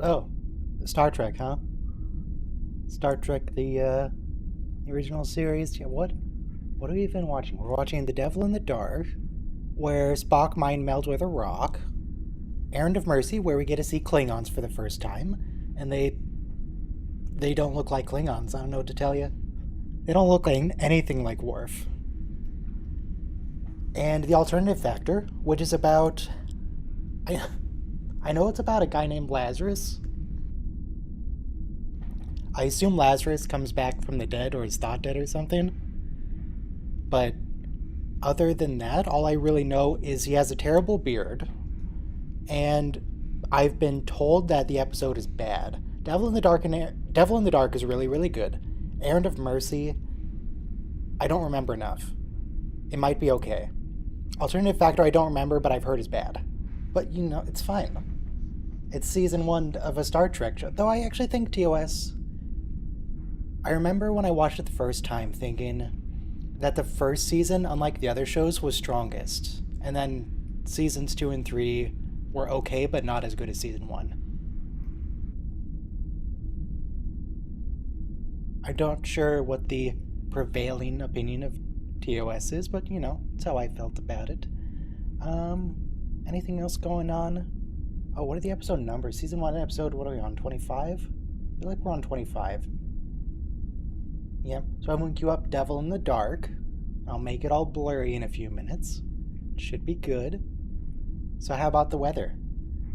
Oh, Star Trek, huh? Star Trek, the original series. Yeah, what are we even watching? We're watching The Devil in the Dark, where Spock mind melds with a rock. Errand of Mercy, where we get to see Klingons for the first time, and they don't look like Klingons. I don't know what to tell you. They don't look like anything like Worf. And The Alternative Factor, which is about I, I know it's about a guy named Lazarus. I assume Lazarus comes back from the dead or is thought dead or something. But other than that, all I really know is he has a terrible beard. And I've been told that the episode is bad. Devil in the Dark is really, really good. Errand of Mercy, I don't remember enough. It might be okay. Alternative Factor, I don't remember, but I've heard is bad. But it's fine. It's season 1 of a Star Trek show. Though I actually think TOS. I remember when I watched it the first time thinking that the first season, unlike the other shows, was strongest. And then seasons 2 and 3 were okay, but not as good as season 1. I'm not sure what the prevailing opinion of TOS is, but it's how I felt about it. Anything else going on? Oh, what are the episode numbers? Season 1 episode, what are we on, 25? I feel like we're on 25. Yeah, so I'm going to queue up Devil in the Dark. I'll make it all blurry in a few minutes. It should be good. So how about the weather?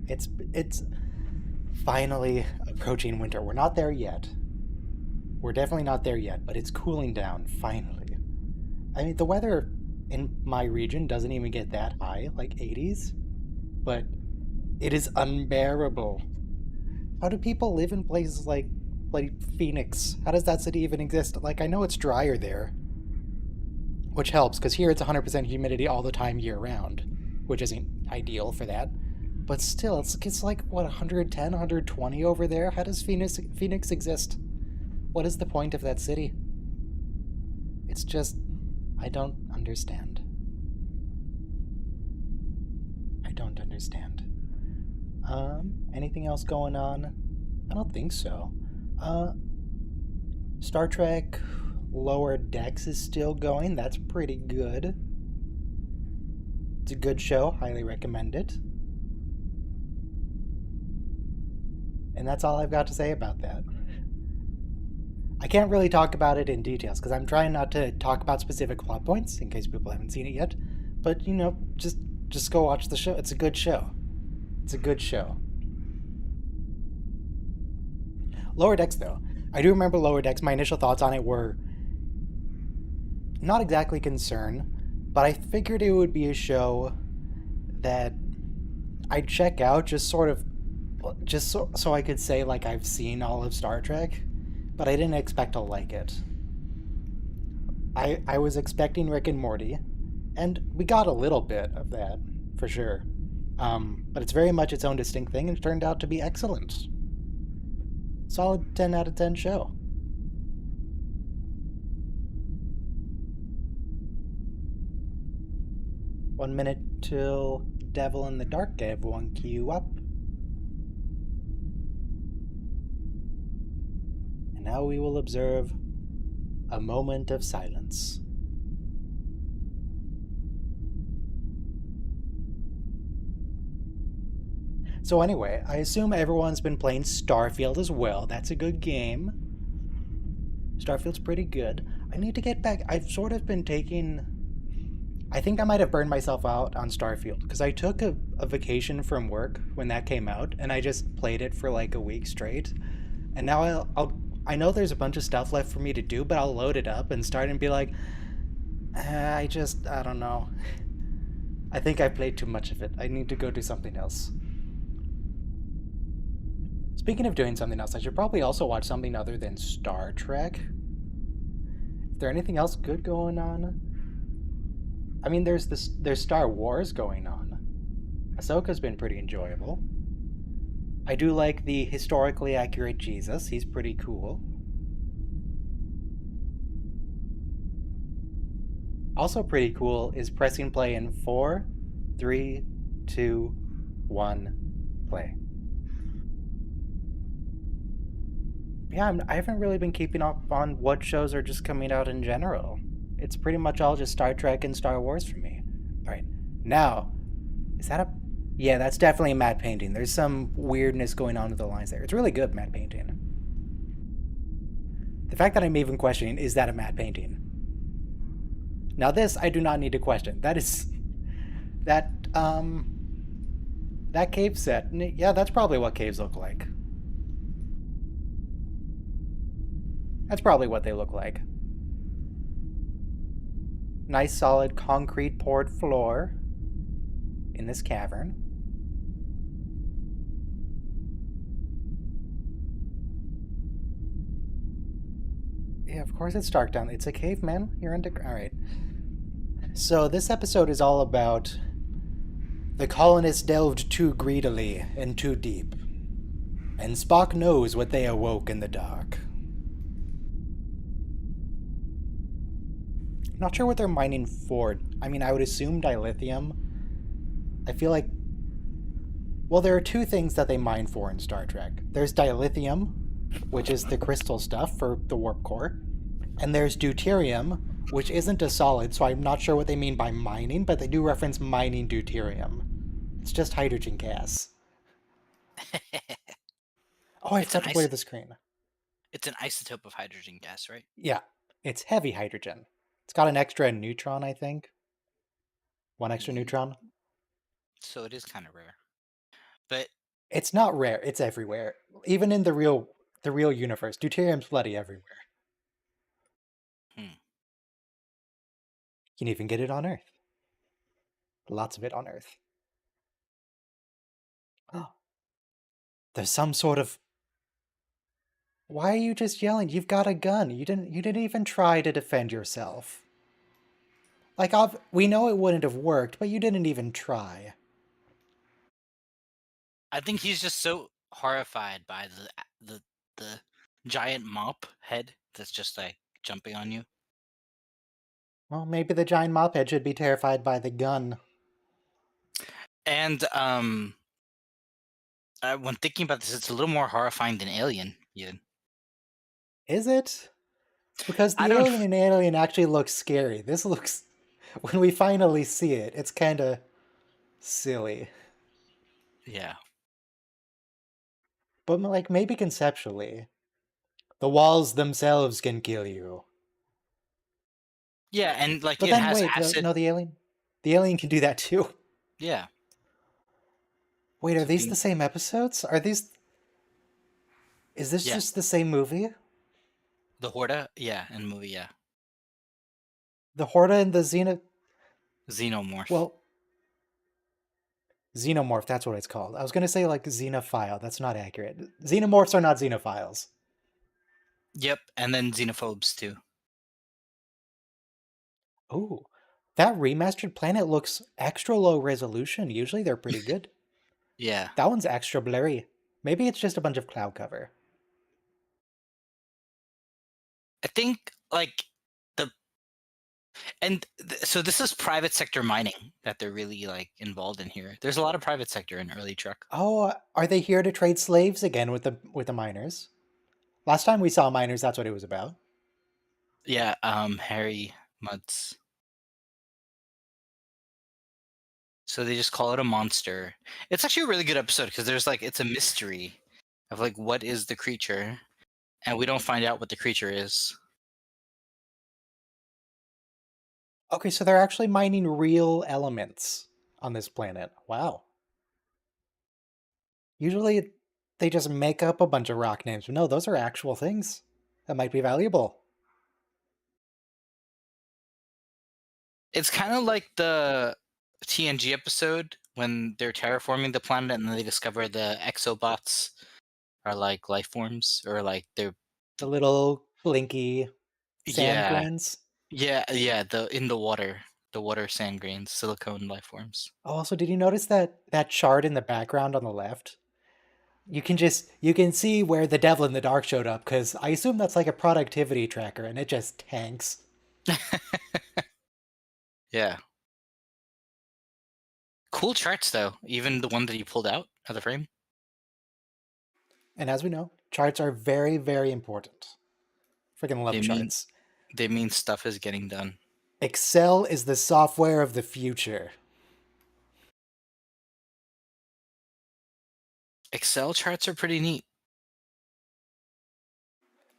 It's finally approaching winter. We're not there yet. We're definitely not there yet, but it's cooling down, finally. I mean, the weather in my region doesn't even get that high, like 80s, but it is unbearable. How do people live in places like Phoenix? How does that city even exist? Like, I know it's drier there, which helps, because here it's 100% humidity all the time year round, which isn't ideal for that. But still, it's like, what, 110, 120 over there? How does Phoenix exist? What is the point of that city? It's just, I don't understand. I don't understand. Anything else going on? I don't think so. Star Trek Lower Decks is still going. That's pretty good. It's a good show. Highly recommend it. And that's all I've got to say about that. I can't really talk about it in details because I'm trying not to talk about specific plot points in case people haven't seen it yet. But, just go watch the show. It's a good show. It's a good show. Lower Decks, though. I do remember Lower Decks. My initial thoughts on it were not exactly concern, but I figured it would be a show that I'd check out just so I could say, like, I've seen all of Star Trek, but I didn't expect to like it. I was expecting Rick and Morty, and we got a little bit of that, for sure. But it's very much its own distinct thing, and it turned out to be excellent. Solid 10 out of 10 show. One minute till Devil in the Dark. Everyone queue up. And now we will observe a moment of silence. So anyway, I assume everyone's been playing Starfield as well. That's a good game. Starfield's pretty good. I need to get back. I've sort of been taking... I think I might have burned myself out on Starfield, because I took a vacation from work when that came out, and I just played it for like a week straight. And now I know there's a bunch of stuff left for me to do, but I'll load it up and start and be like, I don't know. I think I played too much of it. I need to go do something else. Speaking of doing something else, I should probably also watch something other than Star Trek. Is there anything else good going on? I mean, there's Star Wars going on. Ahsoka's been pretty enjoyable. I do like the historically accurate Jesus. He's pretty cool. Also pretty cool is pressing play in 4, 3, 2, 1, play. Yeah, I haven't really been keeping up on what shows are just coming out in general. It's pretty much all just Star Trek and Star Wars for me. All right, now, is that a? Yeah, that's definitely a matte painting. There's some weirdness going on with the lines there. It's really good matte painting. The fact that I'm even questioning, is that a matte painting? Now this I do not need to question. That is that that cave set. Yeah, that's probably what caves look like. That's probably what they look like. Nice solid concrete poured floor in this cavern. Yeah, of course it's dark down. It's a cave, man. You're under. All right. So this episode is all about the colonists delved too greedily and too deep, and Spock knows what they awoke in the dark. Not sure what they're mining for. I mean, I would assume dilithium. I feel like. Well, there are two things that they mine for in Star Trek. There's dilithium, which is the crystal stuff for the warp core, and there's deuterium, which isn't a solid, so I'm not sure what they mean by mining, but they do reference mining deuterium. It's just hydrogen gas. Oh, I It's an forgot to clear iso- the screen. it's an isotope of hydrogen gas, right? Yeah, it's heavy hydrogen. It's got an extra neutron, I think. One extra Mm, neutron. So it is kind of rare. But It's not rare. It's everywhere. Even in the real universe, deuterium's bloody everywhere. hmm, You can even get it on Earth. Lots of it on Earth. There's some sort of. Why are you just yelling? You've got a gun. You didn't even try to defend yourself. Like we know it wouldn't have worked, but you didn't even try. I think he's just so horrified by the giant mop head that's just like jumping on you. Well, maybe the giant mop head should be terrified by the gun. And when thinking about this, it's a little more horrifying than Alien. Yeah, Is it? Because I the don't. alien in Alien actually looks scary. This looks when we finally see it, it's kind of silly. Yeah, But like maybe conceptually, the walls themselves can kill you. yeah, and like But it then has wait, acid. no, the alien can do that too. Yeah, Wait, are so these being the same episodes? Are these? Is this yeah, just the same movie? the Horta, yeah, and movie, yeah, The Horta and the Xena. xenomorph. Well, Xenomorph, that's what it's called. I was gonna say like Xenophile. That's not accurate. Xenomorphs are not xenophiles. Yep, and then xenophobes too. Ooh, that remastered planet looks extra low resolution. Usually they're pretty good. Yeah, That one's extra blurry. Maybe it's just a bunch of cloud cover. I think like the so this is private sector mining that they're really like involved in here. There's a lot of private sector in early truck. Oh, are they here to trade slaves again with the miners? Last time we saw miners, that's what it was about. Yeah, Harry Muds. So they just call it a monster. It's actually a really good episode because there's like it's a mystery of like what is the creature, and we don't find out what the creature is. Okay, so they're actually mining real elements on this planet. Wow. Usually they just make up a bunch of rock names. But no, those are actual things that might be valuable. It's kind of like the TNG episode when they're terraforming the planet and then they discover the exobots are like life forms or like they're The little blinky sand yeah, grains. yeah, the in the water sand grains, silicone life forms. Oh, also, did you notice that chart in the background on the left? You can see where the devil in the dark showed up because I assume that's like a productivity tracker and it just tanks. Yeah. Cool charts though, even the one that you pulled out of the frame. And as we know, charts are very, very important. Freaking love They mean charts. they mean stuff is getting done. Excel is the software of the future. Excel charts are pretty neat.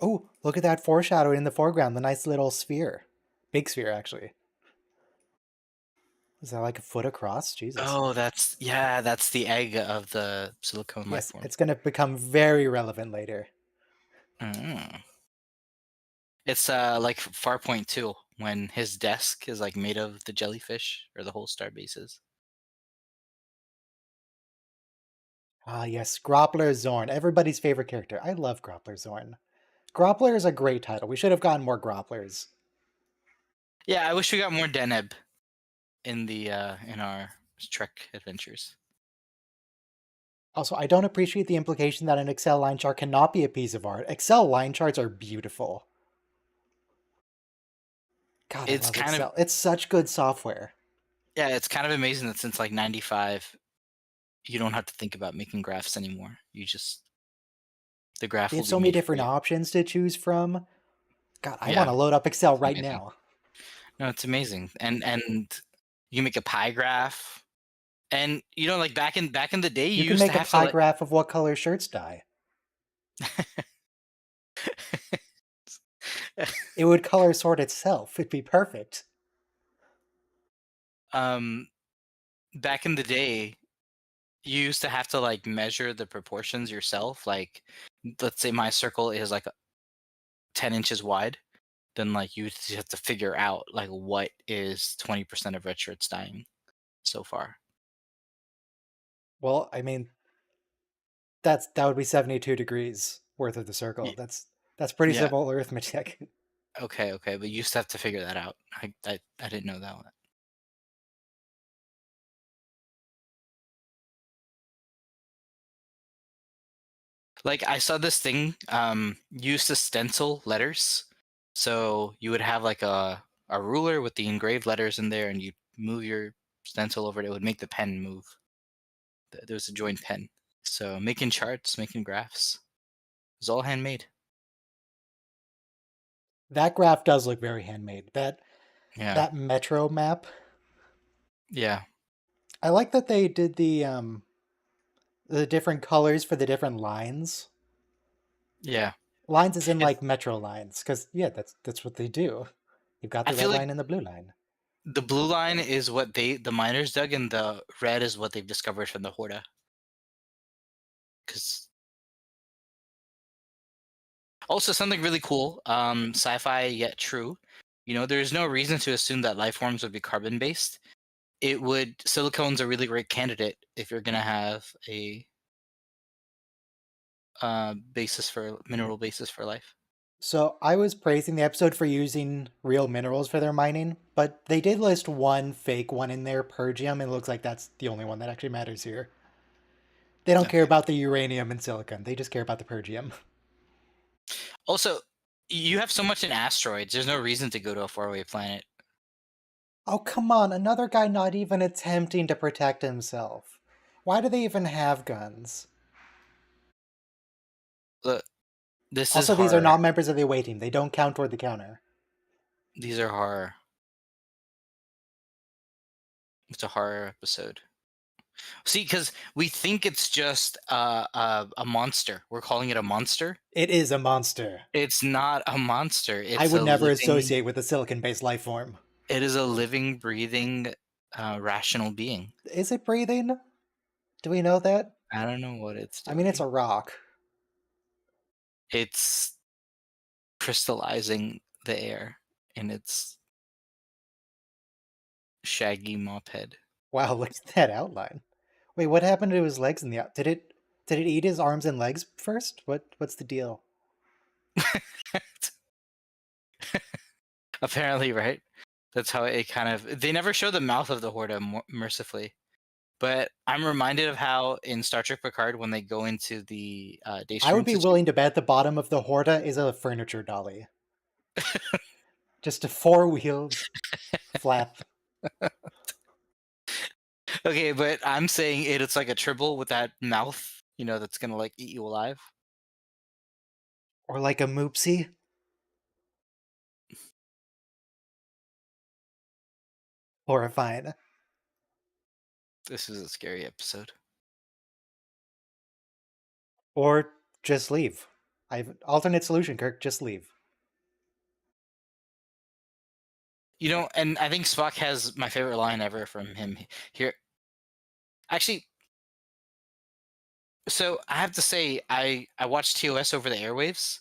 Oh, look at that foreshadowing in the foreground, the nice little sphere. Big sphere, actually. Is that like a foot across? Jesus. Oh, that's the egg of the silicone life Yes, form. it's going to become very relevant later. Mm. It's like Farpoint 2 when his desk is like made of the jellyfish or the whole star bases. Ah, yes, Groppler Zorn, everybody's favorite character. I love Groppler Zorn. Groppler is a great title. We should have gotten more Gropplers. Yeah, I wish we got more Deneb in our Trek adventures. Also, I don't appreciate the implication that an Excel line chart cannot be a piece of art. Excel line charts are beautiful. God, I It's love kind of Excel. It's such good software. yeah, it's kind of amazing that since like 95 you don't have to think about making graphs anymore. The graph They will have be so many made for different you. options to choose from. God, I want Yeah, to load up Excel it's right amazing. now. No, it's amazing. And you make a pie graph. And like back in the day You you can used to make a have to pie like graph of what color shirts dye. It would color sort itself. It'd be perfect. um back in the day you used to have to like measure the proportions yourself. Like let's say my circle is like 10 inches wide, then like you just have to figure out like what is 20% of red shirts dying so far. Well, I mean, that would be 72 degrees worth of the circle. Y- That's pretty yeah, simple arithmetic. okay, but you used to have to figure that out. I didn't know that one. Like I saw this thing used to stencil letters. So you would have like a ruler with the engraved letters in there, and you move your stencil over it. It would make the pen move. There was a joint pen. So making charts, making graphs, it was all handmade. That graph does look very handmade. Yeah, That metro map. yeah, I like that they did the different colors for the different lines. yeah. Lines is in It's, like metro lines, because yeah, that's what they do. You've got I the feel red like line and the blue line. the blue line is what the miners dug, and the red is what they've discovered from the Horta. Because also something really cool, sci-fi yet true. There's no reason to assume that life forms would be carbon based. Silicone's a really great candidate if you're gonna have a mineral basis for life. So I was praising the episode for using real minerals for their mining, but they did list one fake one in there, Pergium, and it looks like that's the only one that actually matters here. They don't care Okay. about the uranium and silicon, they just care about the Pergium. Also, you have so much in asteroids. There's no reason to go to a faraway planet. Oh, come on, another guy not even attempting to protect himself. Why do they even have guns? Look, this is Also, these are horror. not members of the away team, they don't count toward the counter. These are horror. It's a horror episode. See, because we think it's just a monster. We're calling it a monster. It is a monster. It's not a monster. I would never associate with a silicon-based life form. It is a living, breathing, rational being. Is it breathing? Do we know that? I don't know what it's I mean, it's a doing. rock. It's crystallizing the air in its shaggy mop head. Wow, look at that outline. Wait, what happened to his legs in the out? Did it eat his arms and legs first? What's the deal? Apparently, right? That's how it kind of. They never show the mouth of the Horta, mercifully. But I'm reminded of how in Star Trek Picard, when they go into the I Daystrom would be Institute. willing to bet the bottom of the Horta is a furniture dolly. Just a four-wheeled flap. Okay, but I'm saying it's like a tribble with that mouth, that's gonna like eat you alive. Or like a moopsie. Horrifying. This is a scary episode. Or just leave. I've alternate solution, Kirk. Just leave. You know, and I think Spock has my favorite line ever from him here. Actually, so I have to say, I watched TOS over the airwaves,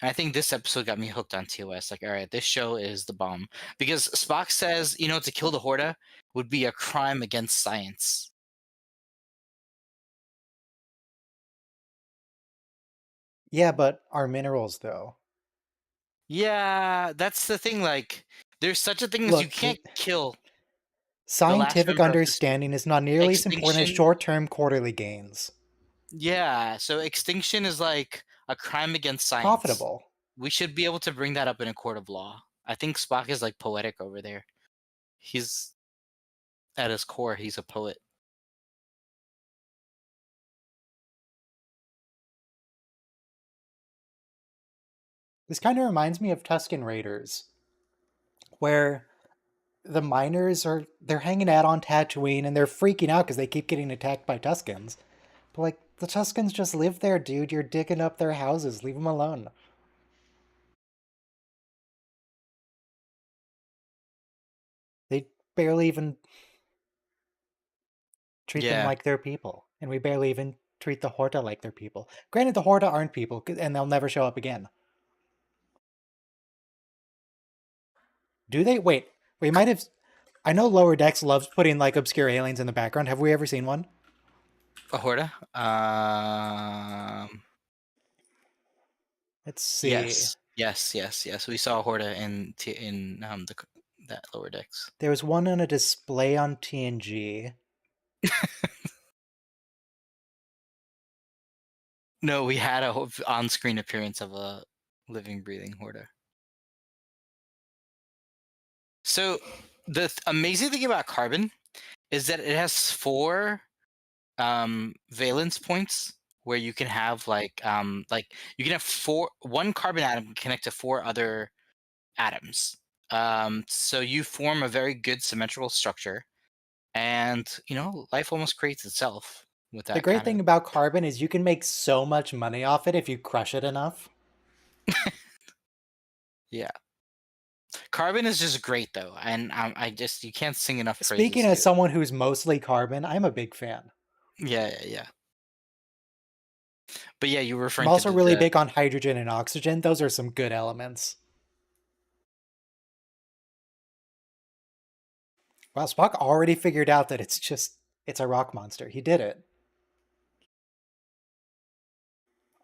and I think this episode got me hooked on TOS. Like, all right, this show is the bomb because Spock says, you know, to kill the Horta would be a crime against science. Yeah, but our minerals, though. Yeah, that's the thing. Like, there's such a thing as you Look, can't kill the last scientific member of this understanding is not nearly as important as extinction. short-term quarterly gains. Yeah, so extinction is like a crime against science. Profitable. We should be able to bring that up in a court of law. I think Spock is like poetic over there. He's at his core, he's a poet. This kind of reminds me of Tusken Raiders, where the miners they're hanging out on Tatooine and they're freaking out because they keep getting attacked by Tuskens. But like the Tuskens just live there, dude. You're digging up their houses. Leave them alone. They barely even treat them Yeah. like they're people, and we barely even treat the Horta like they're people. Granted, the Horta aren't people, and they'll never show up again. Do they? Wait, we might have. I know Lower Decks loves putting like obscure aliens in the background. Have we ever seen one? A Horta? Let's see. Yes. Yes. We saw a Horta in that lower decks. There was one on a display on TNG. No, we had a on-screen appearance of a living, breathing Horta. So the amazing thing about carbon is that it has 4 valence points where you can have like you can have 1 carbon atom can connect to 4 other atoms. So you form a very good symmetrical structure, and you know life almost creates itself with The that great kind thing of. about carbon is you can make so much money off it if you crush it enough. Yeah, carbon is just great though, and I just you can't sing enough Speaking praises as to it. someone who's mostly carbon, I'm a big fan. Yeah. But yeah, you were I'm referring to also the, really the big on hydrogen and oxygen. Those are some good elements. Well, Spock already figured out that it's a rock monster. He did it.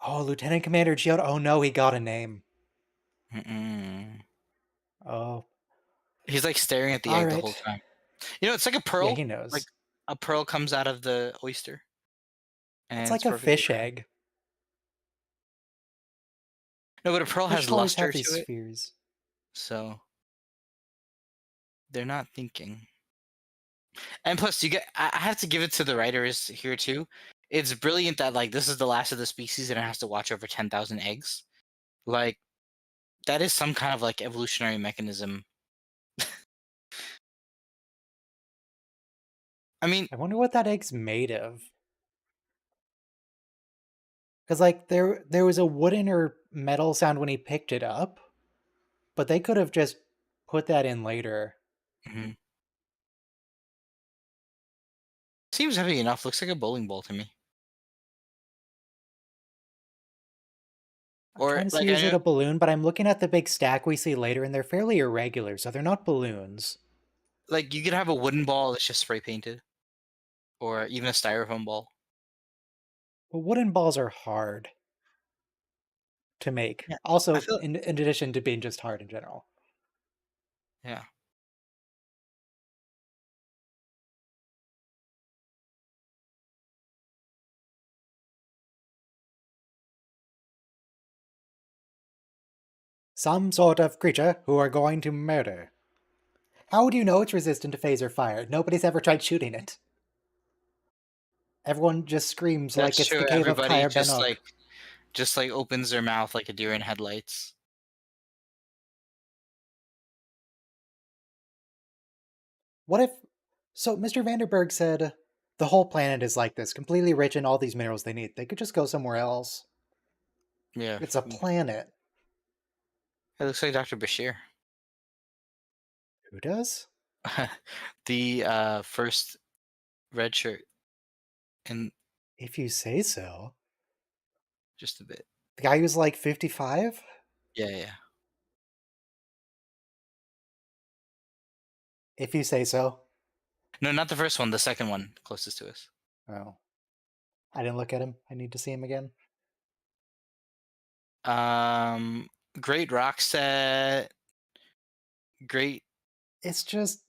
Oh, Lieutenant Commander Geode. Oh no, he got a name. Mm-mm. Oh, He's like staring at the all egg the whole right. time. You know, it's like a Yeah, pearl. he Like knows. a pearl comes out of the oyster, It's and it's like a perfectly fish fine. egg. No, but a pearl Fish has always have luster these to it, spheres. so they're not thinking. And plus, you get. I have to give it to the writers here too. It's brilliant that like this is the last of the species and it has to watch over 10,000 eggs. Like that is some kind of like evolutionary mechanism. I mean, I wonder what that egg's made of. Because like there was a wooden or metal sound when he picked it up, but they could have just put that in later. mhm. Seems heavy enough. Looks like a bowling ball to me. I'm Or trying to like see, I is it know, a balloon? But I'm looking at the big stack we see later, and they're fairly irregular, so they're not balloons. like you could have a wooden ball that's just spray painted, or even a styrofoam ball. But wooden balls are hard to make. Yeah, I Also, feel. in addition to being just hard in general. Yeah. Some sort of creature who are going to murder. How would you know it's resistant to phaser fire? Nobody's ever tried shooting it. Everyone just screams like That's it's true. the cave of Everybody Kair just like Benok. Just like opens their mouth like a deer in headlights. What if. So, Mr. Vanderberg said the whole planet is like this, completely rich in all these minerals they need. They could just go somewhere else. Yeah. It's a planet. It looks like Dr. Bashir. Who does? The first red shirt in If you say so. just a bit. The guy who's like 55? Yeah, yeah. If you say so. No, not the first one, the second one closest to us. Oh. I didn't look at him. I need to see him again. Um Great rock set, great It's just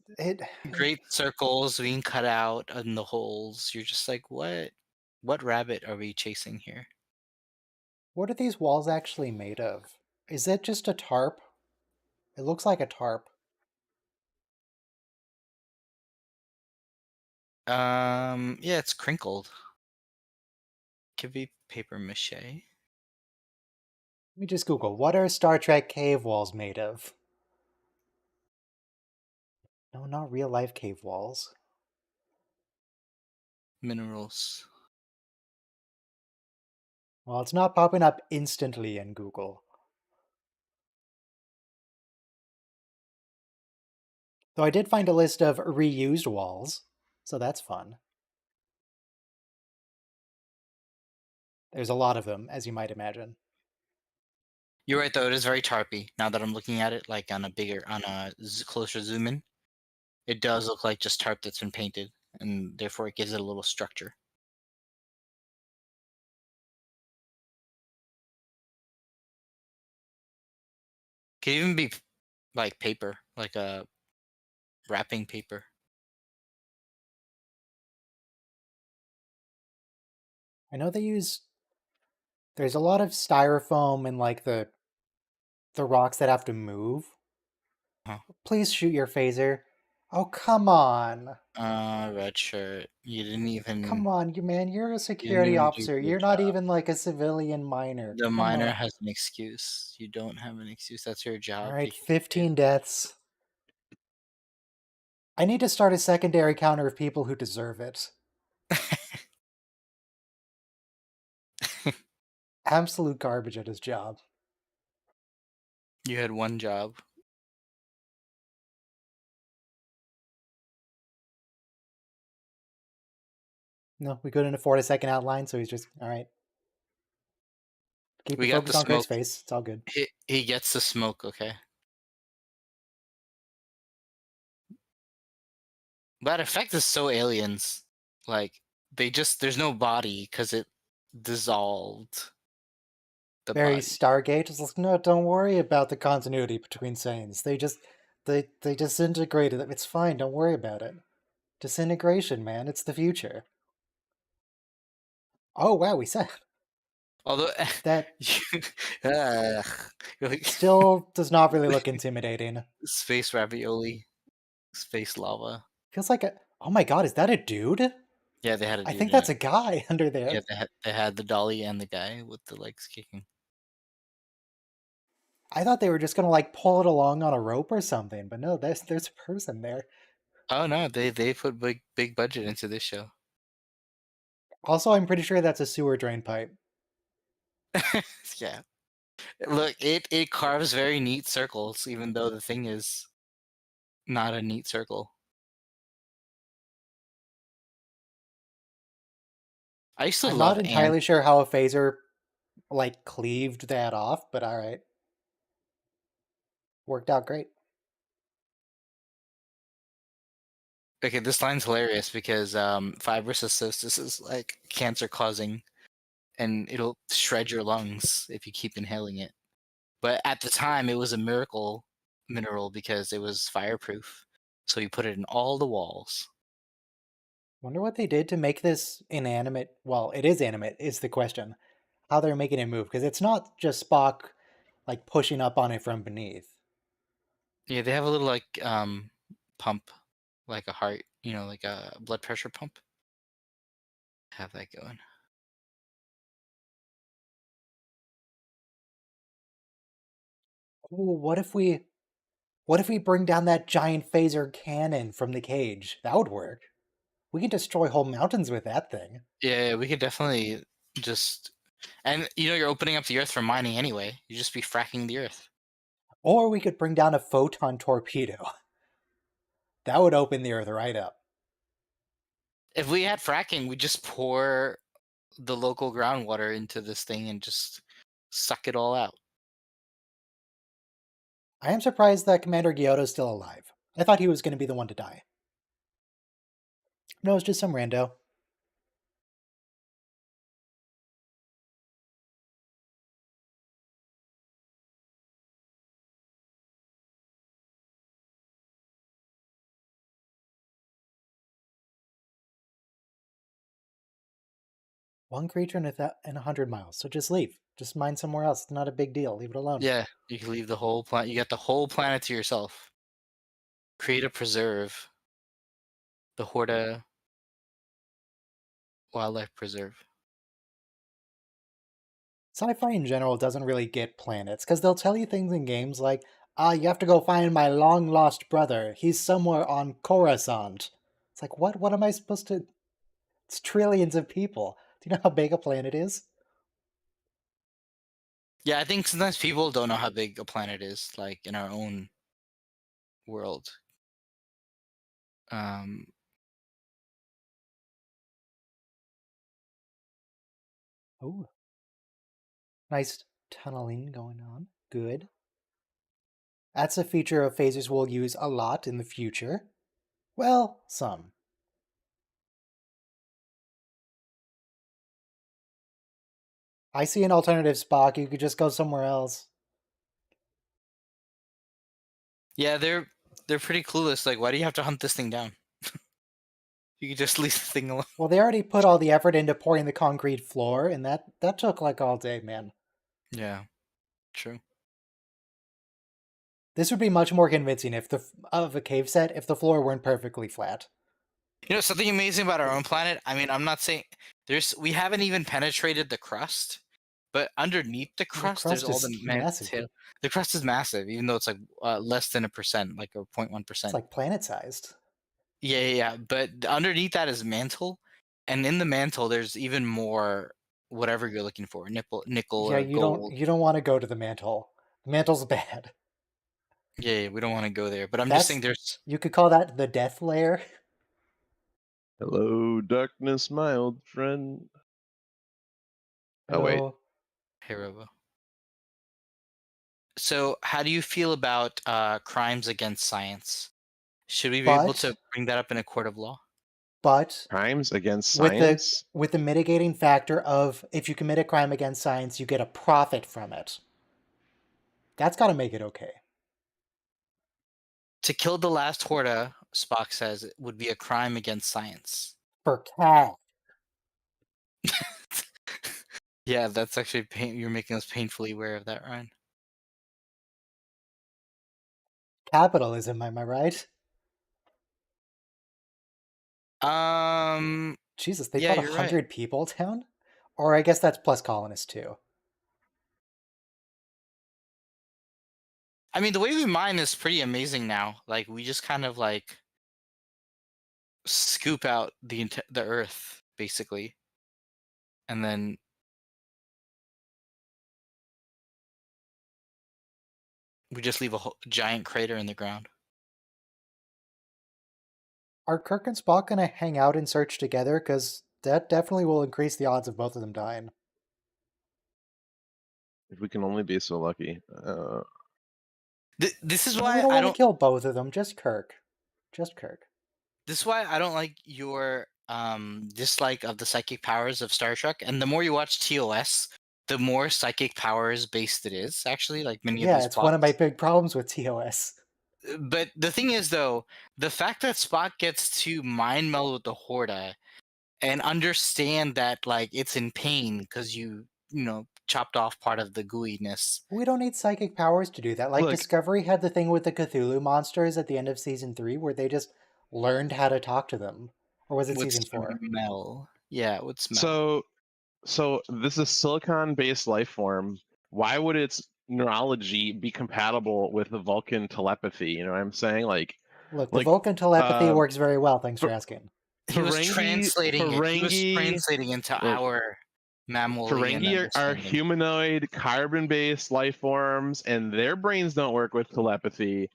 great circles being cut out in the holes. You're just like, what rabbit are we chasing here? what are these walls actually made of? Is it just a tarp? It looks like a tarp. Yeah, it's crinkled. Could be paper mache. Let me just Google. What are Star Trek cave walls made of? No, not real life cave walls. Minerals. Well, it's not popping up instantly in Google. Though I did find a list of reused walls, so that's fun. There's a lot of them, as you might imagine. You're right though, it is very tarpy. Now that I'm looking at it, like on a closer zoom in, it does look like just tarp that's been painted, and therefore it gives it a little structure. Could even be like paper, like a wrapping paper. I know they use. There's a lot of styrofoam and like the rocks that have to move. Huh. Please shoot your phaser. Oh, come on. Red shirt. Come on, you man, you're a You didn't security even do officer. your You're not job. even like a civilian miner. The Come miner on. has an excuse. You don't have an excuse. That's your job. You Alright, can do. 15 deaths. I need to start a secondary counter of people who deserve it. Absolute garbage at his job. You had one job. No, we couldn't afford a second outline, so he's just, alright. Keep We it got the focused on Kirk's smoke. face. It's all good. He gets the smoke. Okay. That effect is so aliens. Like there's no body because it dissolved the Very body. Stargate. It's like, no, don't worry about the continuity between Saiyans. They disintegrated them. It's fine, don't worry about it. Disintegration, man. It's the future. Oh wow, we said Although that you, Ugh. You're like still does not really look intimidating. space ravioli, space lava. Feels like a. Oh my god, is that a dude? Yeah, they had a I dude think in that's it. a guy under Yeah, there. they had the dolly and the guy with the legs kicking. I thought they were just gonna like pull it along on a rope or something, but no, there's a person there. Oh no, they put big budget into this show. Also, I'm pretty sure that's a sewer drain pipe. Yeah. Look, it carves very neat circles, even though the thing is not a neat circle. I used to I'm not love ant. entirely sure how a phaser like cleaved that off, but all right, worked out great. Okay, this line's hilarious because fibrous cystosis is like cancer causing, and it'll shred your lungs if you keep inhaling it. But at the time, it was a miracle mineral because it was fireproof. So you put it in all the walls. Wonder what they did to make this inanimate. Well, it is animate, is the question. How they're making it move, because it's not just Spock like pushing up on it from beneath. Yeah, they have a little like pump, like a heart, like a blood pressure pump. Have that going. Ooh, what if we bring down that giant phaser cannon from the cage? That would work. We could destroy whole mountains with that thing. Yeah, we could definitely just and you're opening up the earth for mining anyway. You just be fracking the earth. Or we could bring down a photon torpedo. That would open the earth right up. If we had fracking, we just pour the local groundwater into this thing and just suck it all out. I am surprised that Commander Gyoto's still alive. I thought he was going to be the one to die. No, it's just some rando. One creature in 100 miles, so just leave. Just mine somewhere else. It's not a big deal. Leave it alone. Yeah, you can leave the whole planet. You got the whole planet to yourself. Create a preserve, the Horta Wildlife Preserve. Sci-fi in general doesn't really get planets, because they'll tell you things in games like, you have to go find my long-lost brother. He's somewhere on Coruscant. It's like, what? What am I supposed to... It's trillions of people. Do you know how big a planet is? Yeah, I think sometimes people don't know how big a planet is, like in our own world. Um, Oh, nice tunneling going on. Good. That's a feature of phasers we'll use a lot in the future. Well, some. I see an alternative Spock. You could just go somewhere else. yeah, they're pretty clueless. Like, why do you have to hunt this thing down? You could just leave the thing alone. Well, they already put all the effort into pouring the concrete floor, and that took like all day, man. Yeah, true. This would be much more convincing if of a cave set if the floor weren't perfectly flat. Something amazing about our own planet. I mean, I'm not saying we haven't even penetrated the crust, but underneath the The crust, there's crust all is the massive. the crust is massive, even though it's like less than a percent, like a 0.1 It's percent. like planet-sized. Yeah, yeah, yeah. But underneath that is mantle, and in the mantle, there's even more whatever you're looking for, nickel Yeah, or you don't gold. you don't want to go to the mantle. The mantle's bad. Yeah, yeah, we don't want to go there. But I'm just saying, That's there's you could call that the death layer. Hello, darkness, my old friend. Oh wait, Hello. Heroba. So, how do you feel about crimes against science? Should we be able But to bring that up in a court of law? but crimes against with the science? with the mitigating factor of if you commit a crime against science, you get a profit from it. That's got to make it okay. To kill the last Horta, Spock says, it would be a crime against science. For cash. Yeah, that's actually you're making us painfully aware of that, Ryan. Capitalism, am I right? Um, Jesus, they yeah, brought you're right. 100 people down? Or I guess that's plus colonists too. I mean, the way we mine is pretty amazing now. Like, we just kind of like scoop out the Earth basically, and then we just leave a giant crater in the ground. Are Kirk and Spock gonna hang out and search together? Because that definitely will increase the odds of both of them dying. If we can only be so lucky. This is Well, we why don't I want to don't. kill both of them, just Kirk. Just Kirk. This is why I don't like your dislike of the psychic powers of Star Trek. And the more you watch TOS, the more psychic powers based it is. Actually, like many of Yeah, these it's one of my plots. big problems with TOS. But the thing is, though, the fact that Spock gets to mind meld with the Horta and understand that like it's in pain because chopped off part of the gooiness. We don't need psychic powers to do that. Like, Look, Discovery had the thing with the Cthulhu monsters at the end of season 3 where they just learned how to talk to them. Or was it Would season 4? smell. Yeah, it would smell. so this is silicon-based life form. Why would its neurology be compatible with the Vulcan telepathy? You know what I'm saying? Like, Look, the like Vulcan telepathy uh, works very well. Thanks for Fer- asking. He was Ferengi, translating it. He was Ferengi, translating into like our mammalian Ferengi are understanding. humanoid, carbon-based life forms, and their brains don't work with telepathy.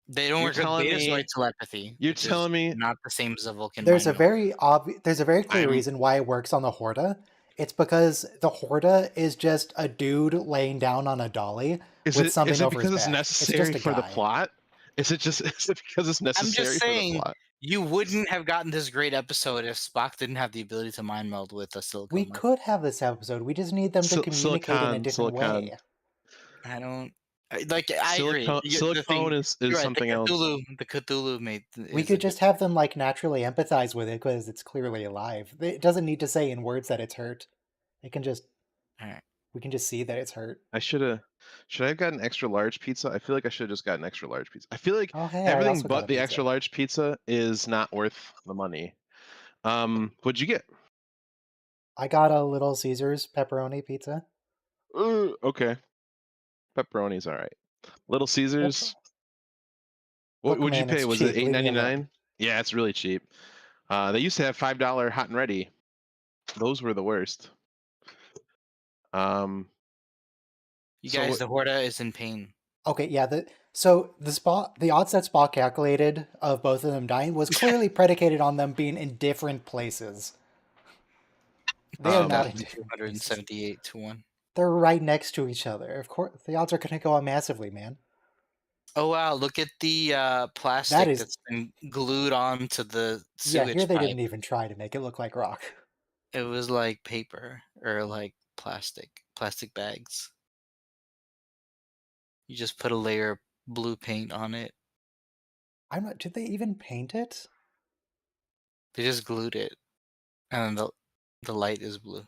They don't You're work with telling Betazoid me? telepathy, You're which is telling me? not the same as a Vulcan There's mind a meld. very clear I'm. reason why it works on the Horta. It's because the Horta is just a dude laying down on a dolly Is with it something over his because it's back. It's necessary just a for the guy. plot? Is it because it's I'm just necessary for the saying, plot? you wouldn't have gotten this great episode if Spock didn't have the ability to mind meld with a We silicone. could have this episode. We just need them to communicate in a different Silicon. way. I don't I agree. Silicone is You're right. something else. The Cthulhu made We is a could good. just have them like naturally empathize with it because it's clearly alive. It doesn't need to say in words that it's hurt. It can just All right. we can just see that it's hurt. Should I have gotten extra large pizza? I feel like I should have just gotten extra large pizza. I feel like Oh hey, I everything also got but a the pizza. extra large pizza is not worth the money. What'd you get? I got a Little Caesars pepperoni pizza. Okay. Pepperoni's all right. Little Caesars. What Look, would you man, pay? it's Was it cheap. Leave me alone. $8.99? Yeah, it's really cheap. They used to have $5 hot and ready. Those were the worst. You So guys, what- the Horta is in pain. Okay, yeah. The odds that Spock calculated of both of them dying was clearly predicated on them being in different places. They are not in different places. 278 to 1. They're right next to each other. Of course, the odds are going to go up massively, man. Oh wow! Look at the plastic is- that's been glued onto the Yeah, sewage here they pipe. didn't even try to make it look like rock. It was like paper or like plastic bags. You just put a layer of blue paint on it. I'm not. Did they even paint it? They just glued it, and the light is blue.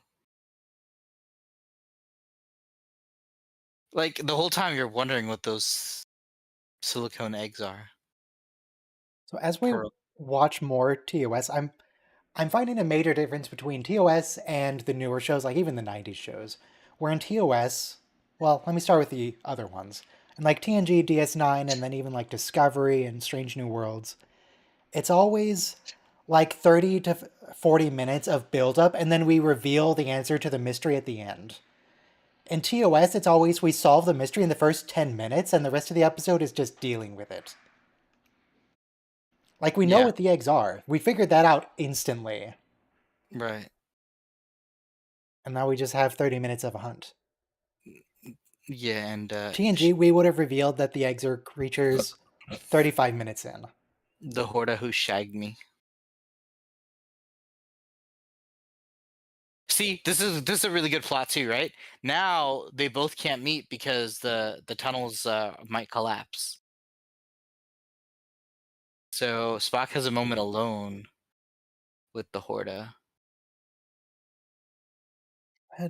Like the whole time you're wondering what those silicone eggs are. So as we Pearl. watch more TOS, I'm finding a major difference between TOS and the newer shows, like even the '90s shows. Where in TOS, well, let me start with the other ones. And like TNG, DS9, and then even like Discovery and Strange New Worlds, it's always like 30 to 40 minutes of build-up, and then we reveal the answer to the mystery at the end. In TOS, it's always we solve the mystery in the first 10 minutes, and the rest of the episode is just dealing with it. Like, we know Yeah. what the eggs are. We figured that out instantly. Right. And now we just have 30 minutes of a hunt. Yeah, and TNG, we would have revealed that the eggs are creatures 35 minutes in. the Horta who shagged me. See, this is a really good plot too, right? Now they both can't meet because the tunnels might collapse. So Spock has a moment alone with the Horta.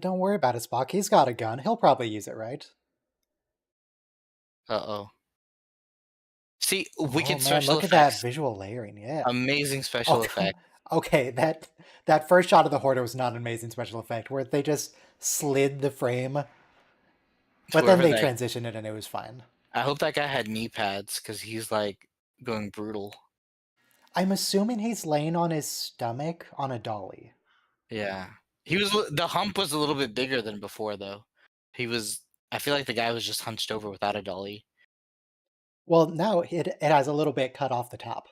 Don't worry about it, Spock. He's got a gun. He'll probably use it, right? Uh-oh. See, Oh wicked man, special look at effects. that visual layering. Yeah. Amazing special effect. Okay, that first shot of the Horta was not an amazing special effect, where they just slid the frame, but then Whoever they that- transitioned it and it was fine. I hope that guy had knee pads because he's like going brutal. I'm assuming he's laying on his stomach on a dolly. Yeah. The hump was a little bit bigger than before though. I feel like the guy was just hunched over without a dolly. Well, now it has a little bit cut off the top.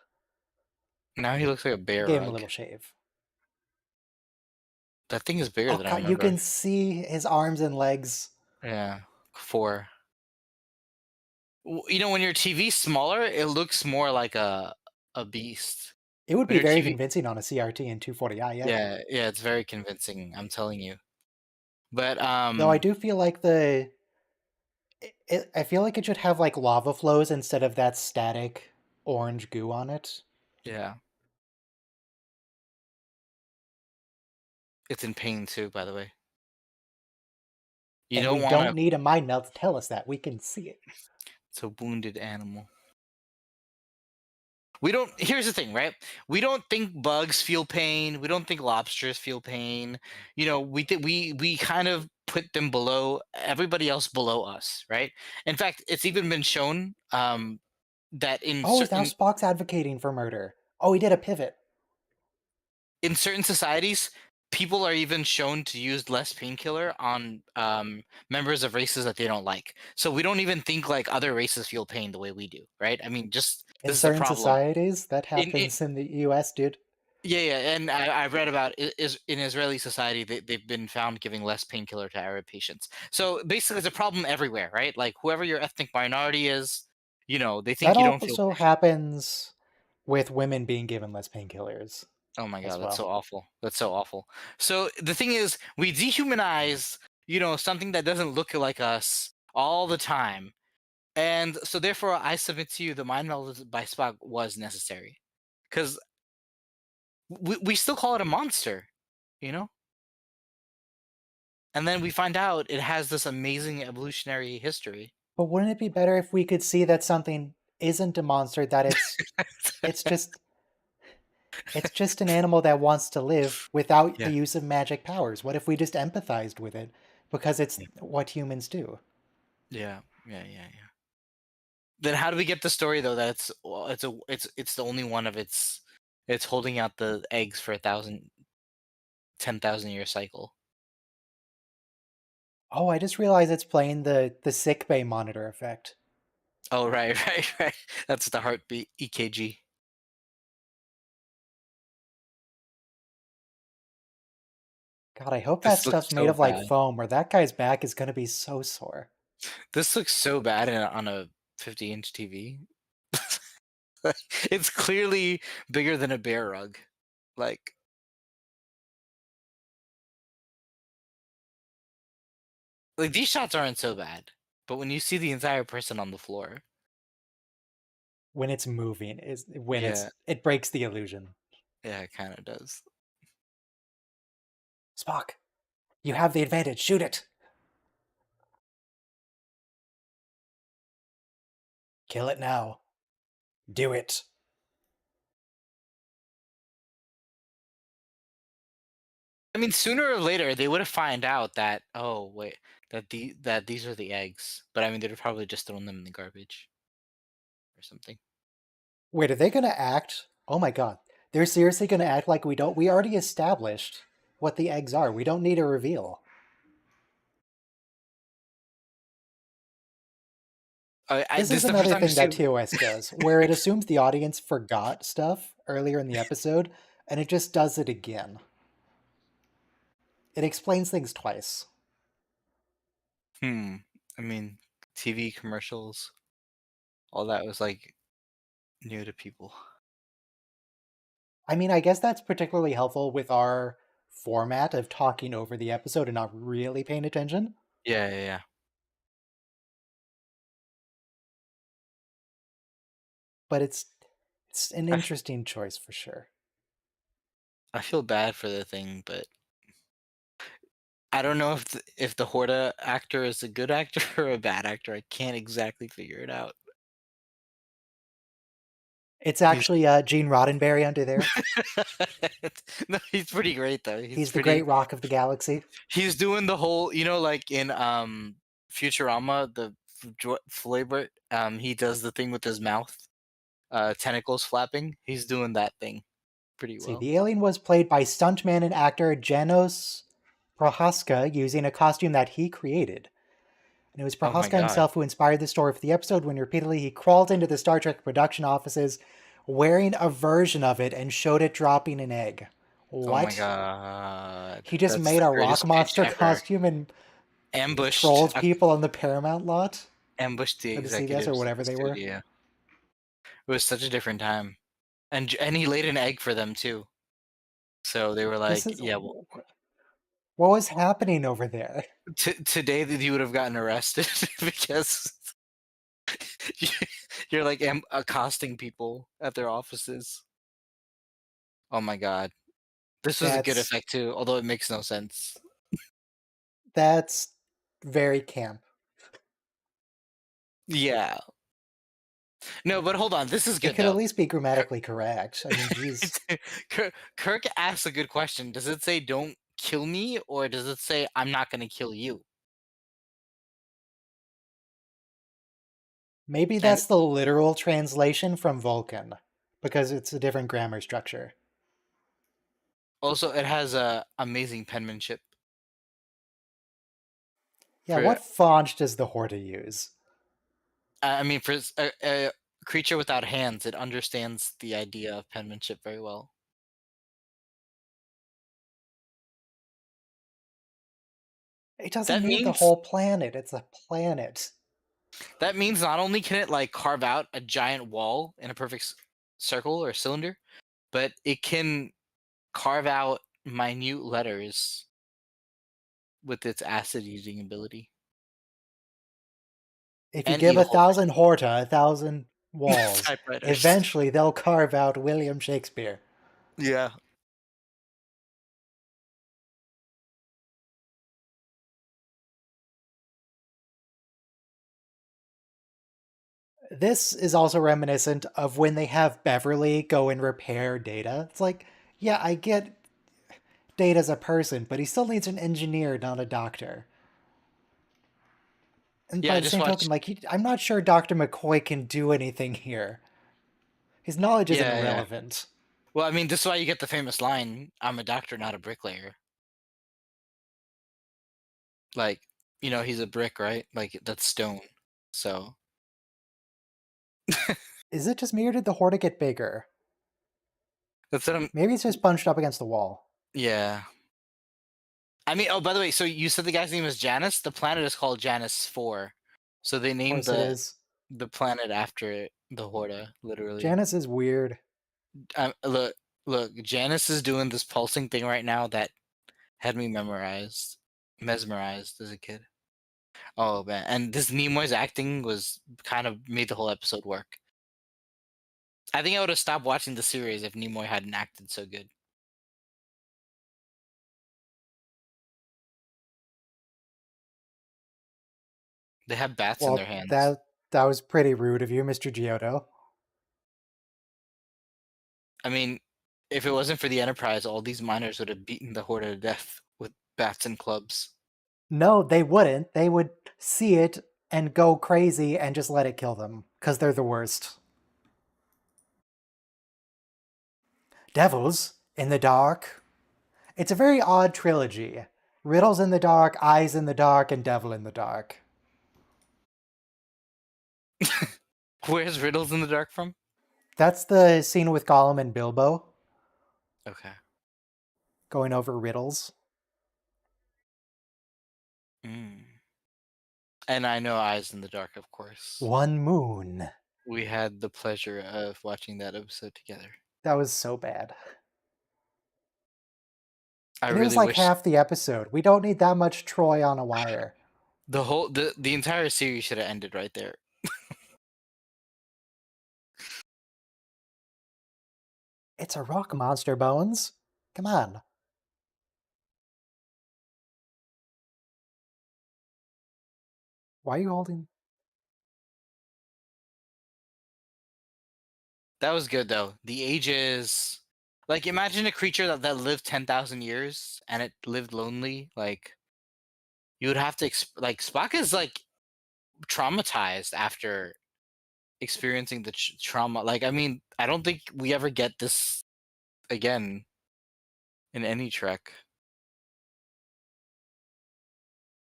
Now he looks like a bear Gave him a rug. little shave. That thing is bigger Oh than I god, remember. you can see his arms and legs. Yeah, 4. You know, when your TV's smaller, it looks more like a beast. It would When be your very TV convincing on a CRT and 240i, yeah. Yeah, it's very convincing, I'm telling you. But Though I do feel like I feel like it should have like lava flows instead of that static orange goo on it. yeah. It's in pain too, by the way. You And don't we want don't need a mind melt to tell us that. We can see it. It's a wounded animal. Here's the thing, right? We don't think bugs feel pain. We don't think lobsters feel pain. You know, we kind of put them below everybody else below us, right? In fact, it's even been shown that Oh, now Spock's advocating for murder. Oh, he did a pivot. in certain societies, people are even shown to use less painkiller on members of races that they don't like. So we don't even think like other races feel pain the way we do, right? I mean, just In this is the certain problem. societies, that In happens in the US, dude. Yeah, and I've read about is in Israeli society they've been found giving less painkiller to Arab patients. So basically, it's a problem everywhere, right? Like whoever your ethnic minority is, they That think you don't feel. also happens with women being given less painkillers Oh my as god, that's well. so awful. That's so awful. So the thing is, we dehumanize, something that doesn't look like us all the time, and so therefore, I submit to you, the mind meld by Spock was necessary, because we still call it a monster, you know. And then we find out it has this amazing evolutionary history. But wouldn't it be better if we could see that something isn't a monster, that it's just it's just an animal that wants to live without Yeah. the use of magic powers? What if we just empathized with it because it's what humans do? Yeah. Yeah. Yeah. Yeah. Then how do we get the story though that it's the only one of it's holding out the eggs for 10,000 year cycle? Oh, I just realized it's playing the sick bay monitor effect. Oh right, right, right. That's the heartbeat EKG. God, I hope that This looks stuff's made so of like bad. foam, or that guy's back is gonna be so sore. This looks so bad on a 50-inch TV. Like, it's clearly bigger than a bear rug. Like these shots aren't so bad, but when you see the entire person on the floor, When it's moving, is when yeah, it breaks the illusion. yeah, it kind of does. Spock, you have the advantage. Shoot it. Kill it now. Do it. I mean, sooner or later they would have find out that, oh wait, that these are the eggs. But I mean, they'd have probably just thrown them in the garbage or something. Wait, are they gonna act? Oh my god. They're seriously gonna act like we don't. We already established what the eggs are. We don't need a reveal. This This is is the first another time I've thing that seen. TOS does, where it assumes the audience forgot stuff earlier in the episode, and it just does it again. It explains things twice. I mean, TV commercials, all that was like new to people. I mean, I guess that's particularly helpful with our format of talking over the episode and not really paying attention, Yeah, yeah, yeah. but it's an I, f- interesting choice for sure. I feel bad for the thing, but I don't know if the Horta actor is a good actor or a bad actor. I can't exactly figure it out. It's He's actually Gene Roddenberry under there. no, he's pretty great though. He's the great rock of the galaxy. He's doing the whole, like in Futurama, the Flavor, he does the thing with his mouth, tentacles flapping. He's doing that thing pretty See, well. the alien was played by stuntman and actor Janos Prohaska using a costume that he created. And it was Oh my Prohaska god. himself who inspired the story for the episode when repeatedly he crawled into the Star Trek production offices wearing a version of it and showed it dropping an egg. Oh my What? god. He just That's made the a rock greatest pitch monster ever. costume and Ambushed trolled people on the Paramount lot? ambushed the Or the CBS or executives at whatever the they were? studio. It was such a different time. And he laid an egg for them too. So they were This like, is... yeah, well, What was happening over there? today that you would have gotten arrested because you- you're like accosting people at their offices. Oh my god. This was a good That's... effect too, although it makes no sense. That's very camp. Yeah. No, but hold on. This is It good could at though. least be grammatically correct. I mean, geez. Kirk asks a good question. Does it say don't kill me, or does it say I'm not gonna kill you? Maybe And that's the literal translation from Vulcan, because it's a different grammar structure. also, it has amazing penmanship Yeah, for what font does the Horta use? I mean, for a creature without hands, it understands the idea of penmanship very well. It doesn't That need the means whole planet, it's a planet. that means not only can it like carve out a giant wall in a perfect circle or cylinder, but it can carve out minute letters with its acid eating ability If you and give eat a whole thousand Horta 1,000 walls, typewriters. eventually they'll carve out William Shakespeare. Yeah. This is also reminiscent of when they have Beverly go and repair Data. It's like, yeah, I get Data's a person, but he still needs an engineer, not a doctor. And Yeah, by I the just same token, watched. like, I'm not sure Dr. McCoy can do anything here. His knowledge isn't Yeah, yeah. relevant. Well, I mean, this is why you get the famous line, "I'm a doctor, not a bricklayer." Like, he's a brick, right? Like that's stone. So Is it just me or did the Horta get bigger? that's what I'm. Maybe it's just bunched up against the wall. Yeah. I mean, oh, by the way, so you said the guy's name is Janus. The planet is called Janus 4. So they Of named course it the is. the planet after the Horta, literally. Janice is weird. Look, Janus is doing this pulsing thing right now that had me mesmerized as a kid. Oh man, and this Nimoy's acting was kind of made the whole episode work. I think I would have stopped watching the series if Nimoy hadn't acted so good. They have bats in their Well, hands. that was pretty rude of you, Mr. Giotto. I mean, if it wasn't for the Enterprise, all these miners would have beaten the Horde to death with bats and clubs. No, they wouldn't. They would see it and go crazy and just let it kill them, because they're the worst. Devils in the dark. It's a very odd trilogy. Riddles in the dark, eyes in the dark, and devil in the dark. Where's Riddles in the Dark from? That's the scene with Gollum and Bilbo Okay. going over riddles. Mm. And I know Eyes in the Dark, of course. One moon. We had the pleasure of watching that episode together. That was so bad. I And it was really like wish half the episode. We don't need that much Troy on a wire. the entire series should have ended right there. It's a rock monster, Bones. Come on. Why are you holding? That was good though. The ages, like imagine a creature that lived 10,000 years and it lived lonely. Like you would have to like Spock is like traumatized after experiencing the trauma. Like I mean, I don't think we ever get this again in any Trek.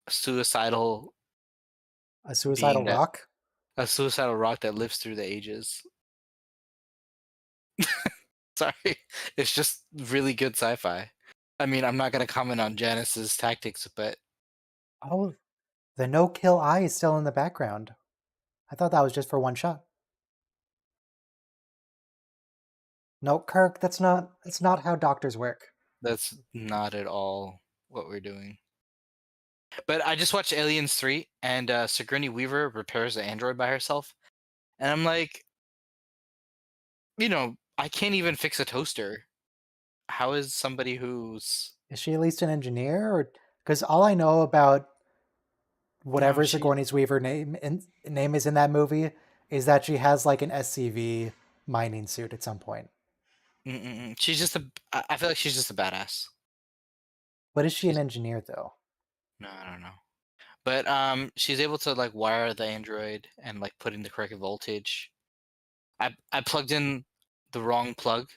A suicidal A suicidal being that rock? a suicidal rock that lives through the ages. Sorry, it's just really good sci-fi. I mean, I'm not gonna comment on Janice's tactics, but Oh, the no-kill eye is still in the background. I thought that was just for one shot. No, Kirk, that's not how doctors work. that's not at all what we're doing. But I just watched Aliens 3, and Sigourney Weaver repairs the android by herself, and I'm like, I can't even fix a toaster. How is somebody who's Is she at least an engineer? Or because all I know about no, whatever Sigourney Weaver name is in that movie is that she has like an SCV mining suit at some point. she's just I feel like she's just a badass. But is she an She's engineer though? no, I don't know. But she's able to like wire the android and like put in the correct voltage. I plugged in the wrong plug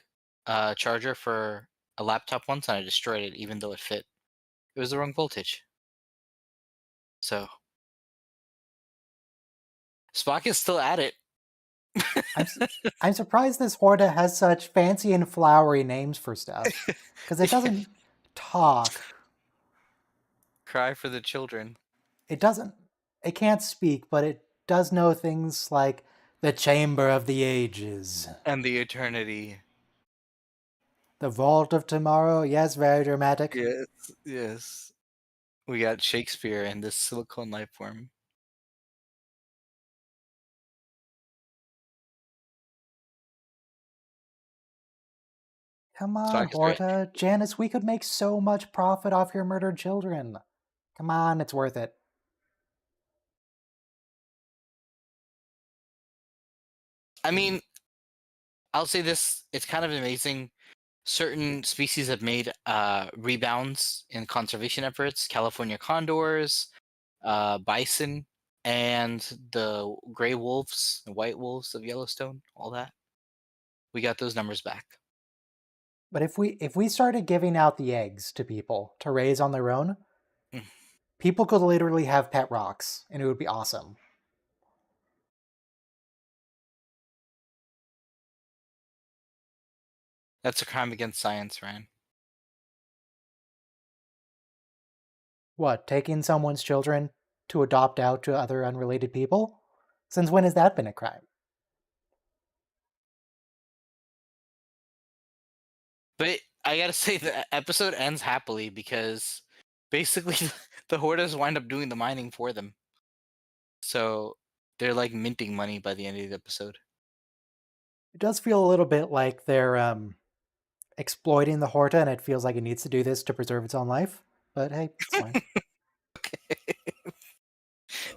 charger for a laptop once and I destroyed it even though it fit. It was the wrong voltage. So Spock is still at it. I'm s- I'm surprised this Horta has such fancy and flowery names for stuff, because it Yeah. doesn't talk. Cry for the children It doesn't. It can't speak, but it does know things like the Chamber of the Ages, and the eternity. the Vault of Tomorrow. Yes, very dramatic. Yes, yes. We got Shakespeare in this silicone life form. Come on, Spock is great. Horta. Janice, we could make so much profit off your murdered children. Come on, it's worth it. I mean, I'll say this: it's kind of amazing. Certain species have made rebounds in conservation efforts. California condors, bison, and the gray wolves, the white wolves of Yellowstone. All that we got those numbers back. But if we started giving out the eggs to people to raise on their own, Mm. people could literally have pet rocks, and it would be awesome. That's a crime against science, Ryan. What, taking someone's children to adopt out to other unrelated people? Since when has that been a crime? But I gotta say, the episode ends happily because basically the Hordas wind up doing the mining for them. So they're like minting money by the end of the episode. It does feel a little bit like they're exploiting the Horta, and it feels like it needs to do this to preserve its own life. But hey, it's fine.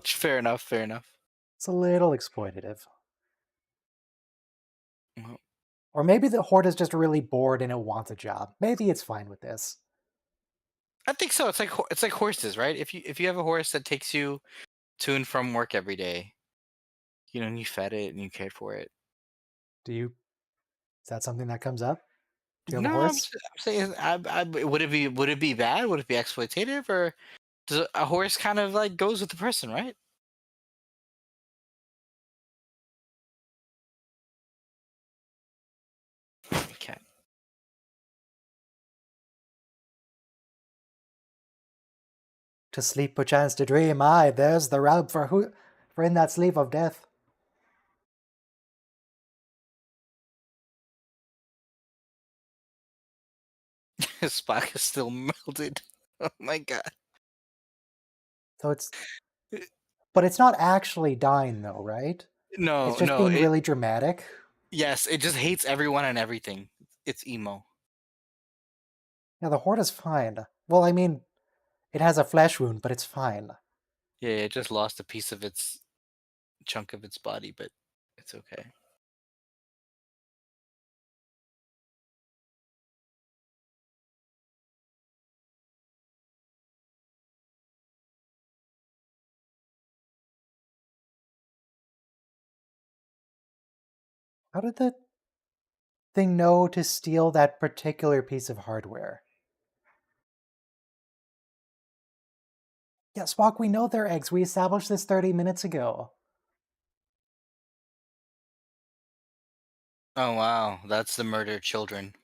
Fair enough. Fair enough. It's a little exploitative. Well, Or maybe the Horta's just really bored and it wants a job. Maybe it's fine with this. I think so. It's like horses, right? If you have a horse that takes you to and from work every day, and you fed it and you cared for it. Do you? Is that something that comes up? Do you have a No, horse? I'm saying, would it be bad? Would it be exploitative, or does a horse kind of like goes with the person, right? Okay. To sleep perchance to dream, aye, there's the rub for in that sleep of death. Spock is still melted. Oh my god. So but it's not actually dying though, right? It's No, just no. being It really dramatic. Yes, it just hates everyone and everything. It's emo. Yeah, the Horta's fine. Well, I mean, it has a flesh wound, but it's fine. Yeah, it just lost a piece of its chunk of its body, but it's okay. How did the thing know to steal that particular piece of hardware? Yeah, Spock, we know they're eggs. We established this 30 minutes ago. Oh wow, that's the murdered children.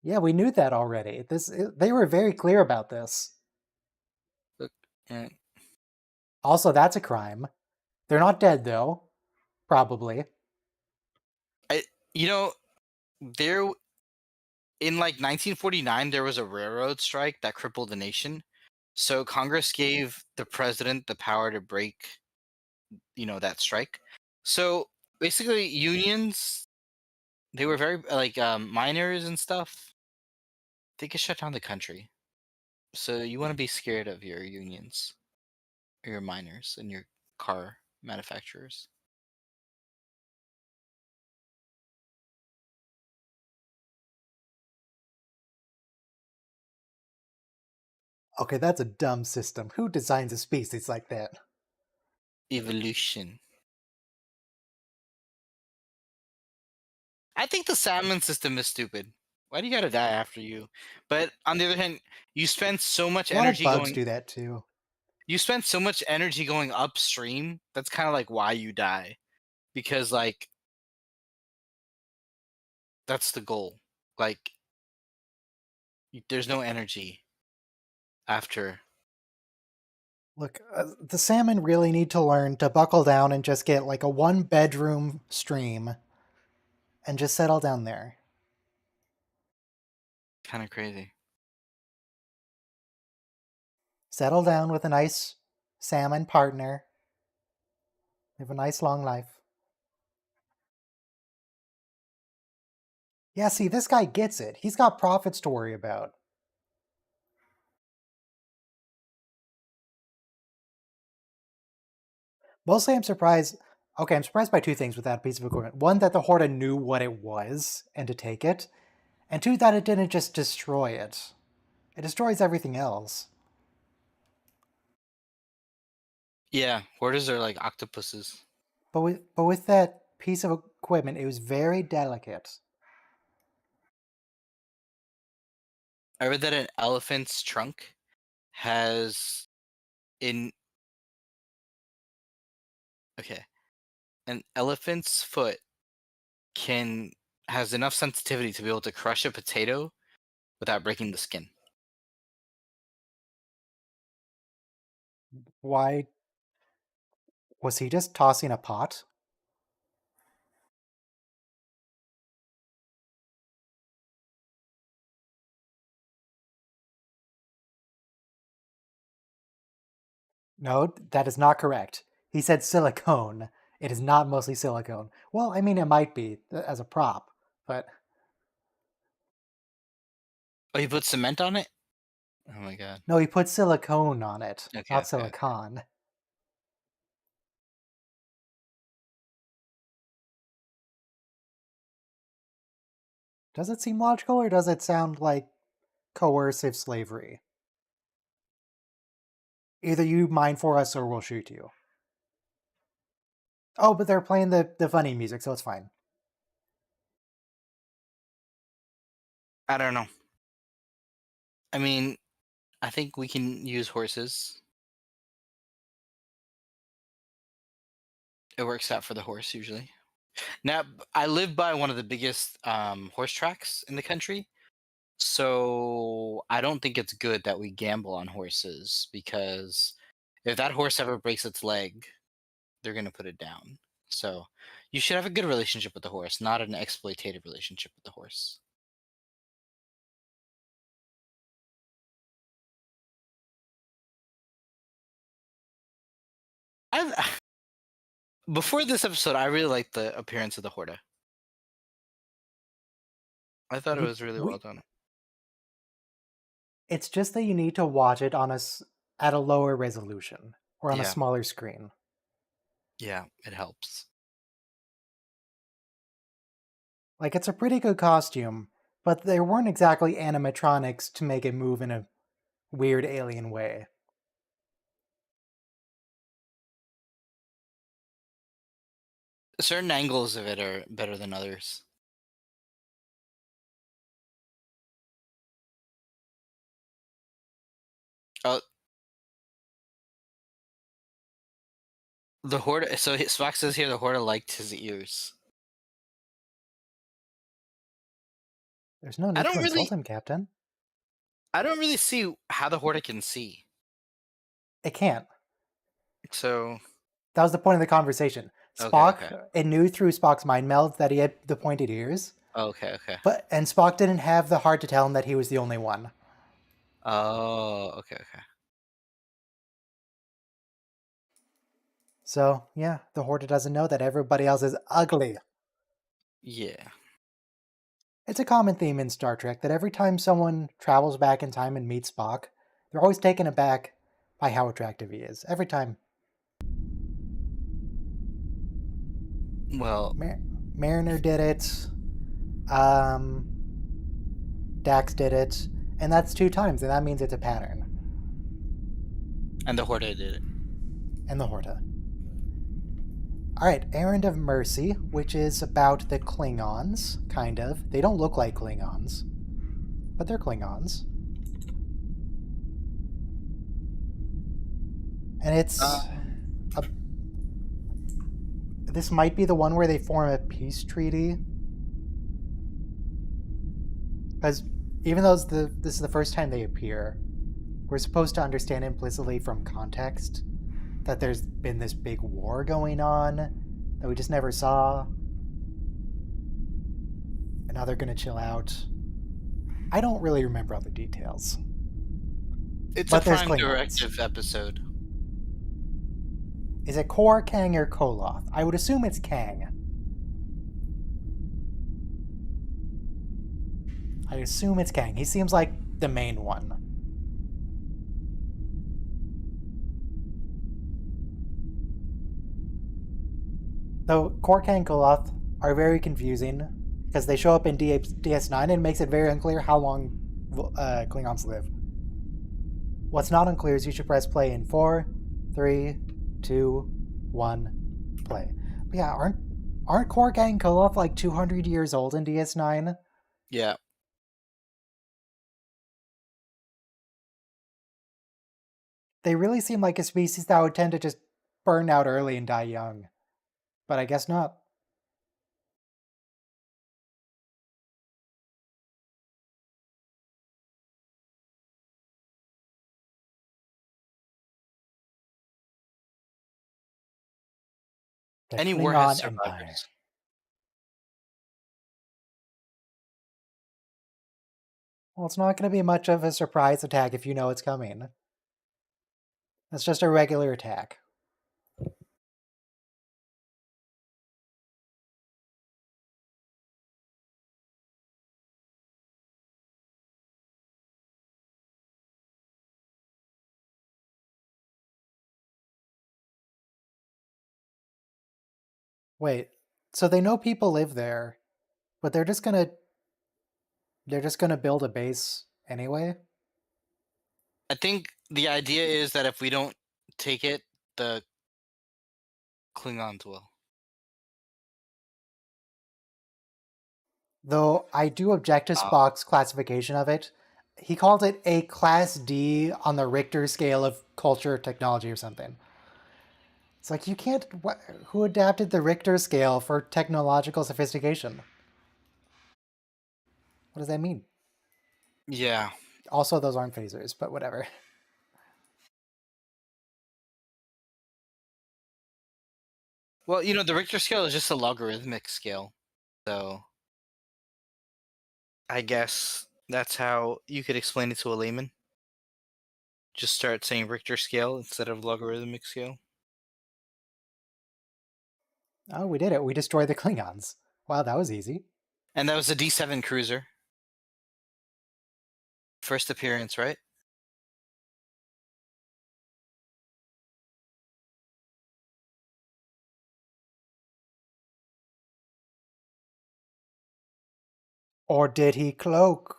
Yeah, we knew that already. They were very clear about this. Look, eh, Also, that's a crime. They're not dead though. Probably. I you know there in like 1949 there was a railroad strike that crippled the nation. So Congress gave the president the power to break, that strike. So basically unions, they were very like miners and stuff. They could shut down the country. So you want to be scared of your unions, or your miners, and your car manufacturers. Okay, that's a dumb system. Who designs a species like that? Evolution. I think the salmon system is stupid. Why do you gotta die after you? But on the other hand, you spend so much A lot of energy bugs going. do that too. You spend so much energy going upstream. That's kind of like why you die, because like that's the goal. Like there's no energy after. Look, the salmon really need to learn to buckle down and just get like a 1-bedroom stream and just settle down there. Kind of crazy. Settle down with a nice salmon partner. Live a nice long life. Yeah, see, this guy gets it. He's got profits to worry about. Mostly I'm surprised. Okay, I'm surprised by two things with that piece of equipment. One, that the Horta knew what it was and to take it. And two, that it didn't just destroy it. It destroys everything else. Yeah, hoarders are like octopuses. But with that piece of equipment, it was very delicate. I read that an elephant's trunk has in okay, an elephant's foot can has enough sensitivity to be able to crush a potato without breaking the skin. Why was he just tossing a pot? No, that is not correct. He said silicone. It is not mostly silicone. Well, I mean, it might be as a prop, but Oh, you put cement on it? Oh my god. no, he put silicone on it, Okay, not okay, okay. silicon. Does it seem logical, or does it sound like coercive slavery? Either you mine for us or we'll shoot you. Oh, but they're playing the funny music, so it's fine. I don't know. I mean, I think we can use horses. It works out for the horse usually. Now, I live by one of the biggest horse tracks in the country, so I don't think it's good that we gamble on horses because if that horse ever breaks its leg, they're gonna put it down. So you should have a good relationship with the horse, not an exploitative relationship with the horse. I before this episode, I really liked the appearance of the Horta. I thought it We was really well we done. It's just that you need to watch it at a lower resolution or on a Yeah, smaller screen. yeah, it helps. Like, it's a pretty good costume, but there weren't exactly animatronics to make it move in a weird alien way. Certain angles of it are better than others. Oh, the Horta. So Spock says here the Horta liked his ears. There's no I need to don't insult really, him, Captain. I don't really see how the Horta can see. It can't. So That was the point of the conversation. okay, okay, It knew through Spock's mind meld that he had the pointed ears, okay, okay. and Spock didn't have the heart to tell him that he was the only one. Oh, okay, okay. So, yeah, the Horta doesn't know that everybody else is ugly. Yeah. It's a common theme in Star Trek that every time someone travels back in time and meets Spock, they're always taken aback by how attractive he is. Every time. Well, Mariner did it. Um, Dax did it. And that's 2 times, and that means it's a pattern. And the Horde did it. And the Horta. Alright, Errand of Mercy, which is about the Klingons, kind of. They don't look like Klingons, but they're Klingons. And it's... this might be the one where they form a peace treaty. Because even though this is the first time they appear, we're supposed to understand implicitly from context that there's been this big war going on that we just never saw. And now they're going to chill out. I don't really remember all the details. It's But a there's Prime Klingons. Directive episode. Is it Kor, Kang, or Koloth? I would assume it's Kang. I assume it's Kang. He seems like the main one. Though Kor, Kang, Koloth are very confusing because they show up in DS9 and it makes it very unclear how long Klingons live. What's not unclear is you should press play in 4, 3, 2, 1, play. But yeah, aren't Kor, Kang, Koloth like 200 years old in DS9? Yeah. They really seem like a species that would tend to just burn out early and die young. But I guess not. The Any war has Klingon Empire. survivors. Well, it's not going to be much of a surprise attack if you know it's coming. It's just a regular attack. Wait, so they know people live there, but they're just gonna build a base anyway? I think the idea is that if we don't take it, the Klingons will. Though I do object to Spock's classification of it. He called it a Class D on the Richter scale of culture technology or something. It's like you can't... who adapted the Richter scale for technological sophistication? What does that mean? Yeah. Also, those aren't phasers, but whatever. Well, you know, the Richter scale is just a logarithmic scale. So I guess that's how you could explain it to a layman. Just start saying Richter scale instead of logarithmic scale. Oh, we did it. We destroyed the Klingons. Wow, that was easy. And that was a D7 cruiser. First appearance, right? Or did he cloak?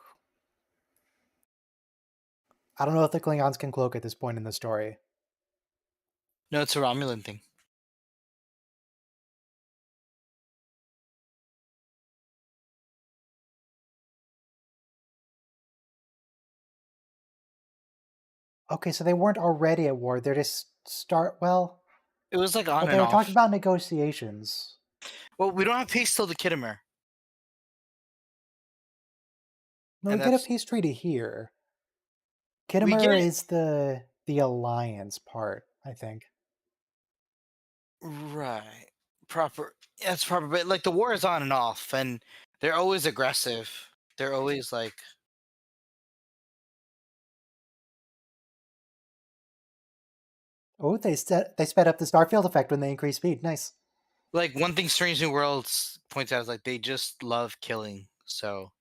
I don't know if the Klingons can cloak at this point in the story. No, it's a Romulan thing. Okay, so they weren't already at war. They're just well... It was like on But and they were off. talking about negotiations. Well, we don't have peace till the Kittimer. No, we And get a that's peace treaty here. we Kittimer get is the alliance part, I think. right. Proper. That's proper. But like the war is on and off, and they're always aggressive. They're always like. Oh, they sped up the Starfield effect when they increased speed. Nice. Like one thing Strange New Worlds points out is like they just love killing. So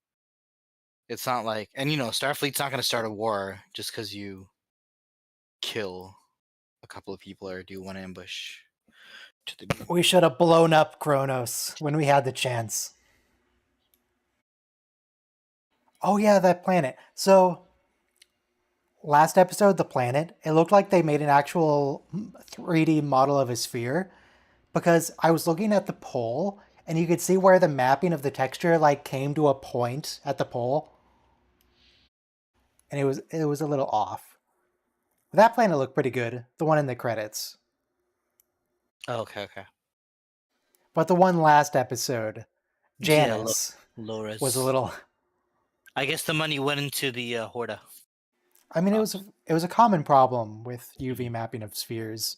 it's not like, and you know, Starfleet's not going to start a war just because you kill a couple of people or do one ambush to the moon. We should have blown up Kronos when we had the chance. Oh yeah, that planet. So last episode, the planet, it looked like they made an actual 3D model of a sphere because I was looking at the pole and you could see where the mapping of the texture like came to a point at the pole, and it was a little off. That planet looked pretty good, the one in the credits. Oh, okay. But the one last episode, Yeah, Janice, was a Loras. little. I guess the money went into the Horda I mean, props. it was a common problem with UV Mhm. mapping of spheres.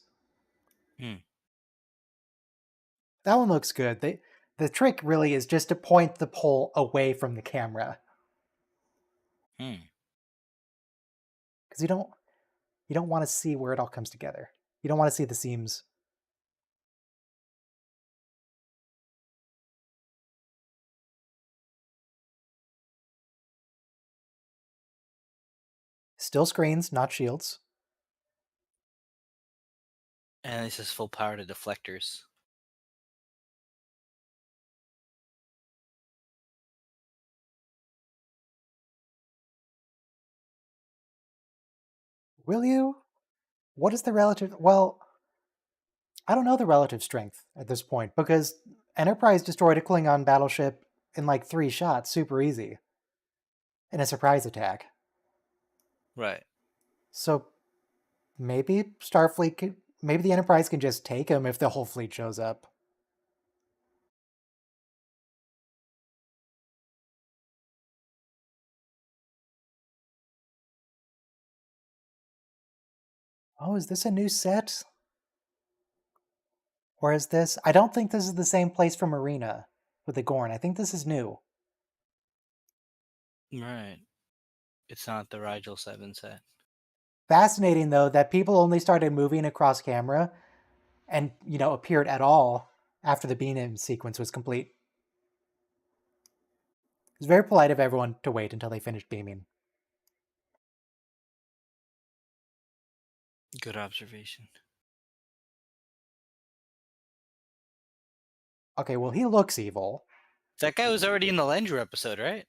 Hmm. That one looks good. The trick really is just to point the pole away from the camera Hmm. because you don't want to see where it all comes together. You don't want to see the seams. Still screens, not shields. And this is full power to deflectors. Will you? What is the relative? Well, I don't know the relative strength at this point because Enterprise destroyed a Klingon battleship in like 3 shots, super easy, in a surprise attack. Right. So maybe Starfleet can, maybe the Enterprise can just take him if the whole fleet shows up. Oh, is this a new set? Or is this? I don't think this is the same place from Marina with the Gorn. I think this is new. Right. It's not the Rigel 7 set. Fascinating though that people only started moving across camera and appeared at all after the beam-in sequence was complete. It was very polite of everyone to wait until they finished beaming. Good observation. Okay, well he looks evil. That guy was already in the Landru episode, right?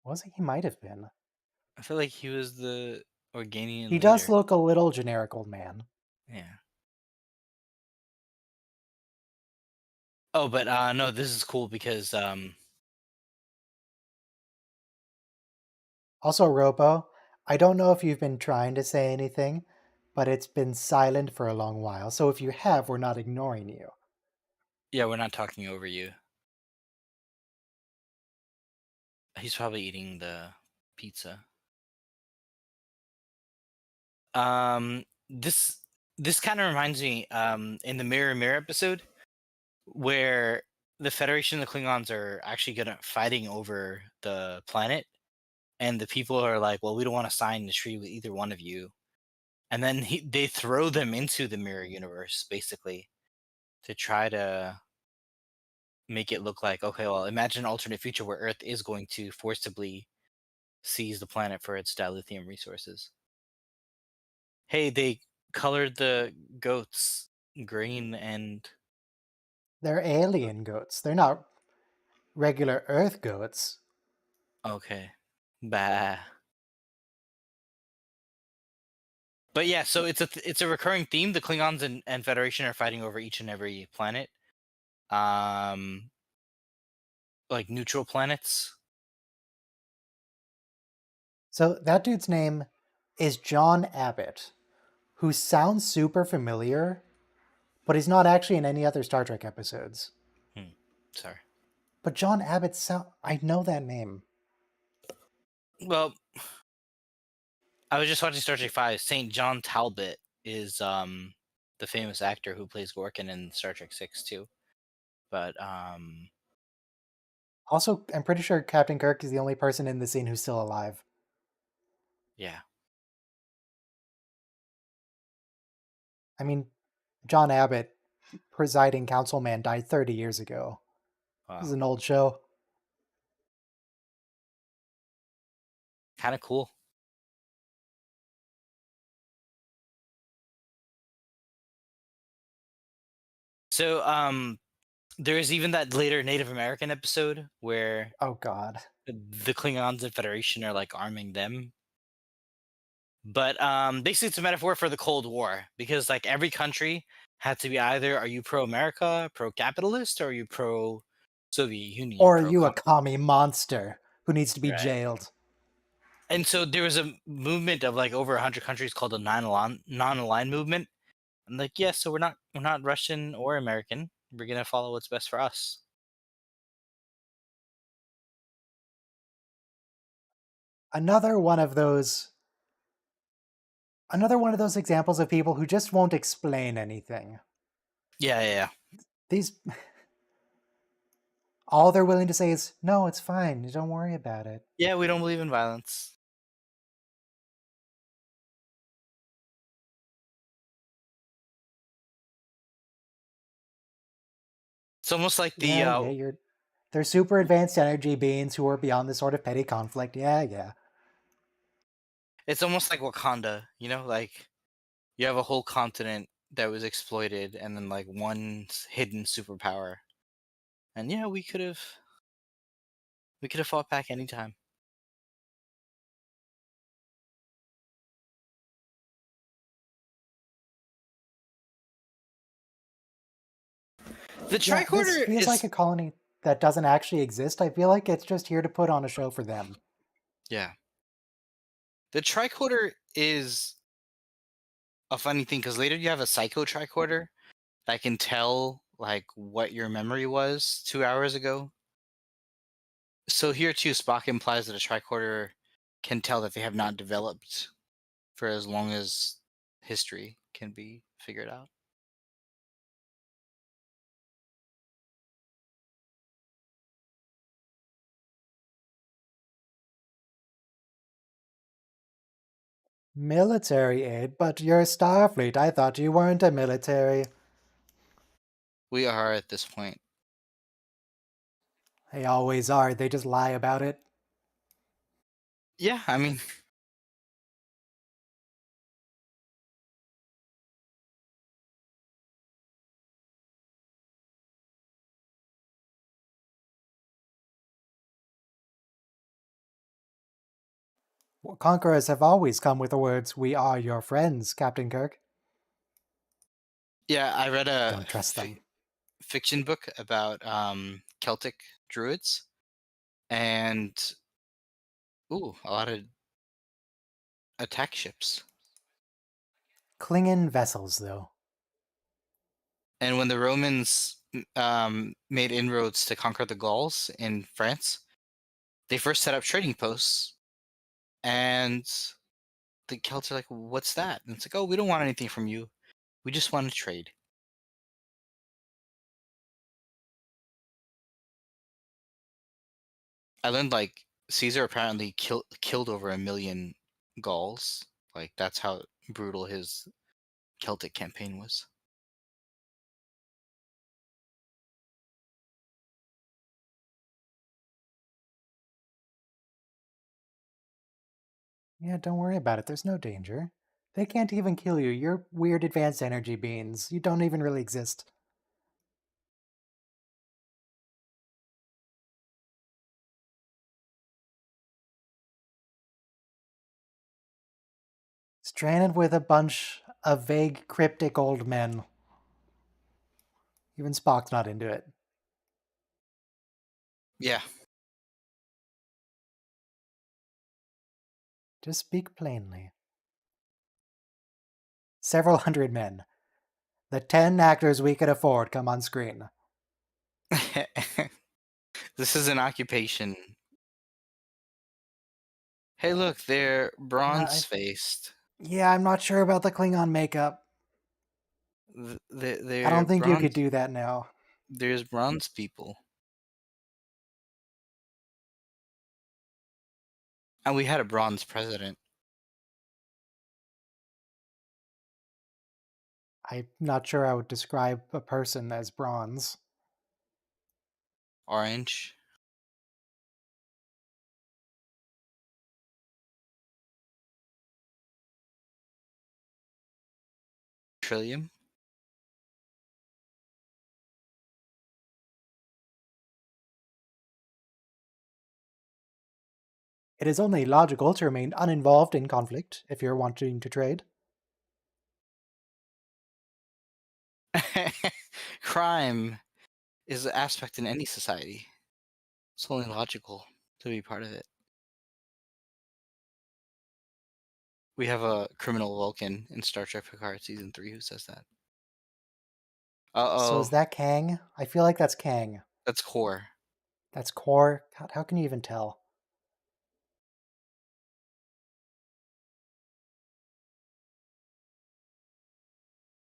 Was he? He might have been. I feel like he was the Organian He does leader. look a little generic old man. Yeah. Oh, but no, this is cool because Also, Robo, I don't know if you've been trying to say anything, but it's been silent for a long while. So if you have, we're not ignoring you. yeah, we're not talking over you. He's probably eating the pizza. This kind of reminds me in the Mirror Mirror episode where the Federation and the Klingons are actually fighting over the planet, and the people are like, "Well, we don't want to sign the treaty with either one of you," and then they throw them into the mirror universe basically to try to make it look like, okay, well, imagine an alternate future where Earth is going to forcibly seize the planet for its dilithium resources. Hey, they colored the goats green and They're alien goats. They're not regular Earth goats. okay, bah. But yeah, so it's a recurring theme. The Klingons and Federation are fighting over each and every planet, um, like neutral planets. So that dude's name is John Abbott, who sounds super familiar, but he's not actually in any other Star Trek episodes. Hmm, sorry. But John Abbott sound I know that name. Well, I was just watching Star Trek Five. Saint John Talbot is the famous actor who plays Gorkin in Star Trek Six too. But Also, I'm pretty sure Captain Kirk is the only person in the scene who's still alive. yeah, I mean, John Abbott, presiding councilman, died 30 years ago. This is wow, an old show. kind of cool. So there's even that later Native American episode where Oh God. the Klingons and Federation are like arming them. But basically, it's a metaphor for the Cold War because like every country had to be either are you pro America, pro capitalist, or are you pro Soviet Union, Or are pro you a communist? commie monster who needs to be Right. jailed? And so there was a movement of like over 100 countries called the non-aligned movement. And like, yeah, so we're not Russian or American. We're gonna follow what's best for us. Another one of those Another one of those examples of people who just won't explain anything. Yeah, yeah, yeah. These all they're willing to say is, "No, it's fine. Don't worry about it." Yeah, we don't believe in violence. It's almost like the Yeah, yeah, they're super advanced energy beings who are beyond this sort of petty conflict. Yeah, yeah. it's almost like Wakanda, like you have a whole continent that was exploited and then like one hidden superpower. And yeah, we could have fought back anytime. The Yeah, this tricorder feels like is a colony that doesn't actually exist. I feel like it's just here to put on a show for them. yeah. The tricorder is a funny thing because later you have a psycho tricorder that can tell like what your memory was 2 hours ago. So here too, Spock implies that a tricorder can tell that they have not developed for as long as history can be figured out. Military aid? But you're Starfleet. I thought you weren't a military. We are at this point. They always are. They just lie about it. Yeah, I mean, Well, conquerors have always come with the words, "We are your friends," Captain Kirk. yeah, I read a Don't trust them. fiction book about Celtic druids, and a lot of attack ships. Klingon vessels, though. And when the Romans made inroads to conquer the Gauls in France, they first set up trading posts, and the Celts are like, "What's that?" And it's like, "Oh, we don't want anything from you. We just want to trade." I learned like Caesar apparently killed over 1 million Gauls. Like that's how brutal his Celtic campaign was. Yeah, don't worry about it. There's no danger. They can't even kill you. You're weird advanced energy beings. You don't even really exist. Stranded with a bunch of vague, cryptic old men. Even Spock's not into it. Yeah, Just speak plainly. Several hundred men. The 10 actors we could afford come on screen. this is an occupation. Hey, look, they're Yeah, bronze faced. yeah, I'm not sure about the Klingon makeup. I They're don't think you could bronze. do that now. There's bronze people, and we had a bronze president. I'm not sure I would describe a person as bronze. Orange, trillium. It is only logical to remain uninvolved in conflict if you're wanting to trade. Crime is an aspect in any society. It's only logical to be part of it. We have a criminal Vulcan in Star Trek Picard season 3 who says that. So is Uh-oh, that Kang? I feel like that's Kang. that's core. That's Core. God, how can you even tell?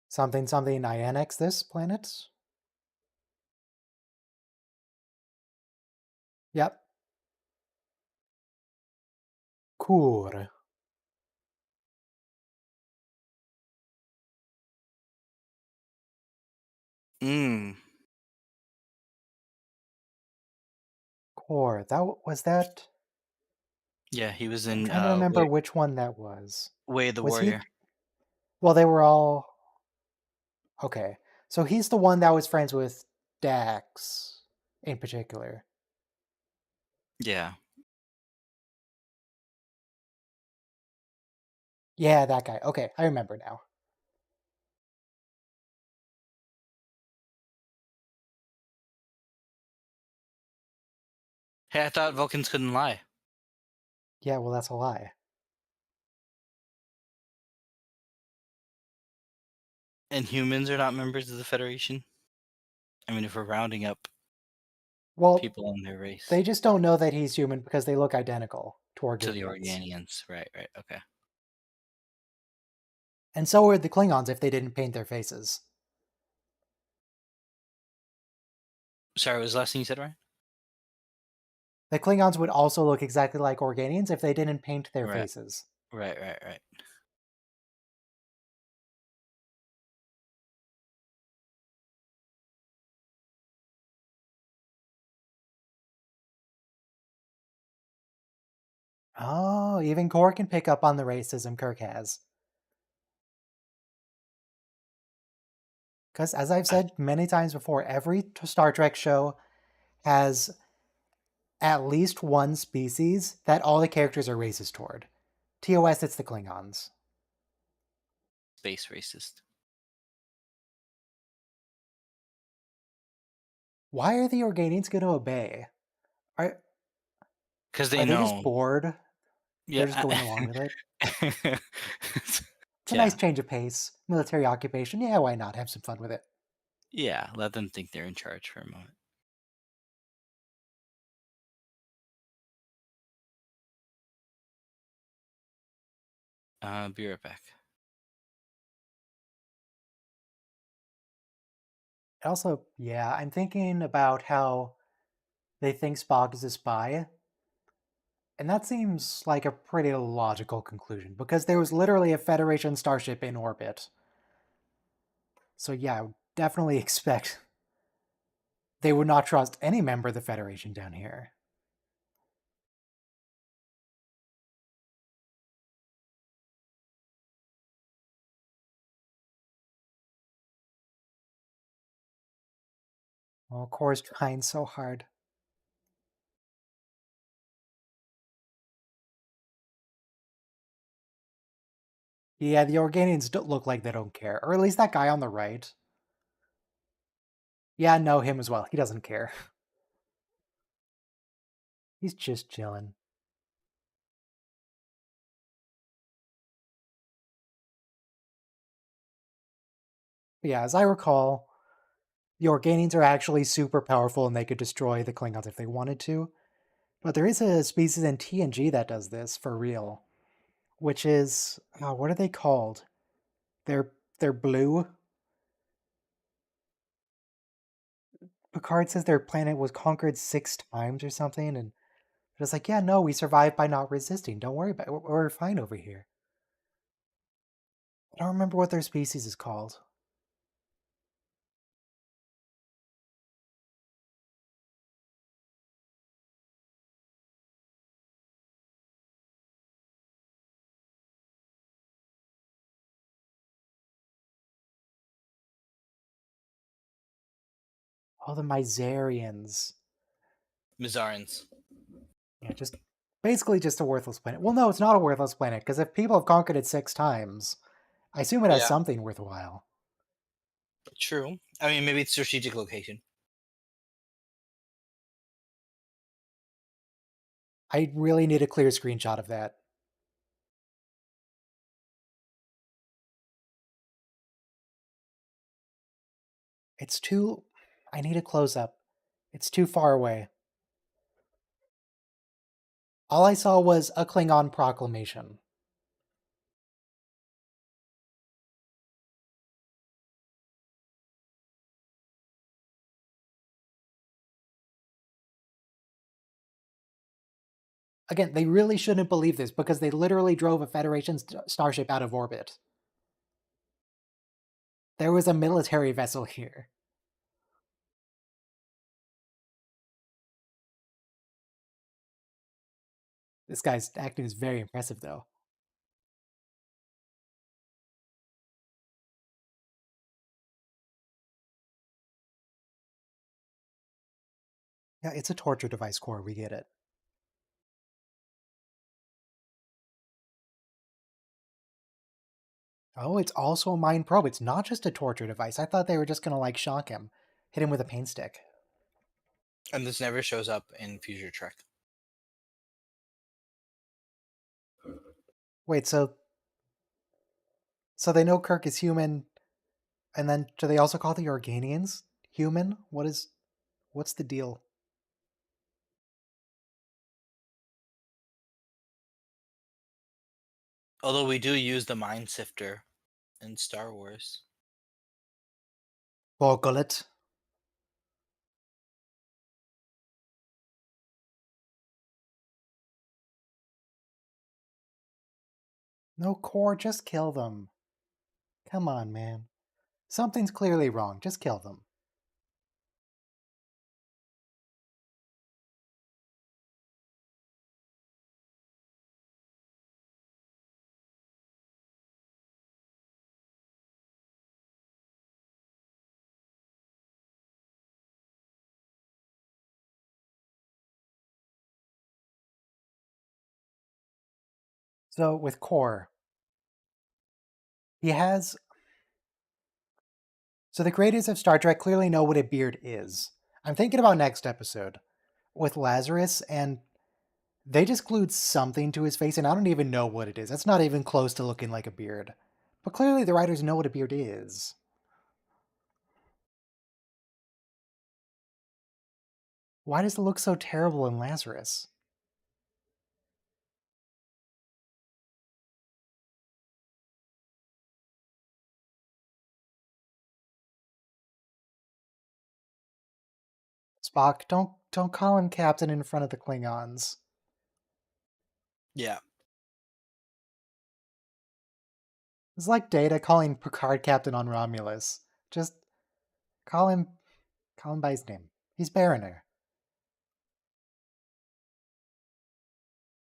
Something something I annex this planet? Yep. Core. Mm. Core. Was that. Yeah, he was I'm in trying to remember which one that was. Way of the Was Warrior. he. Well, they were all. Okay. So he's the one that was friends with Dax in particular. Yeah. Yeah, that guy. Okay, I remember now. Hey, I thought Vulcans couldn't lie. Yeah, well, that's a lie. And humans are not members of the Federation? I mean, if we're rounding up Well, people in their race they just don't know that he's human because they look identical to to the Organians. Organians. Right, okay. And so would the Klingons if they didn't paint their faces. Sorry, what was the last thing you said, Ryan? The Klingons would also look exactly like Organians if they didn't paint their Right, faces. right. Oh, even Core can pick up on the racism Kirk has. Because, as I've I, said many times before, every Star Trek show has at least one species that all the characters are racist toward. TOS, it's the Klingons. space racist. Why are the Organians going to obey? Are Because they are they just know. bored? They're just Yeah. going along with it. It's a nice Yeah. change of pace. Military occupation. Yeah, why not? Have some fun with it. Yeah, let them think they're in charge for a moment. Be right back. Also, yeah, I'm thinking about how they think Spock is a spy. And that seems like a pretty logical conclusion because there was literally a Federation starship in orbit. So, yeah, I would definitely expect they would not trust any member of the Federation down here. Well, Core's trying so hard. Yeah, the Organians don't look like they don't care. Or at least that guy on the right. Yeah, no, him as well. He doesn't care. He's just chilling. But yeah, as I recall, the Organians are actually super powerful and they could destroy the Klingons if they wanted to. But there is a species in TNG that does this for real, which is what are they called? They're blue. Picard says their planet was conquered 6 times or something, and it's like, yeah, no, we survived by not resisting. Don't worry about it. We're fine over here. I don't remember what their species is called. Oh, the Miserians. Mizarans. Yeah, just Basically just a worthless planet. Well, no, it's not a worthless planet, because if people have conquered it 6 times, I assume it has Yeah, something worthwhile. true. I mean, maybe it's strategic location. I really need a clear screenshot of that. It's too... I need a close-up. It's too far away. All I saw was a Klingon proclamation. Again, they really shouldn't believe this because they literally drove a Federation starship out of orbit. There was a military vessel here. This guy's acting is very impressive, though. Yeah, it's a torture device core, we get it. Oh, it's also a mind probe. It's not just a torture device. I thought they were just gonna, like, shock him. Hit him with a pain stick. And this never shows up in Future Trek. Wait, so... So they know Kirk is human, and then do they also call the Organians human? What's the deal? Although we do use the Mind Sifter in Star Wars. Borgullet. No core, just kill them. Come on, man. Something's clearly wrong. Just kill them. So with core, he has... So the creators of Star Trek clearly know what a beard is. I'm thinking about next episode with Lazarus, and they just glued something to his face, and I don't even know what it is. That's not even close to looking like a beard. But clearly the writers know what a beard is. Why does it look so terrible in Lazarus? Spock, don't call him captain in front of the Klingons. Yeah. It's like Data calling Picard captain on Romulus. Just call him by his name. He's Mariner.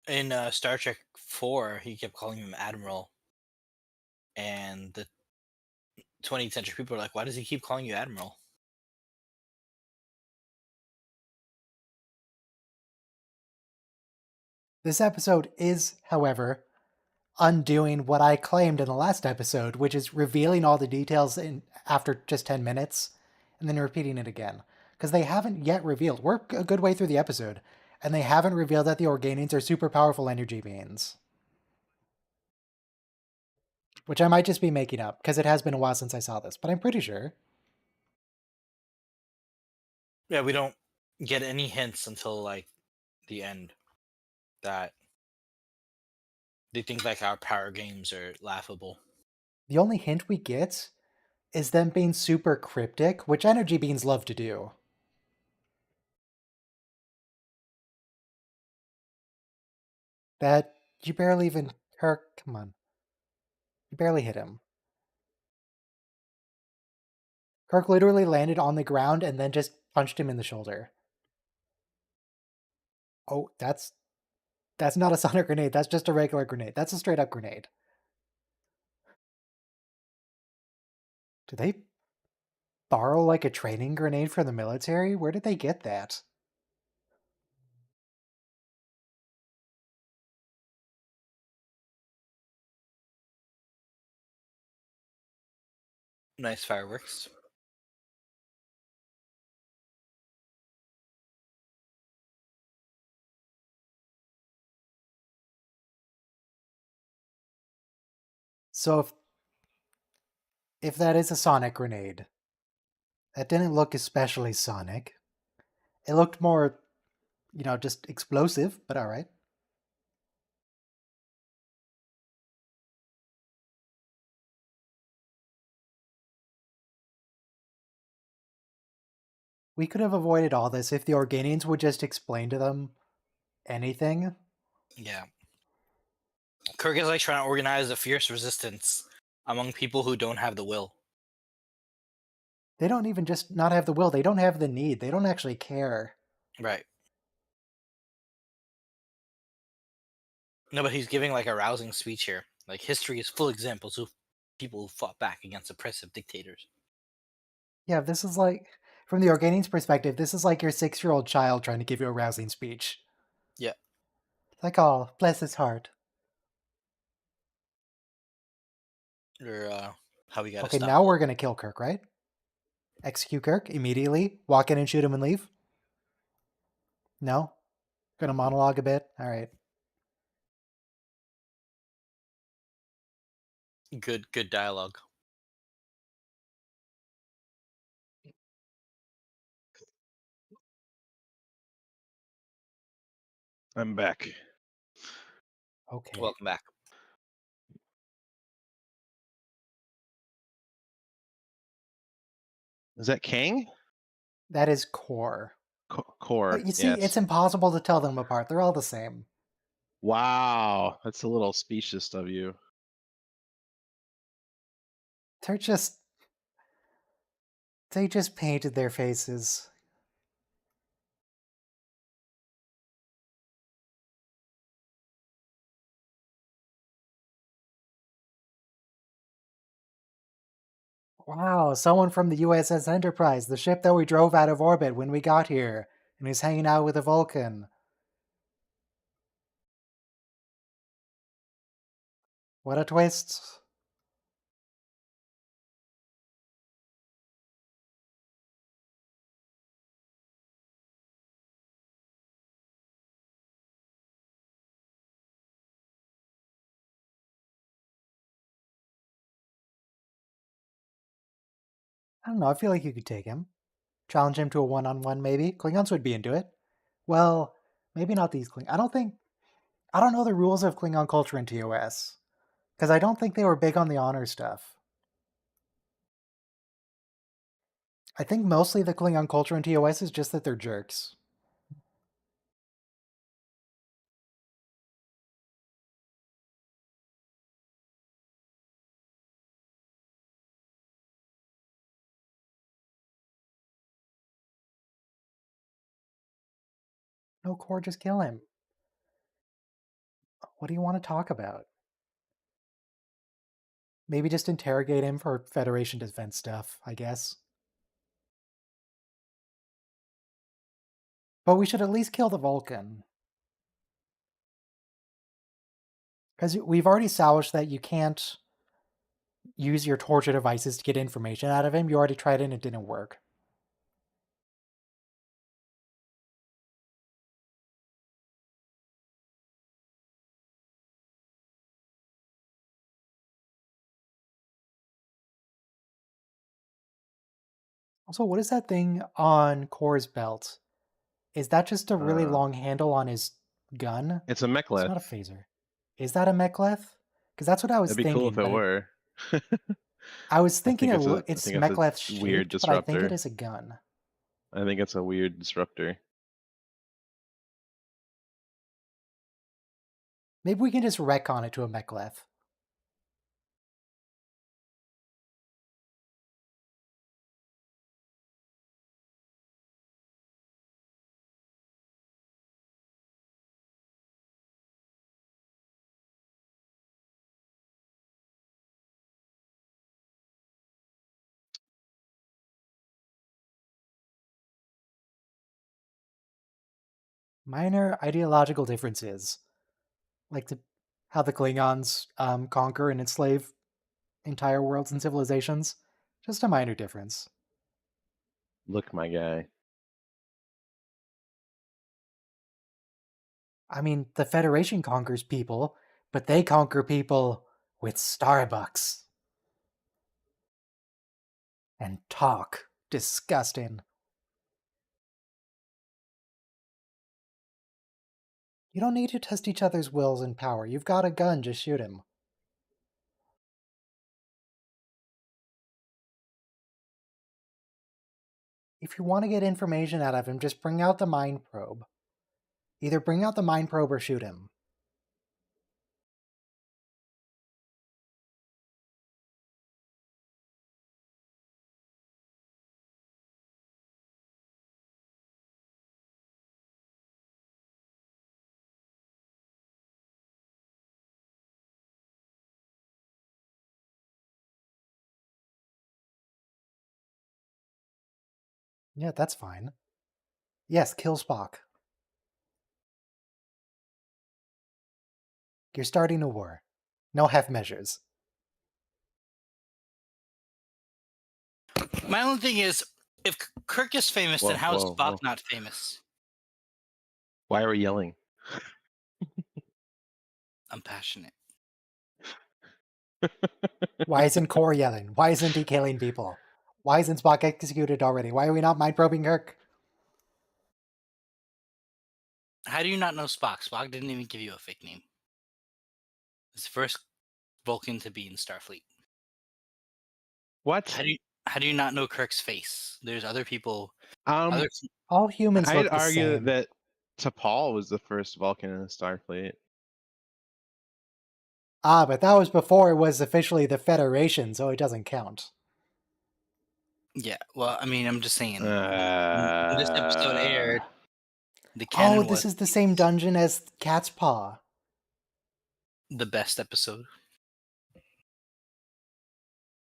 In Star Trek 4, he kept calling him Admiral. And the 20th century people are like, why does he keep calling you Admiral? This episode is, however, undoing what I claimed in the last episode, which is revealing all the details in after just 10 minutes and then repeating it again. Because they haven't yet revealed. We're a good way through the episode, and they haven't revealed that the Organians are super powerful energy beings. Which I might just be making up, because it has been a while since I saw this, but I'm pretty sure. Yeah, we don't get any hints until like the end that they think like our power games are laughable. The only hint we get is them being super cryptic, which energy beings love to do. That you barely even... Kirk, come on. You barely hit him. Kirk literally landed on the ground and then just punched him in the shoulder. Oh, that's not a sonic grenade. That's just a regular grenade. That's a straight up grenade. Do they borrow like a training grenade from the military? Where did they get that? Nice fireworks. So if that is a sonic grenade, that didn't look especially sonic. It looked more, just explosive, but all right. We could have avoided all this if the Organians would just explain to them anything. Yeah. Kirk is like trying to organize a fierce resistance among people who don't have the will. They don't even just not have the will, they don't have the need, they don't actually care. Right. No, but he's giving like a rousing speech here. Like history is full examples of people who fought back against oppressive dictators. Yeah, this is like, from the Organians' perspective, this is like your 6-year-old child trying to give you a rousing speech. Yeah. Like, oh, bless his heart. Or how we gotta Okay, stop. now we're gonna kill Kirk, right? Execute Kirk immediately. Walk in and shoot him and leave? No? Gonna monologue a bit? Alright. Good dialogue. I'm back. Okay. Welcome back. Is that Kang? That is core. Core. But you see, Yes. it's impossible to tell them apart. They're all the same. Wow, that's a little specious of you. They're just... They just painted their faces. Wow, someone from the USS Enterprise, the ship that we drove out of orbit when we got here, and he's hanging out with a Vulcan. What a twist. I don't know, I feel like you could take him. Challenge him to a one-on-one, maybe. Klingons would be into it. Well, maybe not these Klingons. I don't know the rules of Klingon culture in TOS. Because I don't think they were big on the honor stuff. I think mostly the Klingon culture in TOS is just that they're jerks. No, Core, just kill him. What do you want to talk about? Maybe just interrogate him for Federation defense stuff, I guess. But we should at least kill the Vulcan. Because we've already established that you can't use your torture devices to get information out of him. You already tried it and it didn't work. Also, what is that thing on Core's belt? Is that just a really long handle on his gun? It's a It's mechleth. not a phaser. Is that a mechleth? Because that's what I was That'd be cool thinking. if it were. I was I thinking think it's it's a mechleth weird shaped, but I think it disruptor. is a gun. I think it's a weird disruptor. Maybe we can just retcon it to a mechleth. Minor ideological differences, like how the Klingons conquer and enslave entire worlds and civilizations. Just a minor difference. Look, my guy. I mean, the Federation conquers people, but they conquer people with Starbucks and talk. Disgusting. You don't need to test each other's wills and power. You've got a gun, just shoot him. If you want to get information out of him, just bring out the mind probe. Either bring out the mind probe or shoot him. Yeah, that's fine. Yes, kill Spock. You're starting a war. No half measures. My only thing is, if Kirk is famous, then Whoa, how is whoa, Spock whoa. not famous? Why are we yelling? I'm passionate. Why isn't Core yelling? Why isn't he killing people? Why isn't Spock executed already? Why are we not mind probing Kirk? How do you not know Spock? Spock didn't even give you a fake name. It's the first Vulcan to be in Starfleet. What? How do you not know Kirk's face? There's other people. Um, All humans I'd look the argue same. that T'Pol was the first Vulcan in the Starfleet. Ah, but that was before it was officially the Federation, so it doesn't count. Yeah, well, I mean, I'm just saying. When this episode Uh, aired, the Oh, canon was this is the same dungeon as Cat's Paw. the best episode.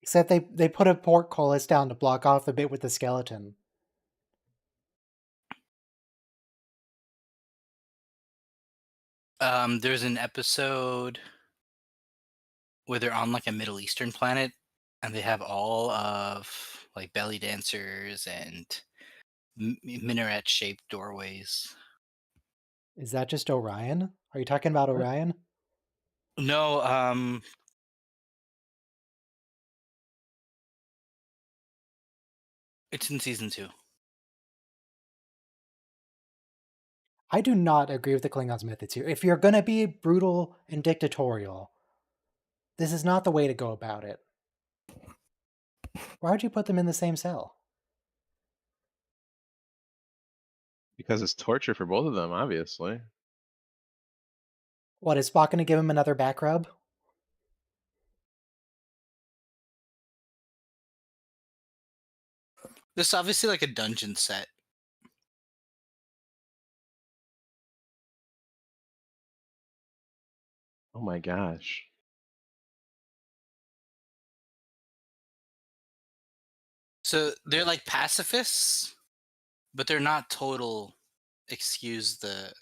Except they put a portcullis down to block off the bit with the skeleton. There's an episode where they're on like a Middle Eastern planet, and they have all of like belly dancers and minaret-shaped doorways. Is that just Orion? Are you talking about What? Orion? No, it's in season 2. I do not agree with the Klingons' methods here. If you're gonna be brutal and dictatorial, this is not the way to go about it. Why would you put them in the same cell? Because it's torture for both of them, obviously. What, is Spock gonna give him another back rub? This is obviously like a dungeon set. Oh my gosh. So they're like pacifists, but they're not total, excuse the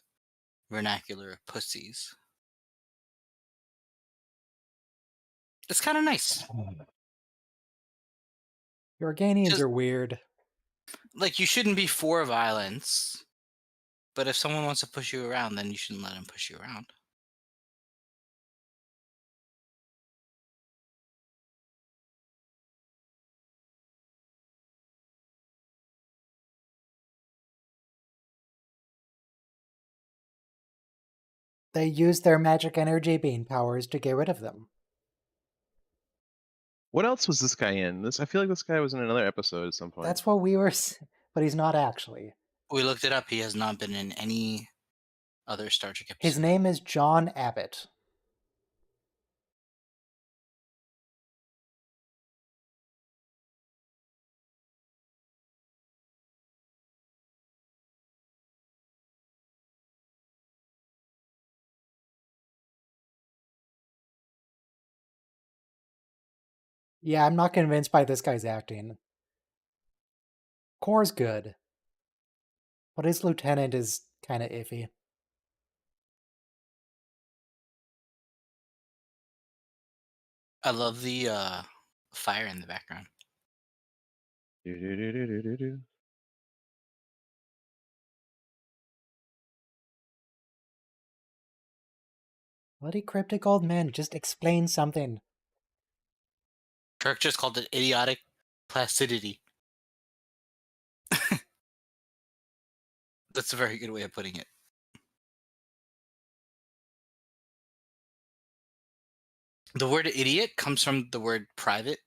vernacular, pussies. It's kind of nice. The Organians Just are weird. like, you shouldn't be for violence, but if someone wants to push you around, then you shouldn't let them push you around. They use their magic energy beam powers to get rid of them. What else was this guy in? I feel like this guy was in another episode at some point. That's what we were, but he's not actually. We looked it up. He has not been in any other Star Trek episode. His name is John Abbott. Yeah, I'm not convinced by this guy's acting. Core's good, but his lieutenant is kind of iffy. I love the fire in the background. Do-do-do-do-do-do-do. Bloody cryptic old man, just explain something. Kirk just called it idiotic placidity. That's a very good way of putting it. The word idiot comes from the word private.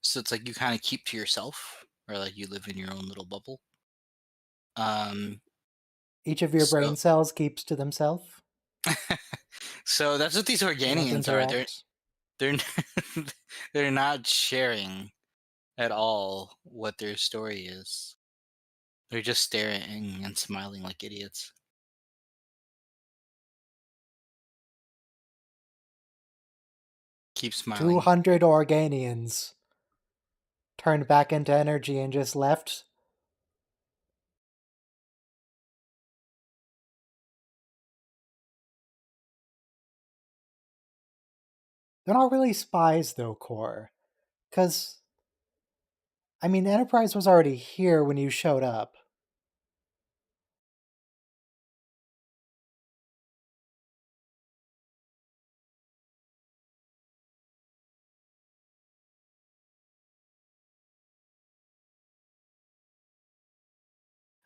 So it's like you kind of keep to yourself, or like you live in your own little bubble. Um, Each of your so brain cells keeps to themselves. so that's what these They don't Organians are. interact. They're they're not sharing at all what their story is. They're just staring and smiling like idiots. Keep smiling. 200 Organians turned back into energy and just left. They're not really spies, though, Core. Because, I mean, Enterprise was already here when you showed up.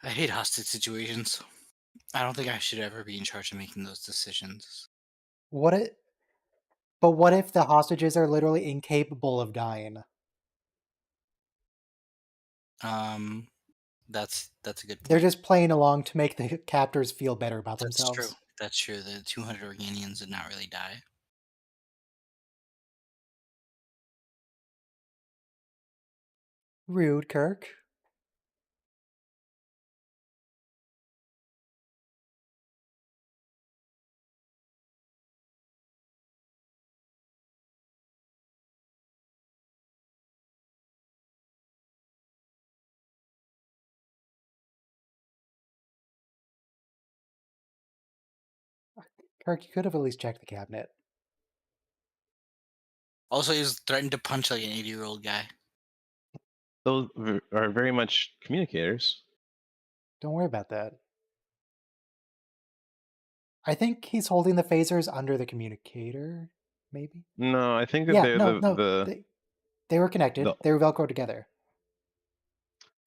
I hate hostage situations. I don't think I should ever be in charge of making those decisions. What it? But what if the hostages are literally incapable of dying? Um, that's a good They're point. just playing along to make the captors feel better about That's true. themselves. That's true. The 200 Organians did not really die. Rude, Kirk. Kirk, you could have at least checked the cabinet. Also, he was threatened to punch like an 80-year-old guy. Those are very much communicators. Don't worry about that. I think he's holding the phasers under the communicator, maybe? No, I think that Yeah, they're no, the no. the They were the connected. They were Velcro together.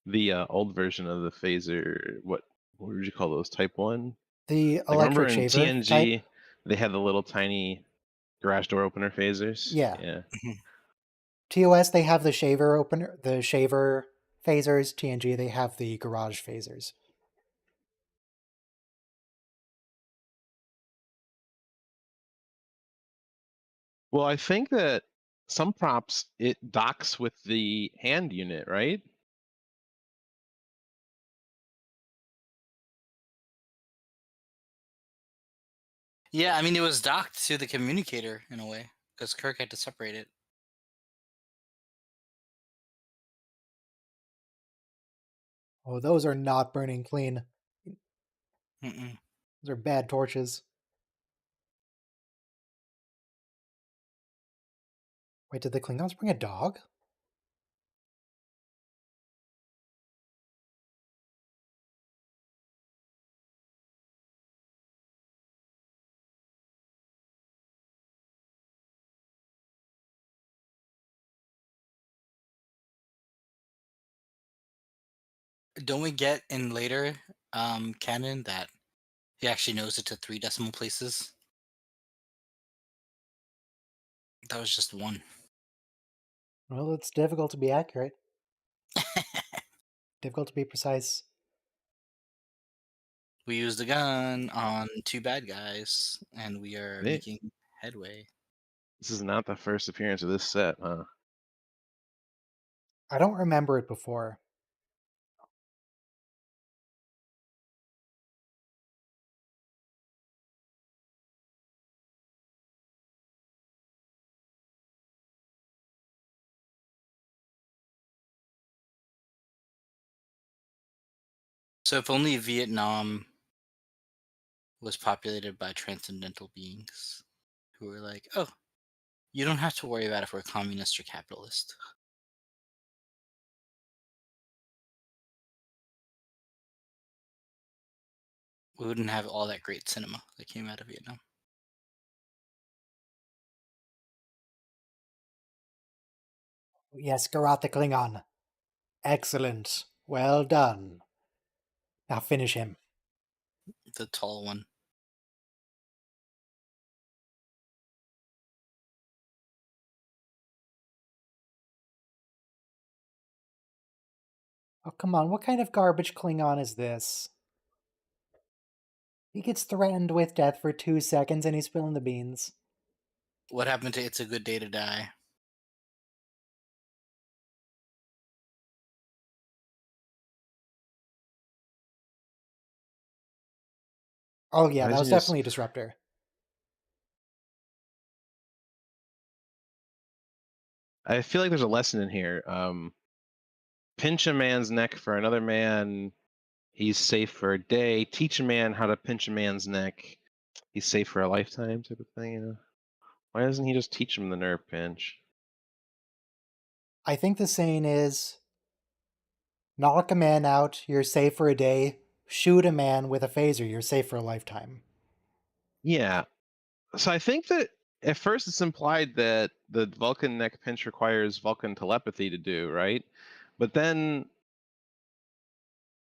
the old version of the phaser. What would you call those? Type 1. The Like, remember electric in shaver type? TNG they had the little tiny garage door opener phasers? Yeah. Yeah. TOS, they have the shaver opener, the shaver phasers. TNG, they have the garage phasers. Well, I think that some props it docks with the hand unit, right? Yeah, I mean, it was docked to the communicator in a way because Kirk had to separate it. Oh, those are not burning clean. Mm-mm. Those are bad torches. Wait, did the Klingons bring a dog? Don't we get in later canon that he actually knows it to 3 decimal places? That was just one. Well, it's difficult to be accurate. Difficult to be precise. We used a gun on 2 bad guys, and we are They, making headway. this is not the first appearance of this set, huh? I don't remember it before. So if only Vietnam was populated by transcendental beings who were like, oh, you don't have to worry about if we're communist or capitalist. we wouldn't have all that great cinema that came out of Vietnam. Yes, Garat the Klingon. Excellent. Well done. Now finish him. The tall one. Oh, come on. What kind of garbage Klingon is this? He gets threatened with death for 2 seconds and he's spilling the beans. What happened to It's a Good Day to Die? Oh, yeah, Why that doesn't was he just? definitely a disruptor. I feel like there's a lesson in here. Pinch a man's neck for another man, he's safe for a day. Teach a man how to pinch a man's neck, he's safe for a lifetime, type of thing. You know, why doesn't he just teach him the nerve pinch? I think the saying is knock a man out, you're safe for a day. Shoot a man with a phaser, you're safe for a lifetime. Yeah. So I think that at first it's implied that the Vulcan neck pinch requires Vulcan telepathy to do, right? But then,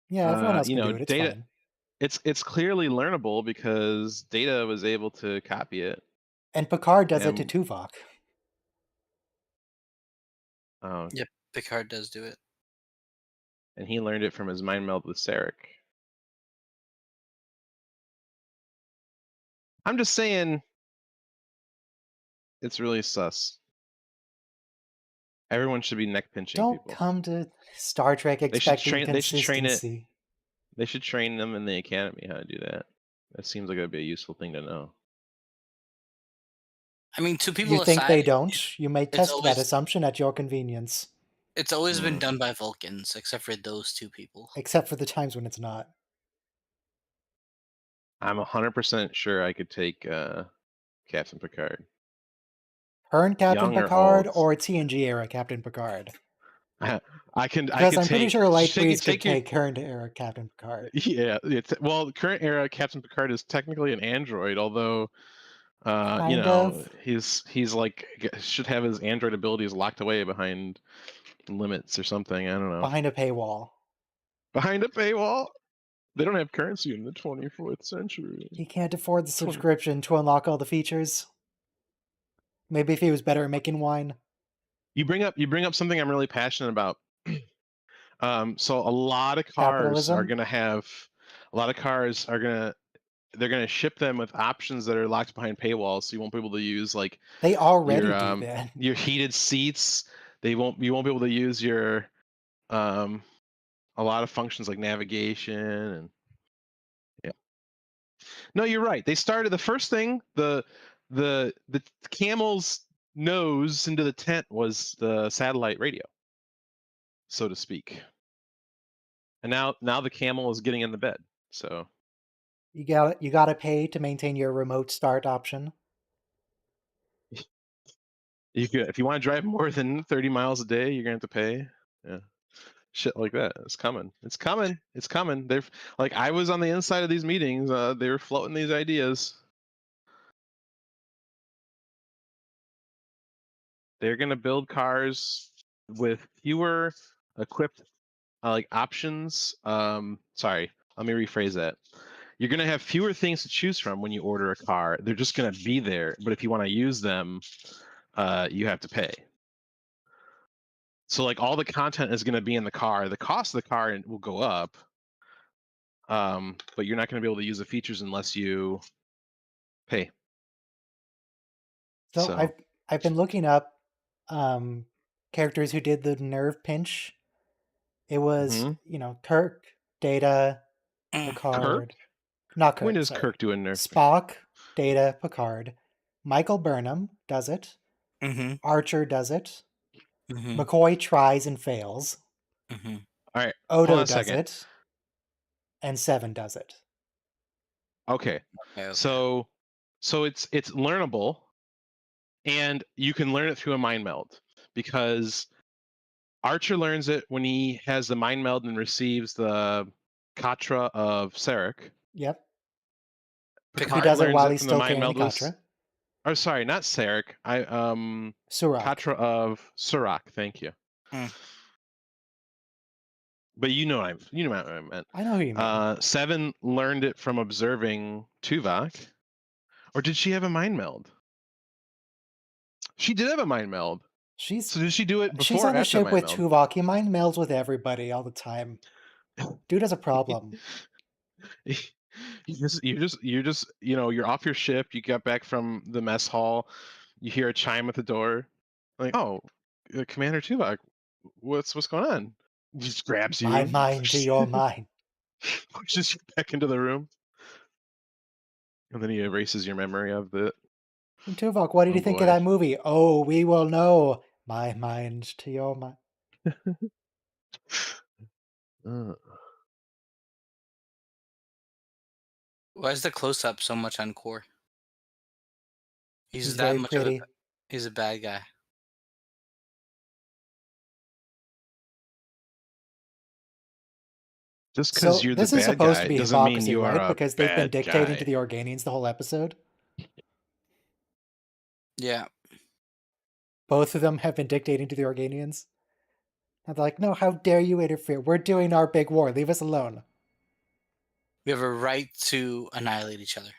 Yeah, everyone else you can know, do it. It's Data, fine. it's clearly learnable because Data was able to copy it. And Picard does it to And Tuvok. oh, Yep, Picard does do it. and he learned it from his mind meld with Sarek. I'm just saying, it's really sus. Everyone should be neck pinching Don't people. come to Star Trek expecting They should train it. consistency. They should train them in the academy how to do that. That seems like it'd be a useful thing to know. I mean, two You people think aside, they don't? You may it's test that always assumption at your convenience. it's always been Hmm. done by Vulcans, except for those two people. Except for the times when it's not. I'm 100% sure I could take Captain Picard, Current Captain young or Picard old. or TNG era Captain Picard? I Because could I'm pretty take sure Lightbreeze could take your take current era Captain Picard. yeah. Well, current era Captain Picard is technically an android, although you Kind know, of. he's like should have his android abilities locked away behind limits or something. I don't know. Behind a paywall. Behind a paywall. They don't have currency in the 24th century. He can't afford the 20... subscription to unlock all the features. Maybe if he was better at making wine. You bring up something I'm really passionate about. So a lot of cars are Capitalism? gonna have a lot of cars are gonna they're gonna ship them with options that are locked behind paywalls, so you won't be able to use like They already do that. your heated seats. You won't be able to use your a lot of functions like navigation and yeah. No, you're right. They started the first thing, the camel's nose into the tent was the satellite radio, so to speak. And now the camel is getting in the bed. So You gotta pay to maintain your remote start option. you could, if you want to drive more than 30 miles a day, you're gonna have to pay. Yeah. Shit like that. It's coming. It's coming. It's coming. They're like I was on the inside of these meetings. They were floating these ideas. They're gonna build cars with fewer equipped like options. Sorry, let me rephrase that. You're gonna have fewer things to choose from when you order a car. They're just gonna be there, but if you want to use them, you have to pay. So like all the content is going to be in the car. The cost of the car will go up, but you're not going to be able to use the features unless you pay. So So I've been looking up characters who did the nerve pinch. It was, mhm. Kirk, Data, Mm. Kirk, Picard. Not when Kirk, does sorry. Kirk do a nerf? Spock, Data, Picard. Michael Burnham does it. Mm-hmm. Archer does it. Mm-hmm. McCoy tries and fails. Mm-hmm. All right, hold on Odo a does second. it. And Seven does it. Okay, Okay. so it's learnable, and you can learn it through a mind meld because Archer learns it when he has the mind meld and receives the Katra of Sarek. Yep. He Picard. does it learns while it he's from the still mind carrying meld the was. Katra. Oh, sorry, not Sarek. Surak. Katra of Surak. Thank you. Hmm. But you know what I meant. I know who you mean. Seven learned it from observing Tuvok, or did she have a mind meld? She did have a mind meld. She's So did she do it she's before on or the after the ship mind with meld? Tuvok. He mind melds with everybody all the time. Dude has a problem. You're off your ship. You get back from the mess hall. You hear a chime at the door. Like, oh, Commander Tuvok, what's going on? He just grabs you My and mind to your mind. pushes you back into the room, and then he erases your memory of it. And Tuvok, what did Oh you think of boy. that movie? Oh, we will know. My mind to your mind. Uh, Why is the close up so much on Core? He's He's that very much of a pretty. he's a bad guy. just because So you're the this is bad supposed to guy be doesn't mean hypocrisy, you are right? a Because they've been bad dictating to guy. the Organians the whole episode. Yeah. Both of them have been dictating to the Organians. And they're like, no, how dare you interfere? We're doing our big war. Leave us alone. We have a right to annihilate each other.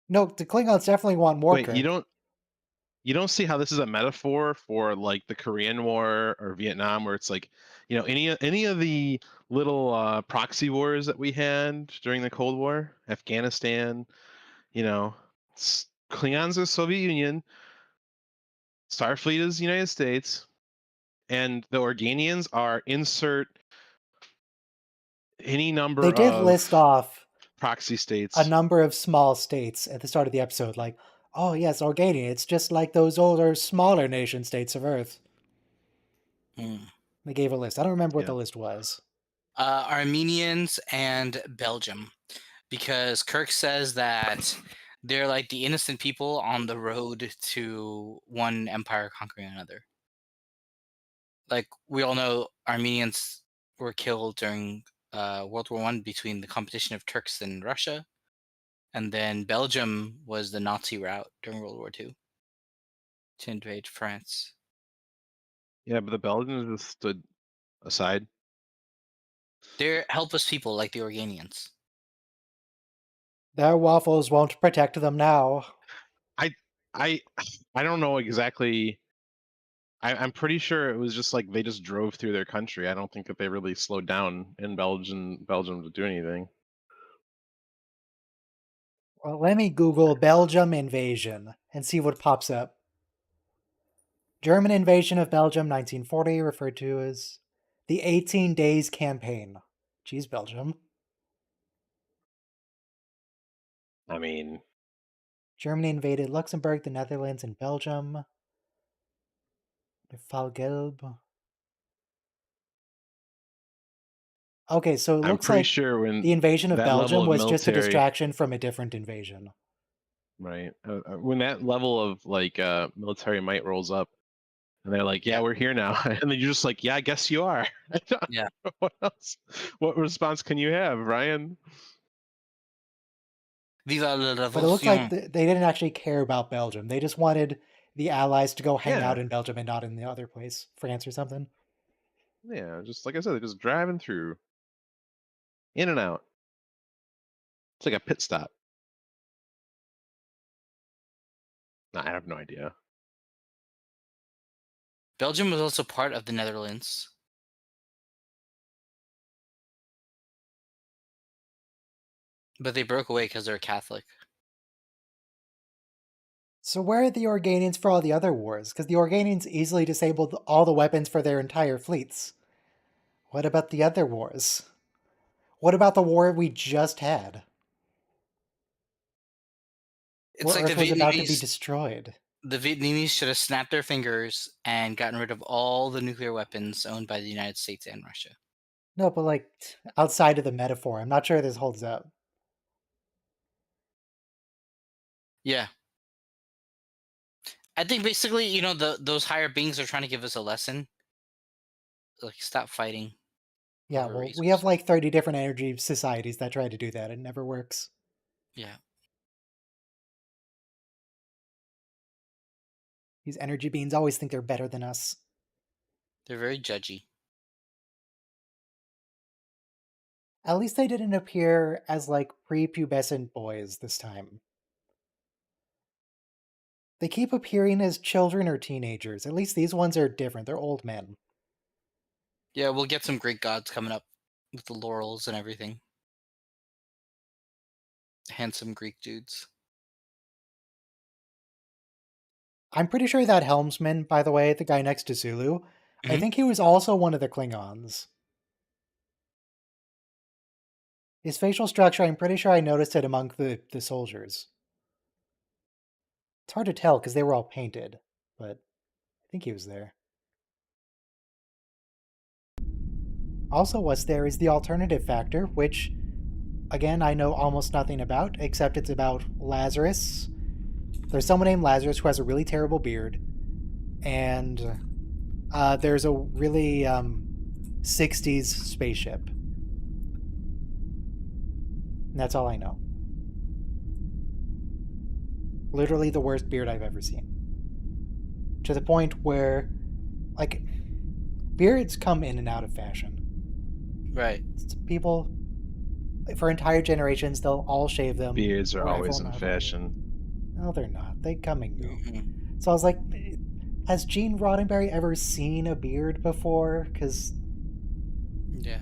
No, the Klingons definitely want more, Wait, Kirk. you don't see how this is a metaphor for like the Korean War or Vietnam, where it's like, any of the little proxy wars that we had during the Cold War, Afghanistan, Klingons is Soviet Union, Starfleet is United States, and the Organians are insert any They number did list of off proxy a states. number of small states at the start of the episode, like, oh yes, Organia, it's just like those older, smaller nation states of Earth. Hmm. They gave a list. I don't remember what Yeah. the list was. Armenians and Belgium, because Kirk says that they're like the innocent people on the road to one empire conquering another. Like we all know, Armenians were killed during World War One between the competition of Turks and Russia, and then Belgium was the Nazi route during World War Two to invade France. Yeah, but the Belgians just stood aside. They're helpless people like the Organians. Their waffles won't protect them now. I I I don't know exactly. I'm pretty sure it was just like they just drove through their country. I don't think that they really slowed down in Belgium to do anything. Well, let me Google Belgium invasion and see what pops up. German invasion of Belgium, 1940, referred to as the 18 Days Campaign. Geez, Belgium. I mean, Germany invaded Luxembourg, the Netherlands, and Belgium. The Falgelb. Okay, so it I'm looks pretty like sure when the invasion of that level Belgium of was just a military, distraction from a different invasion. right? When that level of like military might rolls up, and they're like, "Yeah, Yeah, we're here now," and then you're just like, "Yeah, I guess you are." I don't yeah. know what else? What response can you have, Ryan? Viva la But it looks like revolution! they didn't actually care about Belgium. They just wanted the Allies to go hang out Yeah, in Belgium and not in the other place, France or something. yeah. Just like I said, they're just driving through, in and out. It's like a pit stop. Nah, I have no idea. Belgium was also part of the Netherlands, but they broke away because they're Catholic. So where are the Organians for all the other wars? Because the Organians easily disabled all the weapons for their entire fleets. What about the other wars? What about the war we just had? It's Where like Earth was about to be destroyed. The Vietnamese should have snapped their fingers and gotten rid of all the nuclear weapons owned by the United States and Russia. No, but like outside of the metaphor, I'm not sure this holds up. Yeah, I think basically, those higher beings are trying to give us a lesson. Like, stop fighting. Yeah, over well, we have resources. like 30 different energy societies that try to do that. It never works. Yeah. These energy beings always think they're better than us. They're very judgy. At least they didn't appear as like prepubescent boys this time. They keep appearing as children or teenagers. At least these ones are different. They're old men. Yeah, we'll get some Greek gods coming up with the laurels and everything. Handsome Greek dudes. I'm pretty sure that helmsman, by the way, the guy next to Zulu, I Mhm. think he was also one of the Klingons. His facial structure, I'm pretty sure I noticed it among the soldiers. It's hard to tell because they were all painted, but I think he was there. Also, what's there is the alternative factor, which, again, I know almost nothing about, except it's about Lazarus. There's someone named Lazarus who has a really terrible beard, and there's a really 60s spaceship. And that's all I know. Literally the worst beard I've ever seen. To the point where, like, beards come in and out of fashion. Right. People, for entire generations, they'll all shave them, Beards are or always everyone in will have a beard. fashion. No, they're not. They come and go. Mhm. So I was like, has Gene Roddenberry ever seen a beard before? Because Yeah.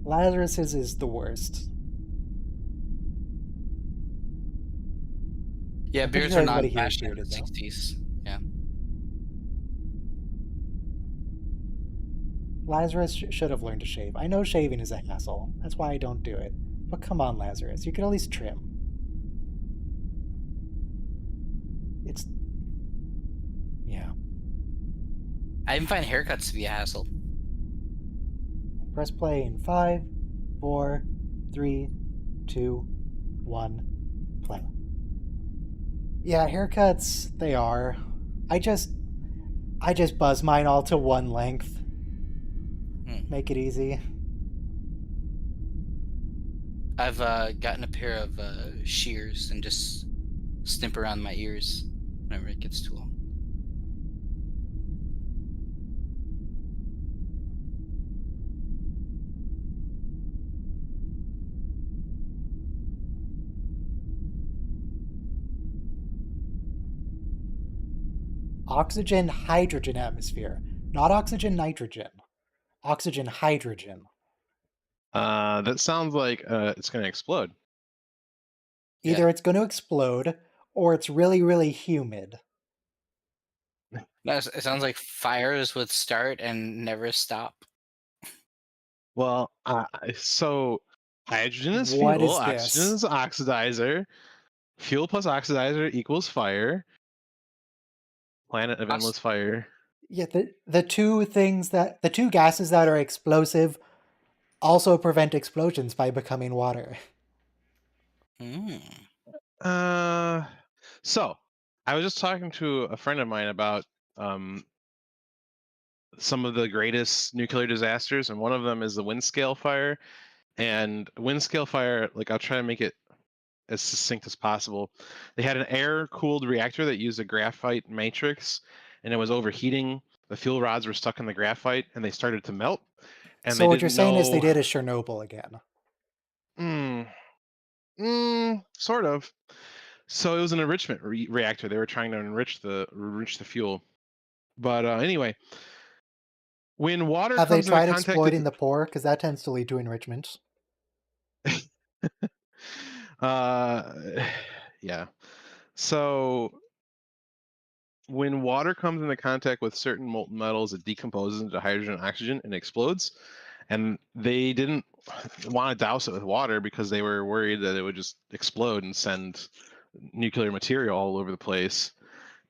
Lazarus's is the worst. Yeah, I'm pretty beards sure were everybody here is non-fashion in the bearded, though. 60s. Yeah. Lazarus should have learned to shave. I know shaving is a hassle. That's why I don't do it. But come on, Lazarus. You could at least trim. It's. Yeah. I even find haircuts to be a hassle. Press play in 5, 4, 3, 2, 1, play. Yeah, haircuts, they are. I just. I just buzz mine all to one length. Hmm. Make it easy. I've gotten a pair of shears and just snip around my ears whenever it gets too long. Oxygen hydrogen atmosphere. Not oxygen nitrogen. Oxygen hydrogen. That sounds like it's going to explode. Either Yeah. it's going to explode or it's really, really humid. No, it sounds like fires would start and never stop. Well, so hydrogen is What fuel, is oxygen this? is oxidizer. Fuel plus oxidizer equals fire. Planet of Us? endless fire. Yeah, the two gases that are explosive also prevent explosions by becoming water. Mm. Uh, so I was just talking to a friend of mine about um, some of the greatest nuclear disasters, and one of them is the wind scale fire. And wind scale fire, like I'll try to make it as succinct as possible. They had an air-cooled reactor that used a graphite matrix, and it was overheating. The fuel rods were stuck in the graphite, and they started to melt. And So they what you're didn't saying is they know. did a Chernobyl again. Mm, sort of. So it was an enrichment reactor. They were trying to enrich the fuel. But anyway, when water Have they comes into tried contact with exploiting the poor? Because that tends to lead to enrichment. uh yeah. So when water comes into contact with certain molten metals, it decomposes into hydrogen and oxygen and explodes. And they didn't want to douse it with water because they were worried that it would just explode and send nuclear material all over the place.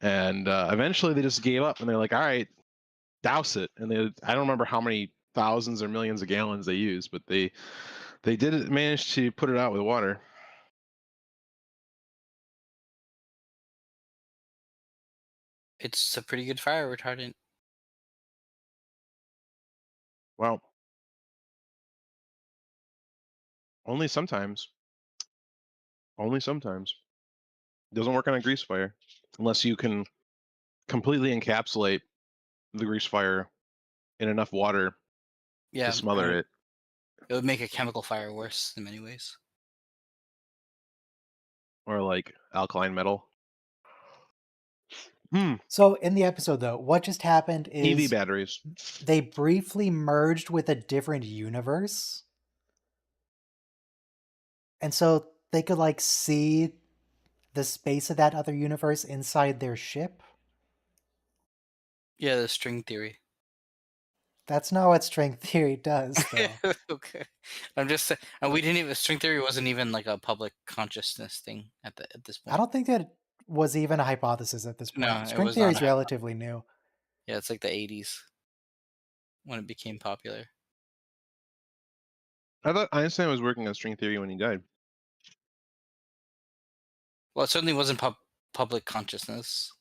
And eventually they just gave up and they're like, all right, douse it. And I don't remember how many thousands or millions of gallons they used, but they did manage to put it out with water. It's a pretty good fire retardant. Well, Only sometimes. Only sometimes. Doesn't work on a grease fire unless you can completely encapsulate the grease fire in enough water to Yeah, smother it. it would make a chemical fire worse in many ways. Or like alkaline metal. So in the episode, though, what just happened EV is batteries. they briefly merged with a different universe. And so they could, like, see the space of that other universe inside their ship. Yeah, the string theory. That's not what string theory does, though. Okay, I'm just saying, and we didn't even string theory wasn't even like a public consciousness thing at this I point. don't think that was even a hypothesis at this No, point. it String was theory not. is relatively new. Yeah, it's like the '80s when it became popular. I thought Einstein was working on string theory when he died. Well, it certainly wasn't public consciousness.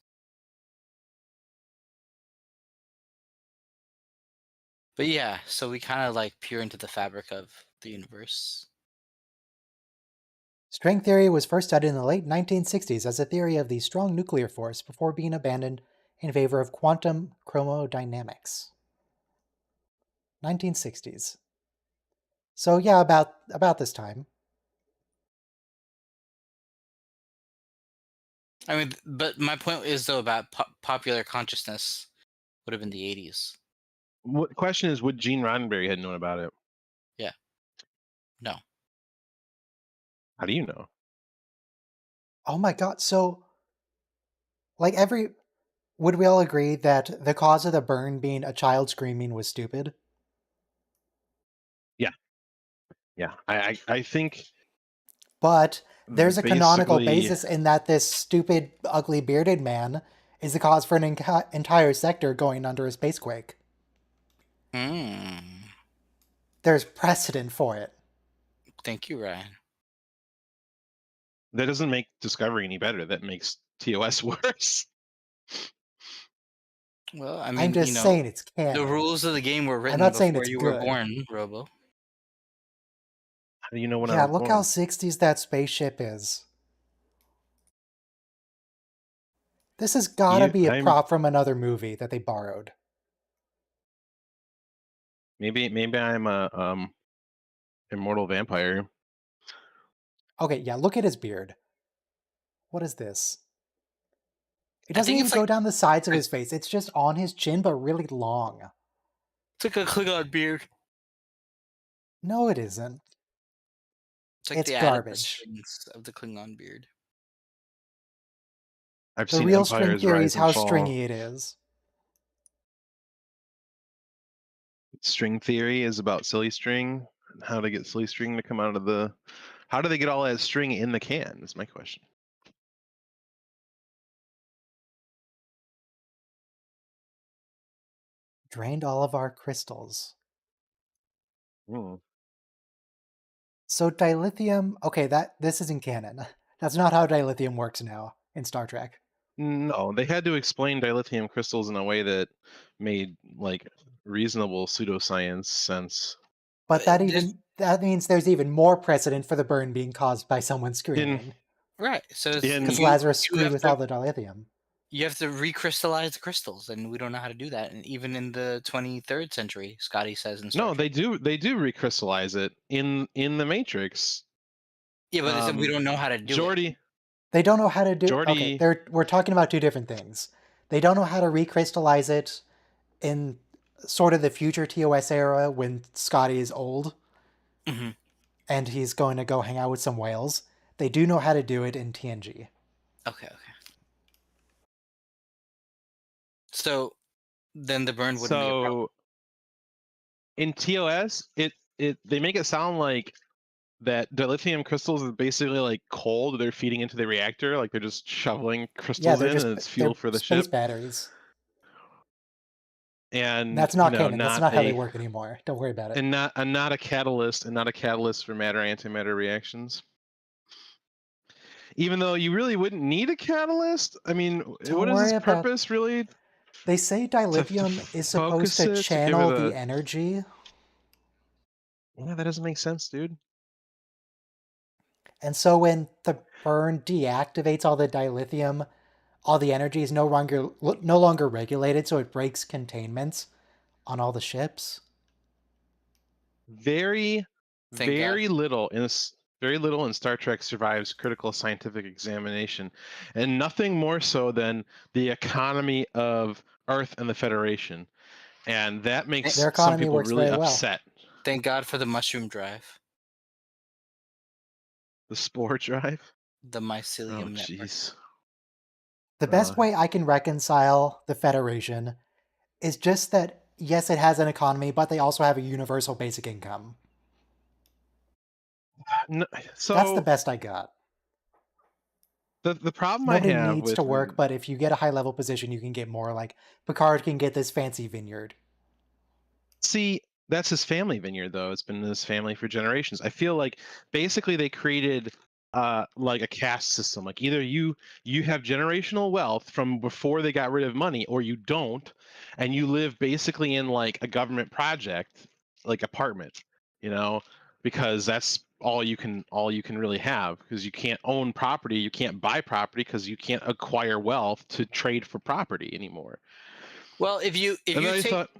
But yeah, so we kind of like peer into the fabric of the universe. String theory was first studied in the late 1960s as a theory of the strong nuclear force before being abandoned in favor of quantum chromodynamics. 1960s. So yeah, about this time. I mean, but my point is though about popular consciousness would have been the '80s. What question is, would Gene Roddenberry had known about it? Yeah. No. How do you know? Oh my god, so like would we all agree that the cause of the burn being a child screaming was stupid? Yeah, I think But there's a canonical basically basis in that this stupid, ugly, bearded man is the cause for an entire sector going under a spacequake. Hmm. There's precedent for it. Thank you, Ryan. that doesn't make Discovery any better. That makes TOS worse. Well, I I'm mean, just saying it's the canon. rules of the game were I'm written not saying before it's you were good. born, Robo. How do you know when I Yeah, was look born? how 60s that spaceship is. This has gotta be a I'm prop from another movie that they borrowed. maybe I'm a immortal vampire. Okay, yeah, look at his beard. What is this? It I doesn't think even it's like go down the sides of a, his face. It's just on his chin, but really long. it's like a Klingon beard. No, it isn't. It's like It's they added the garbage. strings of the Klingon beard. I've The seen real string empires theory is rise and how fall. stringy it is. String theory is about silly string and how to get silly string to come out of the. How do they get all that string in the can? Is my question. Drained all of our crystals. Hmm. So dilithium, okay, this isn't canon. That's not how dilithium works now in Star Trek. No, they had to explain dilithium crystals in a way that made like reasonable pseudoscience sense. But that means there's even more precedent for the burn being caused by someone In screaming. Right. So it's, in Because Lazarus you screwed have with to all the dilithium. recrystallize the crystals, and we don't know how to do that. And even in the 23rd century, Scotty says in Star no, Trek. they do recrystallize it in the Matrix. Yeah, but they said we don't know how to do it. Geordi They don't know how to do. Okay, Geordi we're talking about two different things. They don't know how to recrystallize it in sort of the future TOS era when Scotty is old Hmm. and he's going to go hang out with some whales. They do know how to do it in TNG. Okay. So then the burn wouldn't be a problem. So in TOS, it they make it sound like that dilithium crystals is basically like cold. They're feeding into the reactor, like they're just shoveling Yeah, crystals they're in, and it's fuel they're for the space ship. batteries. And That's not canon. That's not not how they a work anymore. Don't worry about it. and not a catalyst, and not a catalyst for matter antimatter reactions. Even though you really wouldn't need a catalyst. I mean, Don't what is worry its about. purpose really? They say To dilithium is supposed focus to it, to give it channel the a. energy. Yeah, that doesn't make sense, dude. And so when the burn deactivates all the dilithium, all the energy is no longer regulated, so it breaks containments on all the ships. Thank God. Very little in Star Trek survives critical scientific examination, and nothing more so than the economy of Earth and the Federation, and that makes Their some economy people works really very well. upset. Thank God for the mushroom drive, The spore drive. the Oh, mycelium network. jeez. The best way I can reconcile the Federation is just that, yes, it has an economy, but they also have a universal basic income. No, That's the so best I got. the problem I Nobody have needs with to work, but if you get a high level position, you can get more. Like Picard can get this fancy vineyard. See, that's his family vineyard, though. It's been his family for generations. I feel like basically they created like a caste system. Like either you have generational wealth from before they got rid of money, or you don't, and you live basically in like a government project, like apartment, you know, because that's all you can really have, because you can't own property, you can't buy property, because you can't acquire wealth to trade for property anymore. Well, if you And I thought,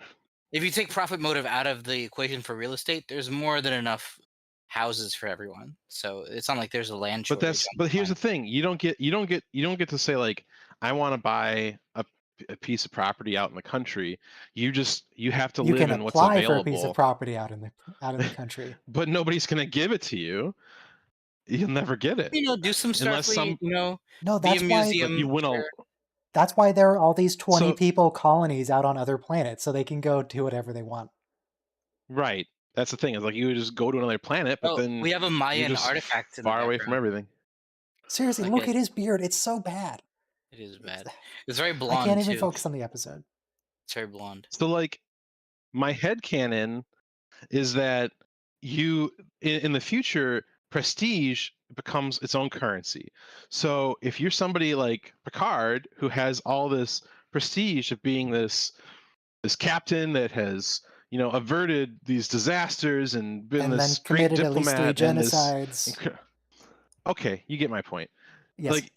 take profit motive out of the equation for real estate, there's more than enough houses for everyone. So it's not like there's a land but shortage that's on but the here's the planet. thing: you don't get to say like, I want to buy a piece of property out in the country. You have to You live can in what's apply for a piece of available, property out in the country. but nobody's going to give it to you. You'll never get it Do some unless Starfleet. No, Be a like you museum. win a. Sure. that's why there are all these 20 So people colonies out on other planets, so they can go do whatever they want. right, that's the thing. Is like you would just go to another planet, but Oh, then we have a you're Mayan just artifact in the far away from background. everything. Seriously, Like look at his beard. It's so bad. it is It's- bad. It's very I can't blonde even too. focus on the episode. It's very blonde. So like my headcanon is that you in the future, prestige becomes its own currency. So if you're somebody like Picard who has all this prestige of being this captain that has averted these disasters and been And then this great committed at least 3 diplomat and this genocides. okay, you get my point. Yes. Like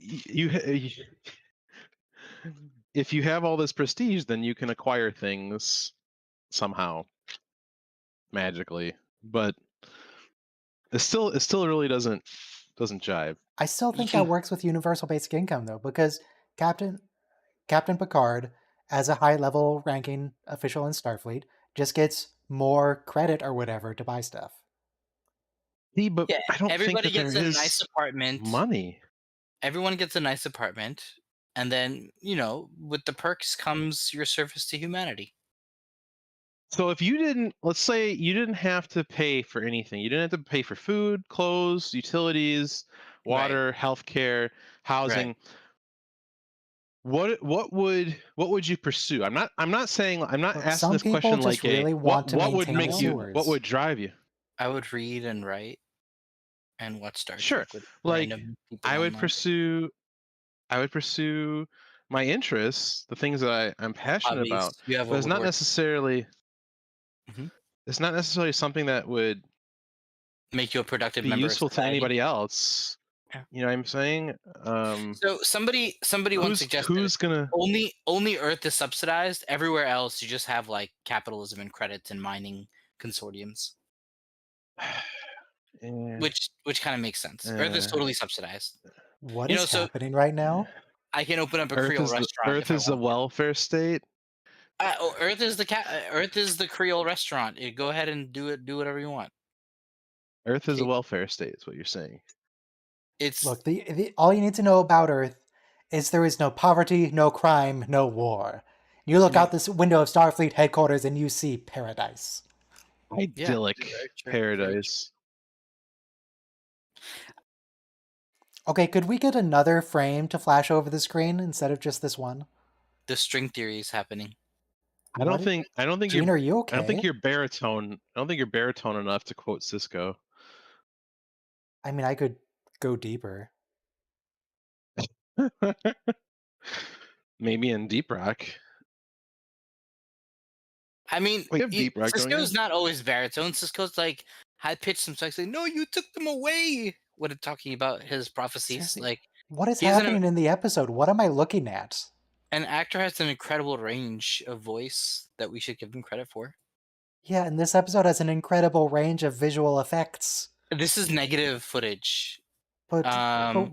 if you have all this prestige, then you can acquire things somehow magically, but it still really doesn't jive. I still You think can that works with universal basic income though, because Captain Captain Picard, as a high level ranking official in Starfleet, just gets more credit or whatever to buy stuff. See, but Yeah, I don't think everybody that there gets a nice is apartment. money. Everyone gets a nice apartment, and then with the perks comes your service to humanity. So if you didn't, let's say you didn't have to pay for anything. You didn't have to pay for food, clothes, utilities, Right. water, healthcare, Right. housing. What would you pursue? I'm not Look, asking some this people question just like a really what want to what would maintain the make you what sewers. would drive you? I would read and write and watch Star Sure. Trek with Like random people I would online. pursue I would pursue my interests, the things that I'm passionate about, Hobbies. You have but a it's not woodwork. necessarily Mhm. something that would Make you a productive be member of useful to society. anybody else. Yeah. You know what I'm saying? So somebody once suggested Who's gonna only Earth is subsidized. Everywhere else, you just have like capitalism and credits and mining consortiums, eh, which kind of makes sense. Earth is eh, totally subsidized. What is So happening right now? I can open up a Creole restaurant if Earth I is the want to. welfare state. Earth is the Creole restaurant. You go ahead and do it. Do whatever you want. Earth is a Okay, welfare state, is what you're saying. it's Look, all you need to know about Earth is there is no poverty, no crime, no war. You look Yep. out this window of Starfleet headquarters and you see paradise. Yeah, Idyllic very true. Very true. paradise. Okay, could we get another frame to flash over the screen instead of just this one? The string theory is happening. I don't What? think I don't think Gene, you're are you I don't think okay? you're baritone. I don't think you're baritone enough to quote Cisco. I mean, I could go deeper. Maybe in Deep Rock. I mean, We have Deep Rock, don't you? Cisco's not always baritone. Cisco's like high pitched sometimes. Like, no, you took them away. what it talking about his prophecies. Seriously, Like what is he has happening in the episode? What am I looking at? an actor has an incredible range of voice that we should give him credit for. Yeah, and this episode has an incredible range of visual effects. This is negative footage. But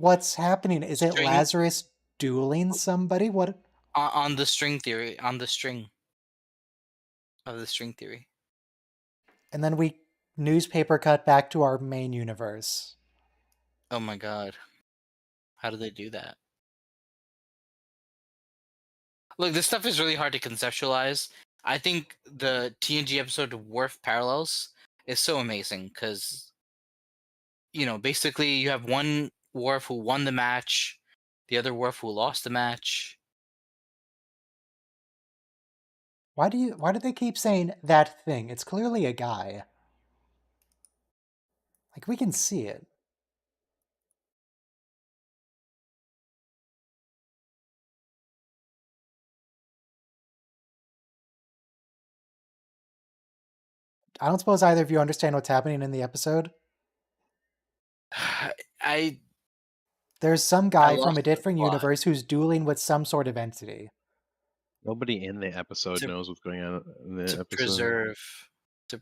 what's happening? Is it String Lazarus dueling somebody? What? on the string theory, on the string of the string theory. And then we newspaper cut back to our main universe. Oh my god. How do they do that? Look, this stuff is really hard to conceptualize. I think the TNG episode Worf Parallels is so amazing because, basically you have one Worf who won the match, the other Worf who lost the match. Why do they keep saying that thing? It's clearly a guy. Like, we can see it. I don't suppose either of you understand what's happening in the episode. I There's some I guy from lost a the different plot. universe who's dueling with some sort of entity. Nobody in the episode To- knows what's going on in the to episode.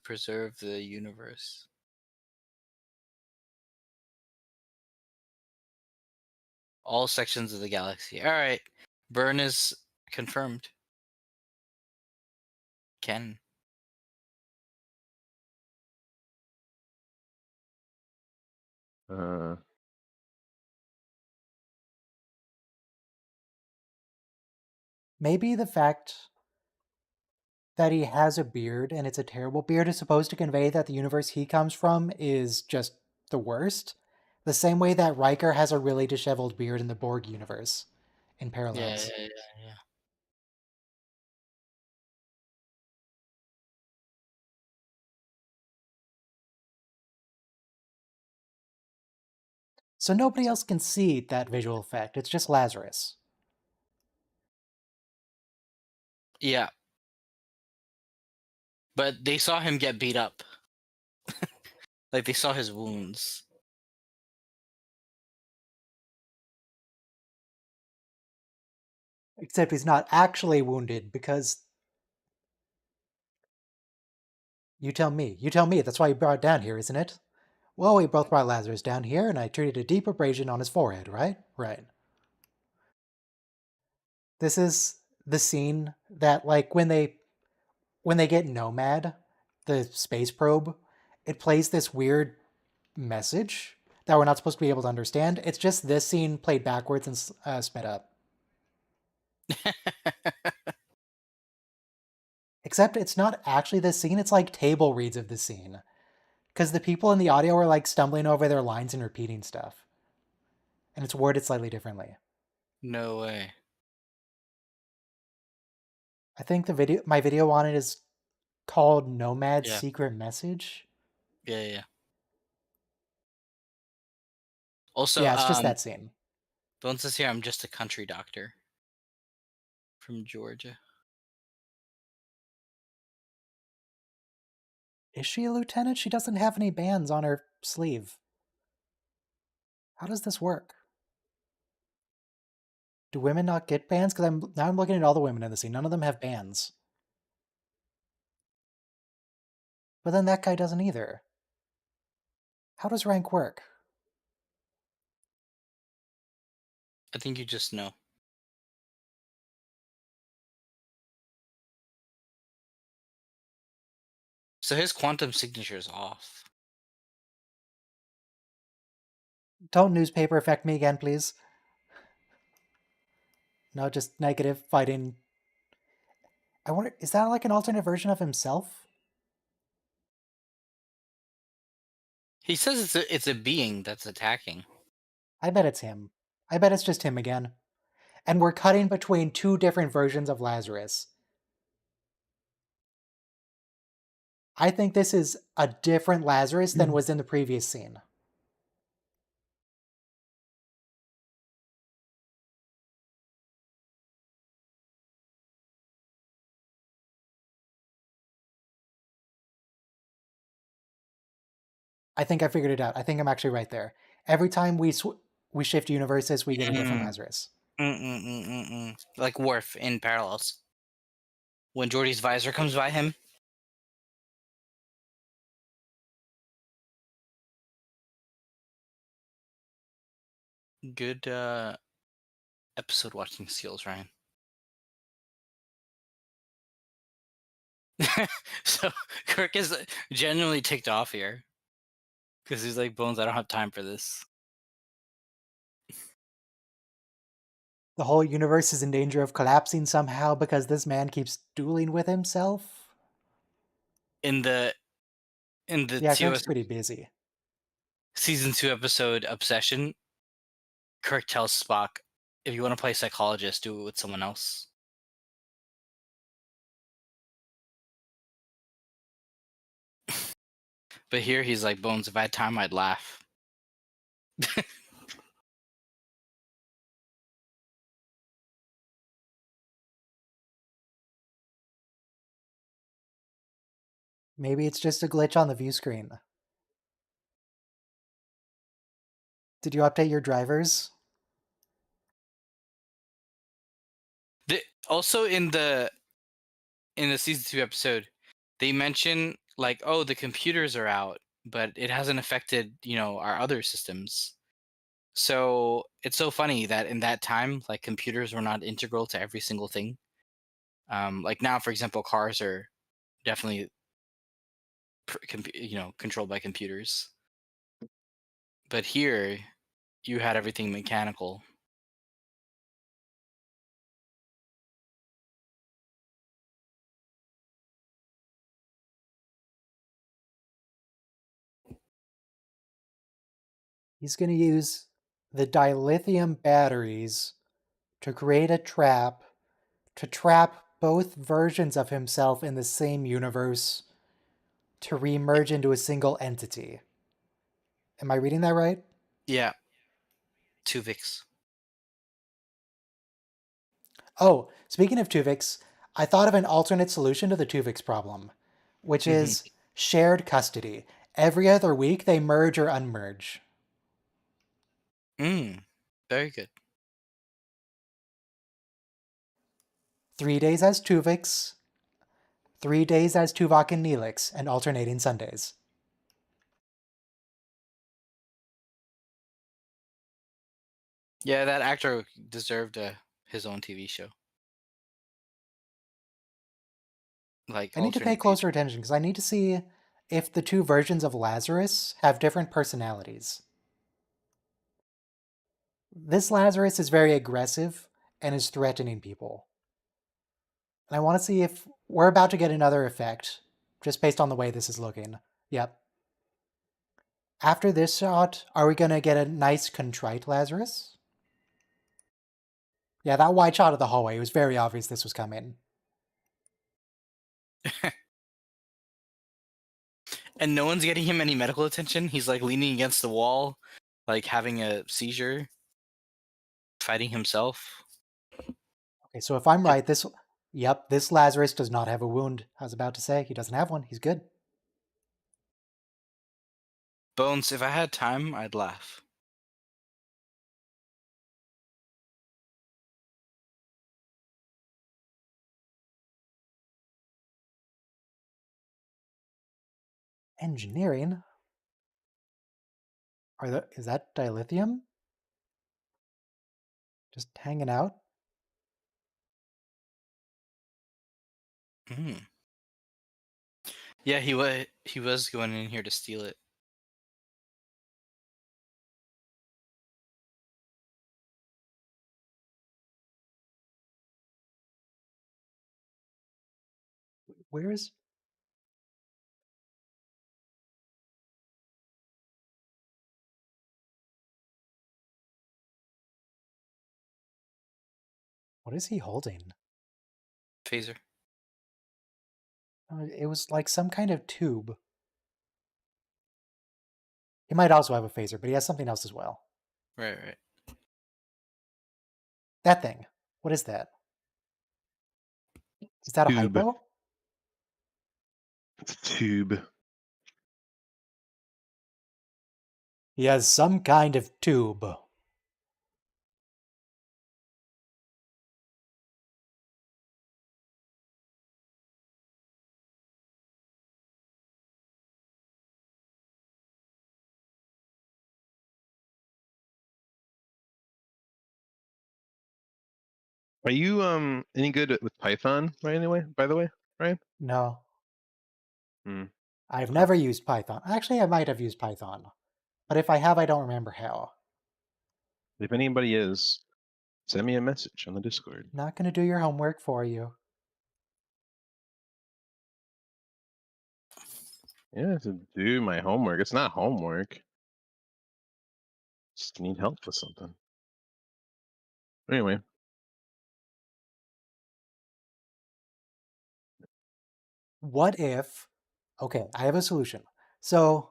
preserve the universe. All sections of the galaxy. All right, Burn is confirmed. Ken. Uh, Maybe the fact that he has a beard and it's a terrible beard is supposed to convey that the universe he comes from is just the worst. The same way that Riker has a really disheveled beard in the Borg universe in Yeah, Parallels. yeah. So nobody else can see that visual effect. It's just Lazarus. Yeah. But they saw him get beat up. Like they saw his wounds. Except he's not actually wounded because you tell me. You tell me. That's why you brought it down here, isn't it? Well, we both brought Lazarus down here, and I treated a deep abrasion on his forehead, right? Right. This is the scene that, like, when they get Nomad, the space probe, it plays this weird message that we're not supposed to be able to understand. It's just this scene played backwards and sped up. Except it's not actually this scene, it's like table reads of the scene. Because the people in the audio are like stumbling over their lines and repeating stuff. And it's worded slightly differently. No way. I think my video on it is called Nomad's Yeah. Secret Message. Yeah. Also, Yeah, it's just that scene. Bones says here, I'm just a country doctor from Georgia. Is she a lieutenant? She doesn't have any bands on her sleeve. How does this work? Do women not get bands? Because I'm looking at all the women in the scene. None of them have bands. But then that guy doesn't either. How does rank work? I think you just know. So his quantum signature is off. Don't newspaper affect me again, please. No, just negative fighting. I wonder, is that like an alternate version of himself? He says it's a being that's attacking. I bet it's him. I bet it's just him again. And we're cutting between two different versions of Lazarus. I think this is a different Lazarus than was in the previous scene. I think I figured it out. I think I'm actually right there. Every time we shift universes, we get a different Mm, Lazarus. like Worf in Parallels. When Geordi's visor comes by him. Good episode watching skills, Ryan. So Kirk is genuinely ticked off here because he's like, Bones, I don't have time for this. The whole universe is in danger of collapsing somehow because this man keeps dueling with himself. In the Yeah, TOS Kirk's pretty busy. season 2 episode Obsession, Kirk tells Spock, if you want to play psychologist, do it with someone else. But here he's like, Bones, if I had time, I'd laugh. Maybe it's just a glitch on the view screen. Did you update your drivers? Also in the season 2 episode, they mention like, oh, the computers are out, but it hasn't affected, our other systems. So it's so funny that in that time, like computers were not integral to every single thing. Like now, for example, cars are definitely, controlled by computers. But here, you had everything mechanical. He's going to use the dilithium batteries to create a trap to trap both versions of himself in the same universe to remerge into a single entity. Am I reading that right? Yeah, Tuvix. Oh, speaking of Tuvix, I thought of an alternate solution to the Tuvix problem, which Hmm. is shared custody. Every other week, they merge or unmerge. Very good. 3 days as Tuvix, 3 days as Tuvok and Neelix, and alternating Sundays. Yeah, that actor deserved his own TV show. Like I need to pay alternate closer future. attention because I need to see if the two versions of Lazarus have different personalities. This Lazarus is very aggressive and is threatening people. And I want to see if we're about to get another effect, just based on the way this is looking. Yep. After this shot, are we going to get a nice contrite Lazarus? Yeah, that wide shot of the hallway, it was very obvious this was coming. And no one's getting him any medical attention. He's like leaning against the wall, like having a seizure, fighting himself. Okay, so if I'm right, this Lazarus does not have a wound. I was about to say, he doesn't have one. He's good. Bones, if I had time, I'd laugh. Engineering? Is that dilithium? Just hanging out? Mm. Yeah, he was going in here to steal it. Where is... What is he holding? Phaser. It was like some kind of tube. He might also have a phaser, but he has something else as well. Right. That thing. What is that? Is that a Tube. hypo? It's a tube. He has some kind of tube. Are you any good with Python by the way, Ryan? No, Hmm. I've Okay. never used Python. Actually, I might have used Python. But if I have, I don't remember how. If anybody is, send me a message on the Discord. Not going to do your homework for you. Yeah, to do my homework. It's not homework. Just need help with something. Anyway, What if... Okay, I have a solution. So,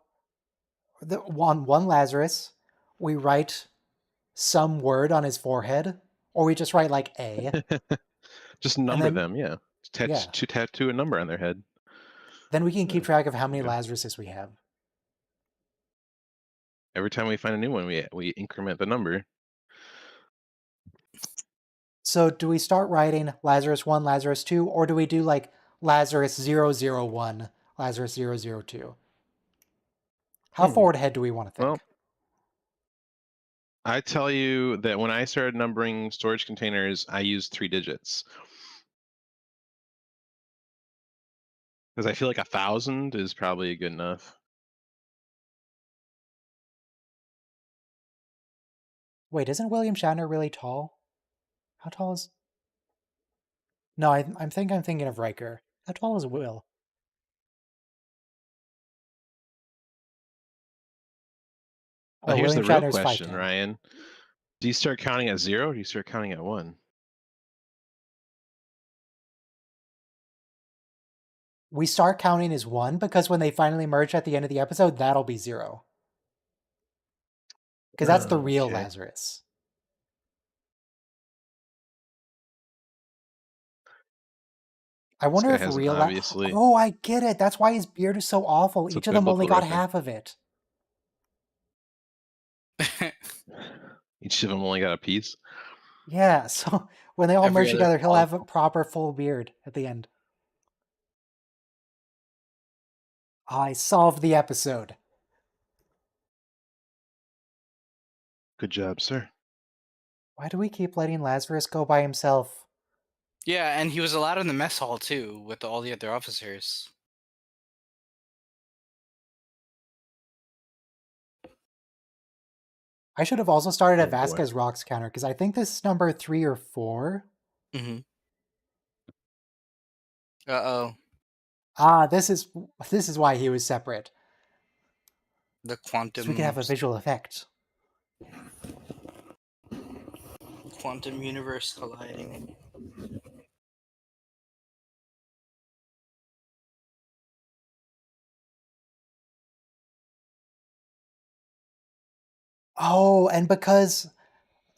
on one Lazarus, we write some word on his forehead, or we just write like A, just and number then, them. Yeah, yeah, tattoo a number on their head. then we can Yeah, keep track of how many there you go. Lazaruses we have. Every time we find a new one, we increment the number. So do we start writing Lazarus 1, Lazarus 2, or do we do like Lazarus 001, Lazarus 002? How forward ahead do we want to Well, think? I tell you that when I started numbering storage containers, I used 3 digits because I feel like 1,000 is probably good enough. Wait, isn't William Shatner really tall? How tall is... No, I'm thinking of Riker. How tall is Will? Well, Oh, here's William the real Shatner's question, 5'10". Ryan. Do you start counting at 0 or do you start counting at 1? We start counting as 1 because when they finally merge at the end of the episode, that'll be 0. Because that's the real Okay. Lazarus. I This wonder guy if hasn't real... obviously. Oh, I get it. That's why his beard is so awful. It's a Each of them only biblical got reference. half of it. Each of them only got a piece. Yeah, so when they all Every merge other together, he'll have a follicle. proper full beard at the end. I solved the episode. Good job, sir. Why do we keep letting Lazarus go by himself? Yeah, and he was allowed in the mess hall too with all the other officers. I should have also started a Oh boy. Vasquez Rocks counter, because I think this is number 3 or 4. Mm-hmm. Uh-oh. Ah, this is why he was separate. The So we could have a quantum visual effect. universe colliding. Oh, and because...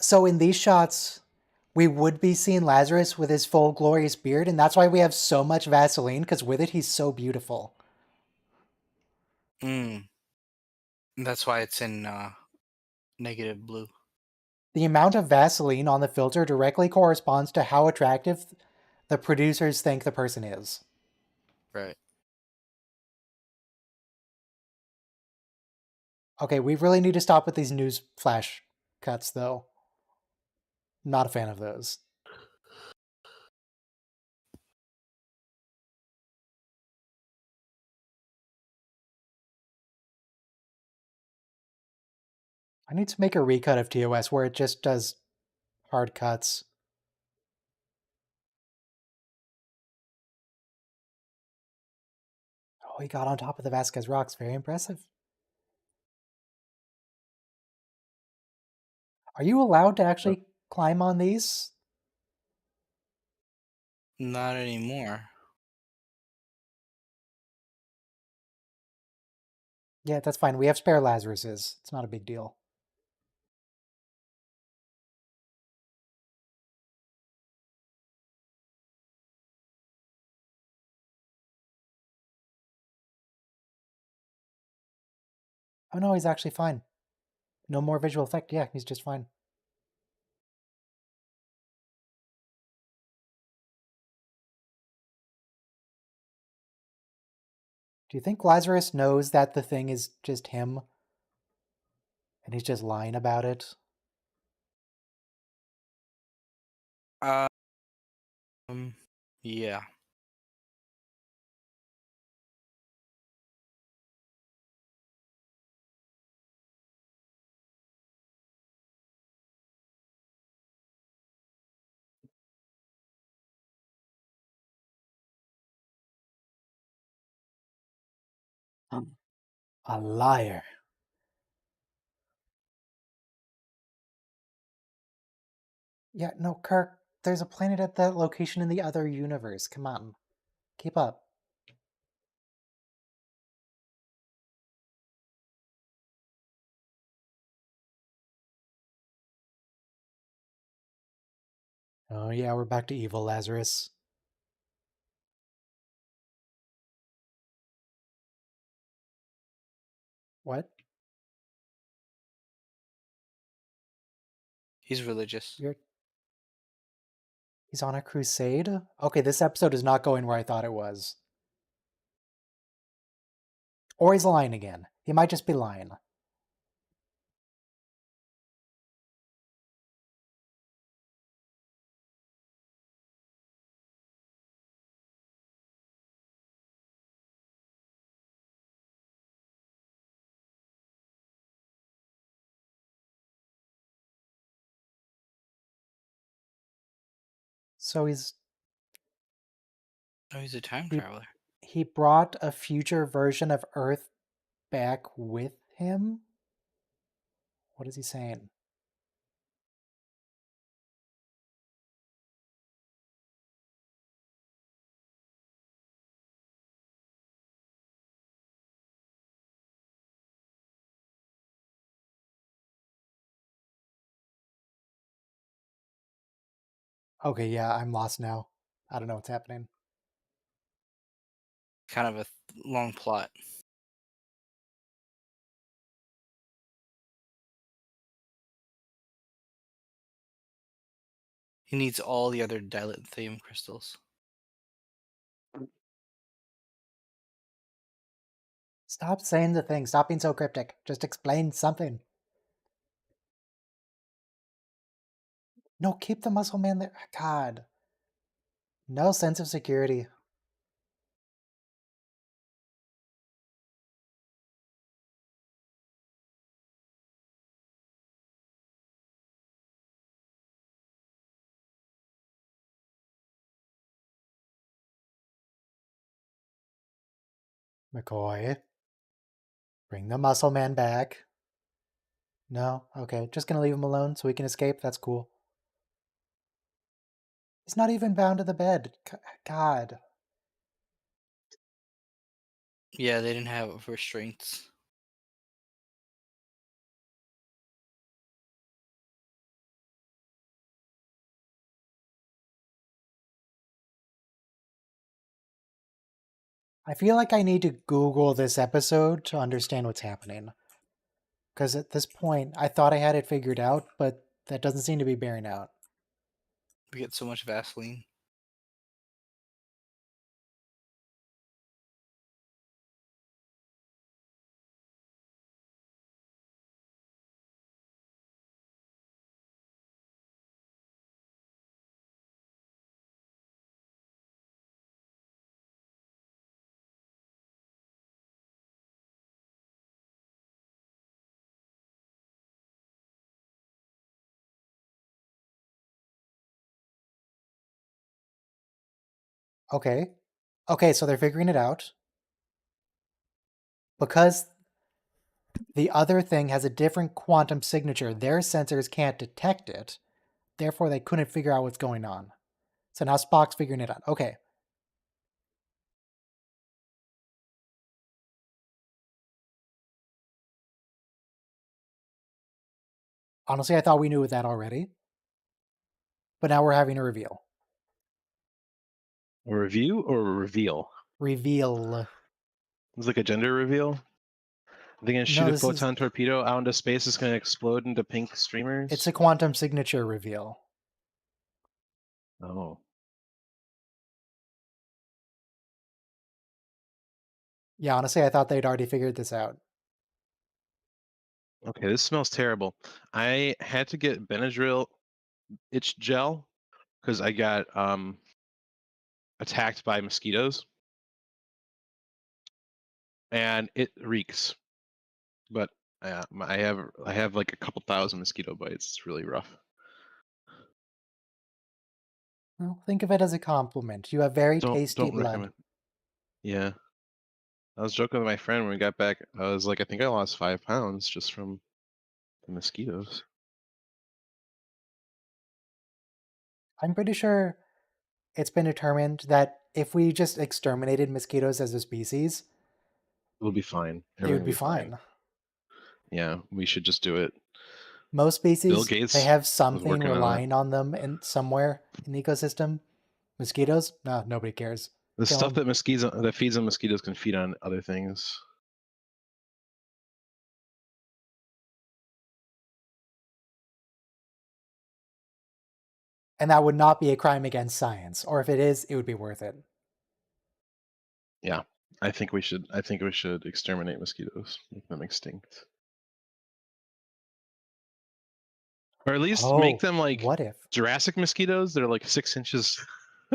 So in these shots, we would be seeing Lazarus with his full glorious beard, and that's why we have so much Vaseline, because with it, he's so beautiful. Mm. That's why it's in negative blue. The amount of Vaseline on the filter directly corresponds to how attractive the producers think the person is. Right. Okay, we really need to stop with these news flash cuts, though. Not a fan of those. I need to make a recut of TOS where it just does hard cuts. Oh, he got on top of the Vasquez rocks. Very impressive. Are you allowed to actually climb on these? Not anymore. Yeah, that's fine. We have spare Lazaruses. It's not a big deal. Oh no, he's actually fine. No more visual effect. Yeah, he's just fine. Do you think Lazarus knows that the thing is just him? And he's just lying about it? Yeah. A liar. Yeah, no, Kirk, there's a planet at that location in the other universe. Come on. Keep up. Oh, yeah, we're back to evil Lazarus. What? He's religious. He's on a crusade? Okay, this episode is not going where I thought it was. Or he's lying again. He might just be lying. So Oh, he's a time traveler. he brought a future version of Earth back with him? What is he saying? Okay, yeah, I'm lost now. I don't know what's happening. Kind of a long plot. He needs all the other dilithium crystals. Stop saying the thing. Stop being so cryptic. Just explain something. No, keep the muscle man there. God. No sense of security. McCoy. Bring the muscle man back. No? Okay, just gonna leave him alone so he can escape? That's cool. He's not even bound to the bed. God. Yeah, they didn't have restraints. I feel like I need to Google this episode to understand what's happening. Because at this point, I thought I had it figured out, but that doesn't seem to be bearing out. We get so much Vaseline. Okay. Okay, so they're figuring it out. Because the other thing has a different quantum signature, their sensors can't detect it. Therefore, they couldn't figure out what's going on. So now Spock's figuring it out. Okay. Honestly, I thought we knew that already. But now we're having a reveal. A review or a reveal? Reveal. It's like a gender reveal. Are they gonna shoot No, a this is photon torpedo out into space? It's gonna explode into pink streamers. it's a quantum signature reveal. Oh, Yeah, honestly, I thought they'd already figured this out. okay. This smells terrible. I had to get Benadryl itch gel because I got attacked by mosquitoes, and it reeks. But I have like a couple thousand mosquito bites. It's really rough. Well, think of it as a compliment. You have very tasty Don't blood. recommend. Yeah, I was joking with my friend when we got back. I was like, I think I lost 5 pounds just from the mosquitoes. I'm pretty sure it's been determined that if we just exterminated mosquitoes as a species, It'll be fine. it would Everything be will be fine. fine. Yeah, we should just do it. Most Bill species, they Gates have was something working on it. relying on them in somewhere in the ecosystem. Mosquitoes? No, nobody cares. The Kill stuff them. that feeds on mosquitoes can feed on other things. And that would not be a crime against science. Or if it is, it would be worth it. Yeah, I think we should. I think we should exterminate mosquitoes, make them extinct, or at least make Oh, them like what if? Jurassic mosquitoes. They're like 6 inches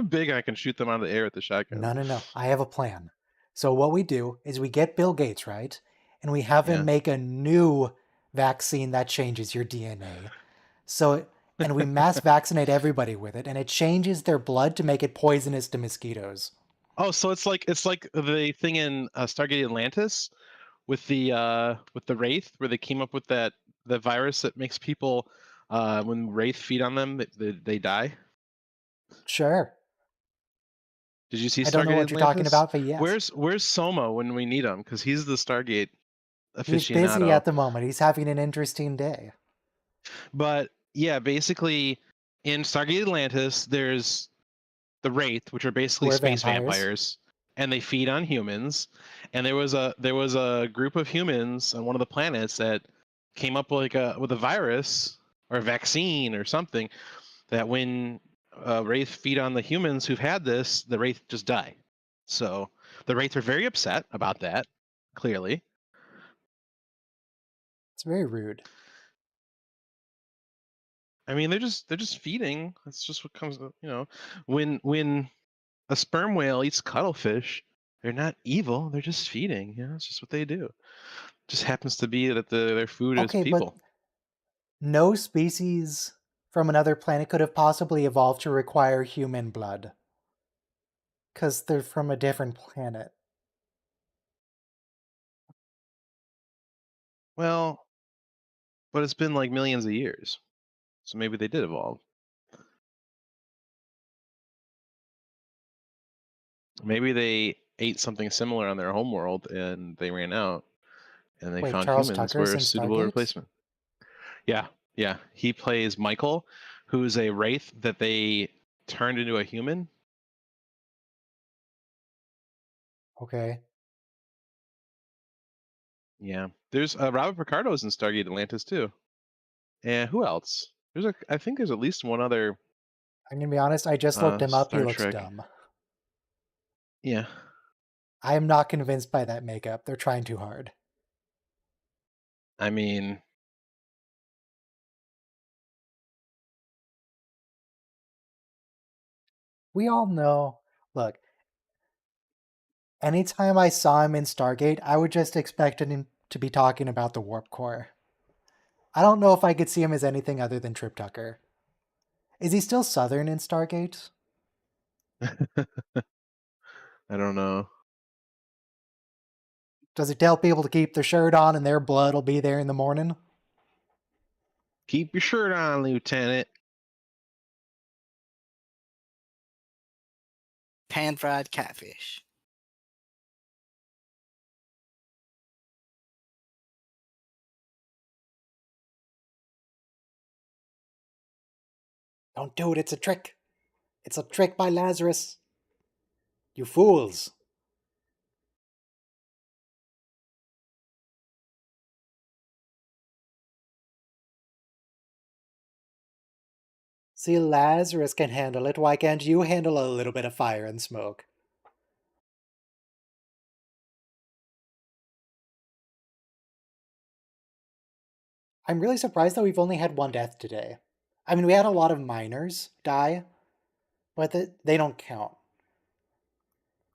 big. I can shoot them out of the air with the shotgun. No, no, no. I have a plan. So what we do is we get Bill Gates, right? And we have him Yeah. make a new vaccine that changes your DNA. So, and we mass vaccinate everybody with it, and it changes their blood to make it poisonous to mosquitoes. Oh, so it's like the thing in Stargate Atlantis with the wraith, where they came up with the virus that makes people when wraith feed on them, they die. Sure. Did you see I don't know Stargate what you're talking Atlantis? about, but yes. Where's Soma when we need him? Because he's the Stargate He's busy aficionado. at the moment. He's having an interesting day. But yeah, basically in Stargate Atlantis, there's the Wraith, which are Who basically are space vampires? vampires, and they feed on humans. And there was a group of humans on one of the planets that came up with a virus or a vaccine or something that when Wraith feed on the humans who've had this, the Wraith just die. So the Wraith are very upset about that, clearly. It's very rude. I mean, they're just feeding. That's just what comes. When a sperm whale eats cuttlefish, they're not evil. They're just feeding. It's just what they do. Just happens to be that their food is Okay, but people. no species from another planet could have possibly evolved to require human blood. Because they're from a different planet. Well, but it's been like millions of years, so maybe they did evolve. Maybe they ate something similar on their home world and they ran out, and they Wait, found Charles humans were Tucker's a in suitable Stargate? replacement. Yeah, yeah. He plays Michael, who's a wraith that they turned into a human. Okay. Yeah. There's Robert Picardo's in Stargate Atlantis too. And who else? I think there's at least one other I'm gonna be honest, I just looked him up. He Star looks Trek. dumb. Yeah. I am not convinced by that makeup. They're trying too hard. I mean, We all know. Look, anytime I saw him in Stargate, I would just expect him to be talking about the Warp Core. I don't know if I could see him as anything other than Trip Tucker. Is he still Southern in Stargate? I don't know. Does he tell people to keep their shirt on and their blood will be there in the morning? Keep your shirt on, Lieutenant. Pan fried catfish. Don't do it, it's a trick. It's a trick by Lazarus. You fools. See, Lazarus can handle it. Why can't you handle a little bit of fire and smoke? I'm really surprised that we've only had one death today. I mean, we had a lot of miners die, but they don't count.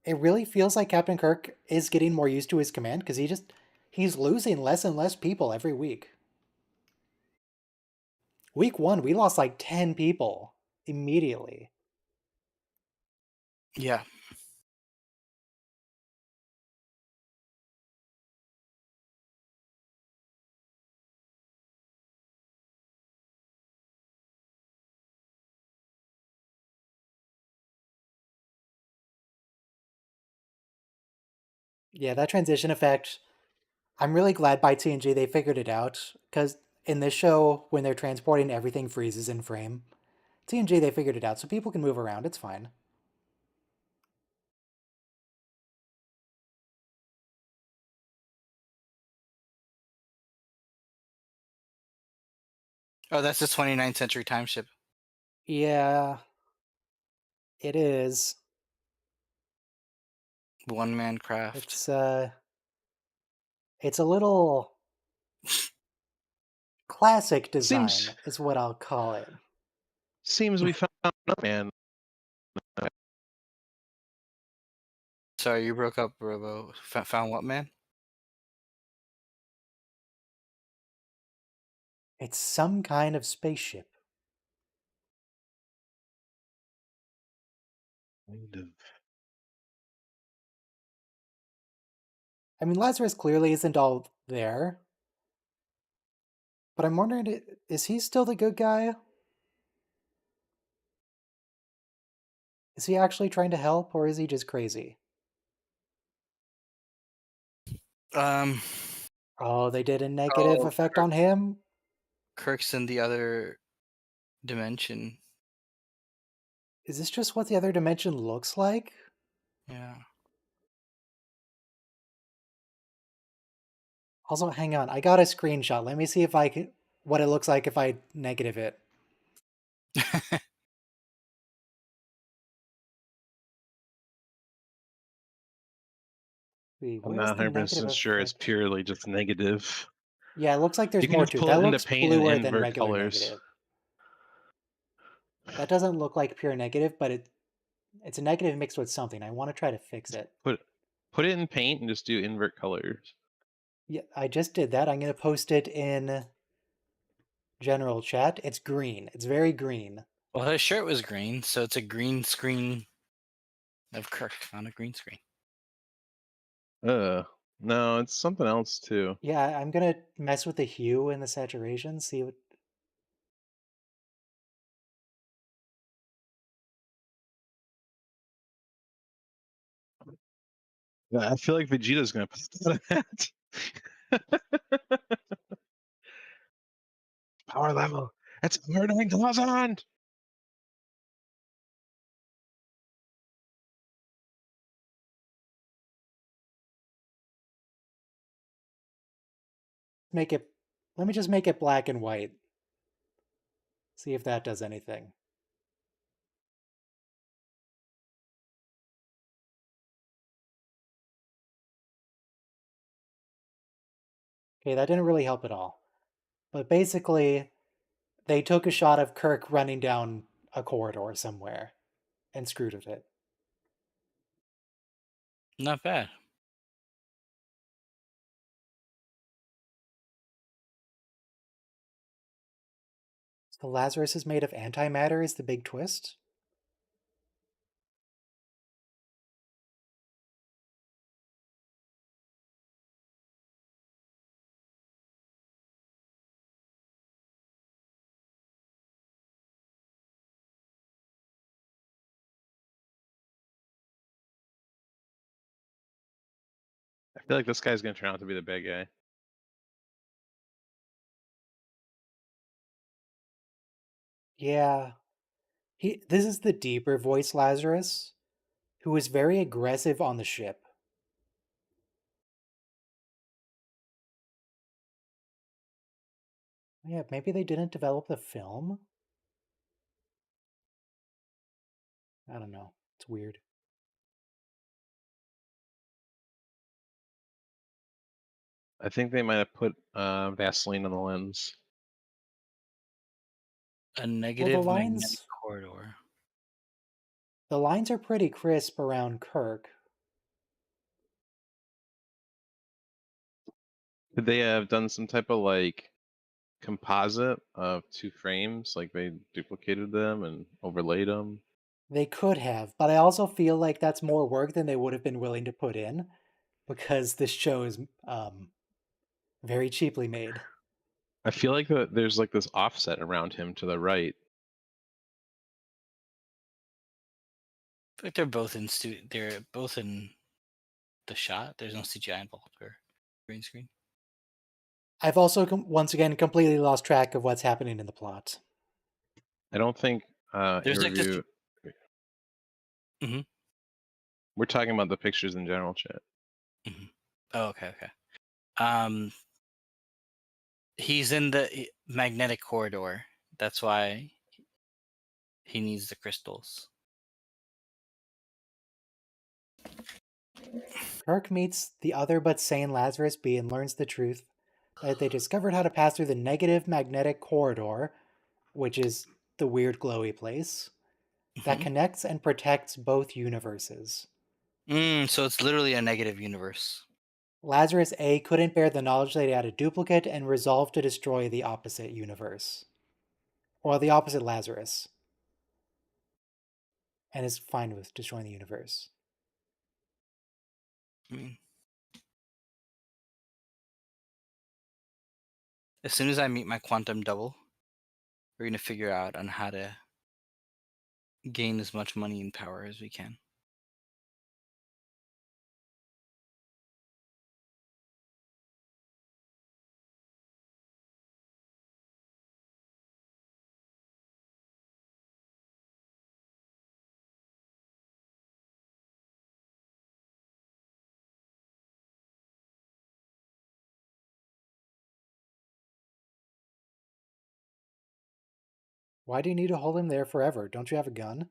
It really feels like Captain Kirk is getting more used to his command because he's losing less and less people every week. Week 1, we lost like 10 people immediately. Yeah. Yeah, that transition effect, I'm really glad by TNG they figured it out, because in this show, when they're transporting, everything freezes in frame. TNG, they figured it out, so people can move around, it's fine. Oh, that's the 29th century time ship. Yeah, it is. One man craft. It's a little classic Seems design, is what I'll call it. seems we found a man. Sorry, you broke up, Robo. Found what, man? It's some kind of spaceship. Kind of. I mean, Lazarus clearly isn't all there, but I'm wondering, is he still the good guy? Is he actually trying to help, or is he just crazy? Um, Oh, they did a negative oh, effect on him? Kirk's in the other dimension. Is this just what the other dimension looks like? Yeah. Also, hang on, I got a screenshot. Let me see if I can, what it looks like if I negative it. Wait, I'm where's not the 100% negative sure it's effect? purely just negative. Yeah, it looks like You there's can more just to it. pull That it into looks paint and bluer than invert regular colors. negative. That doesn't look like pure negative, but it's a negative mixed with something. I want to try to fix it. Put it in paint and just do invert colors. Yeah, I just did that. I'm going to post it in general chat. It's green. It's very green. Well, his shirt was green, so it's a green screen of Kirk on a green screen. No, it's something else too. Yeah, I'm going to mess with the hue and the saturation, see what... Yeah, I feel like Vegeta's gonna put that. Power level. That's 109,000. Make it... Let me just make it black and white. See if that does anything. Okay, that didn't really help at all. But basically, they took a shot of Kirk running down a corridor somewhere and screwed with it. Not bad. So Lazarus is made of antimatter is the big twist? I feel like this guy's gonna turn out to be the bad guy. Yeah. This is the deeper voice Lazarus, who is very aggressive on the ship. Yeah, maybe they didn't develop the film? I don't know. It's weird. I think they might have put Vaseline on the lens. A negative magnetic lines corridor. the lines are pretty crisp around Kirk. Could they have done some type of like composite of two frames, like they duplicated them and overlaid them? They could have, but I also feel like that's more work than they would have been willing to put in because this show is very cheaply made. I feel like there's like this offset around him to the right. I feel like they're both in the shot. There's no CGI involved or green screen. I've also once again completely lost track of what's happening in the plot. I don't think There's like this. interview. Mhm. We're talking about the pictures in general, chat. Oh, okay. He's in the magnetic corridor. That's why he needs the crystals. Kirk meets the other but sane Lazarus B and learns the truth that they discovered how to pass through the negative magnetic corridor, which is the weird glowy place, that Mhm. connects and protects both universes. So it's literally a negative universe. Lazarus A couldn't bear the knowledge that he had a duplicate and resolved to destroy the opposite universe. Or the opposite Lazarus. And is fine with destroying the universe. Mm. As soon as I meet my quantum double, we're gonna figure out on how to gain as much money and power as we can. Why do you need to hold him there forever? Don't you have a gun?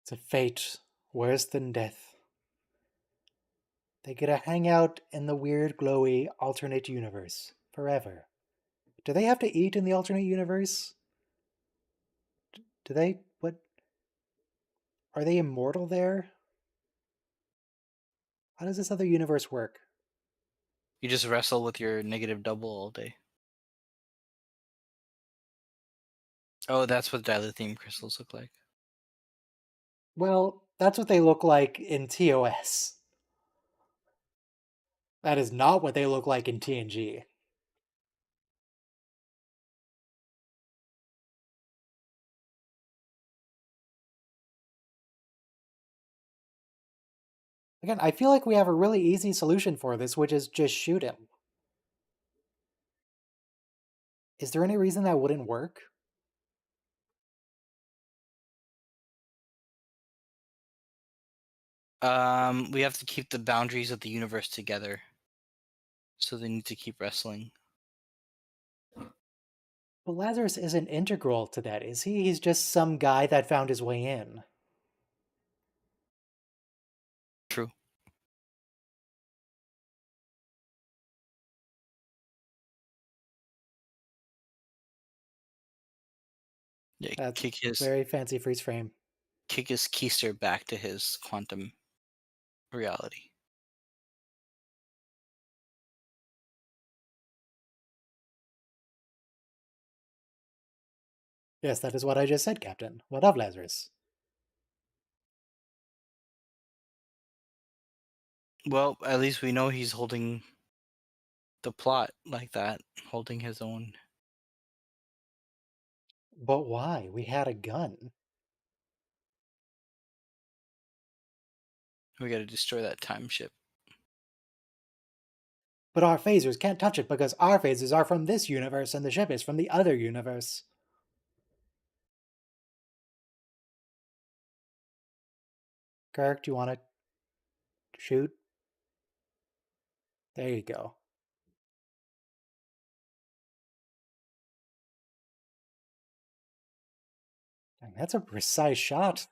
It's a fate worse than death. They get to hang out in the weird, glowy, alternate universe forever. Do they have to eat in the alternate universe? Do they? What? Are they immortal there? How does this other universe work? You just wrestle with your negative double all day. Oh, that's what dilithium crystals look like. Well, that's what they look like in TOS. That is not what they look like in TNG. Again, I feel like we have a really easy solution for this, which is just shoot him. Is there any reason that wouldn't work? We have to keep the boundaries of the universe together. So they need to keep wrestling. But Lazarus isn't integral to that, is he? He's just some guy that found his way in. True. Yeah, That's kick his very fancy freeze frame. keister back to his quantum reality. Yes, that is what I just said, Captain. What of Lazarus? Well, at least we know he's holding the plot like that, holding his own. But why? We had a gun. We got to destroy that time ship. But our phasers can't touch it because our phasers are from this universe and the ship is from the other universe. Kirk, do you want to shoot? There you go. Dang, that's a precise shot.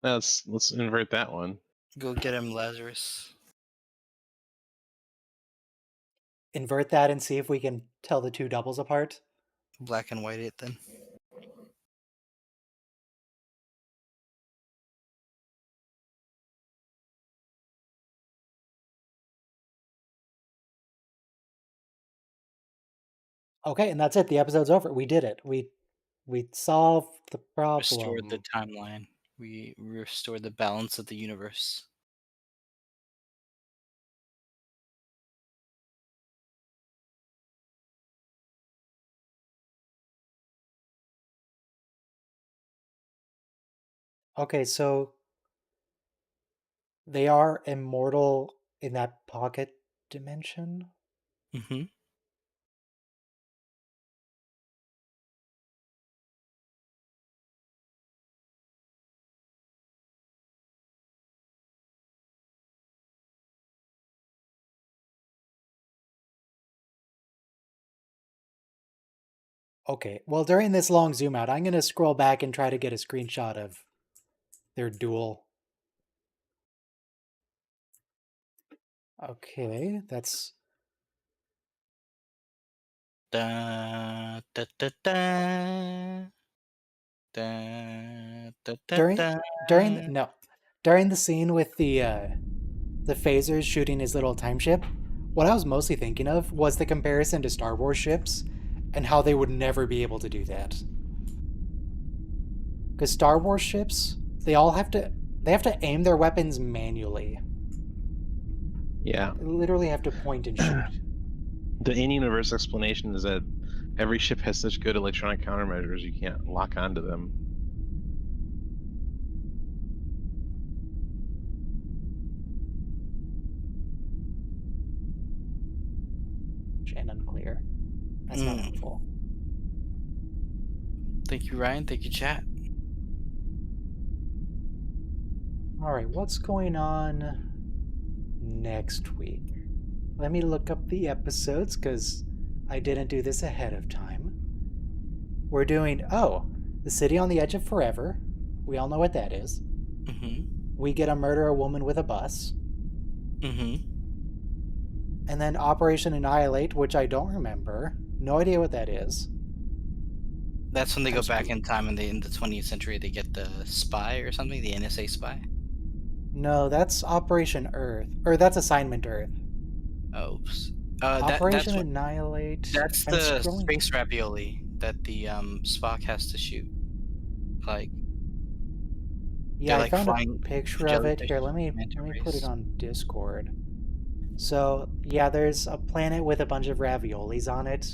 Let's invert that one. Go get him, Lazarus. Invert that and see if we can tell the two doubles apart. Black and white it then. Okay, and that's it. The episode's over. We did it. We solved the Restored the problem. timeline. We restored the balance of the universe. Okay, so they are immortal in that pocket dimension? Mm-hmm. Okay, well, during this long zoom out, I'm going to scroll back and try to get a screenshot of their duel. Okay, that's... Da, da, da, da. Da, da, da, During, da. during the scene with the phasers shooting his little time ship, what I was mostly thinking of was the comparison to Star Wars ships and how they would never be able to do that. Because Star Wars ships, they have to aim their weapons manually. Yeah. They literally have to point and shoot. The in-universe explanation is that every ship has such good electronic countermeasures you can't lock onto them. Chain unclear. That's not helpful. Thank you, Ryan. Thank you, chat. All right, what's going on next week? Let me look up the episodes because I didn't do this ahead of time. We're doing, The City on the Edge of Forever. We all know what that is. Mm-hmm. We get to murder a woman with a bus. Mm-hmm. And then Operation Annihilate, which I don't remember. No idea what that is. That's when they go back in time in the 20th century. They get the spy or something, the NSA spy. No, that's Operation Earth. Or that's Assignment Earth. Oops. Operation Annihilate. That's the space ravioli that the Spock has to shoot. Like, yeah, I like found a picture of it. Here, let me put it race. on Discord. So, yeah, there's a planet with a bunch of raviolis on it.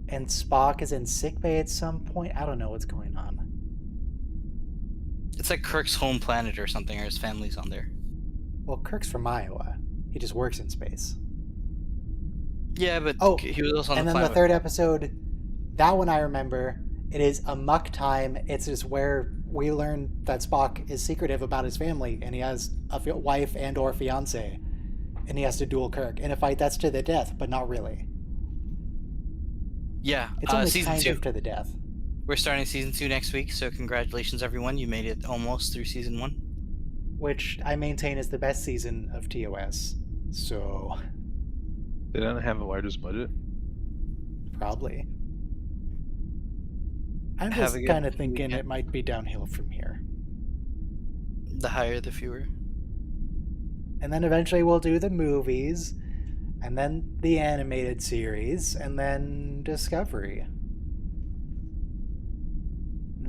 And Spock is in sickbay at some point. I don't know what's going on. It's like Kirk's home planet or something, or his family's on there. Well, Kirk's from Iowa. He just works in space. Yeah, but he was also on and the then planet. The third episode, that one I remember. It is Amok Time. It's just where we learn that Spock is secretive about his family, and he has a wife and or fiance, and he has to duel Kirk in a fight that's to the death, but not really. Yeah, it's only season kind 2. of to the death. We're starting season 2 next week, so congratulations, everyone! You made it almost through season 1, which I maintain is the best season of TOS. So, they don't have the largest budget. Probably. I'm just kind of thinking it might be downhill from here. The higher, the fewer. And then eventually we'll do the movies, and then the animated series, and then Discovery.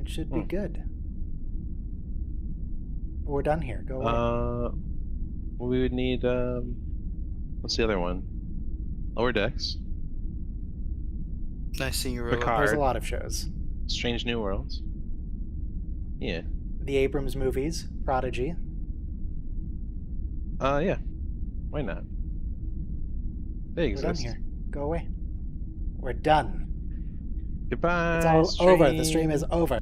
It should be good. We're done here. Go away. We would need what's the other one? Lower Decks. Nice seeing you, Robot. There's a lot of shows. Strange New Worlds. Yeah. The Abrams movies. Prodigy. Yeah. Why not? They exist. We're done here. Go away. We're done. Goodbye. It's all over. The stream stream. is over.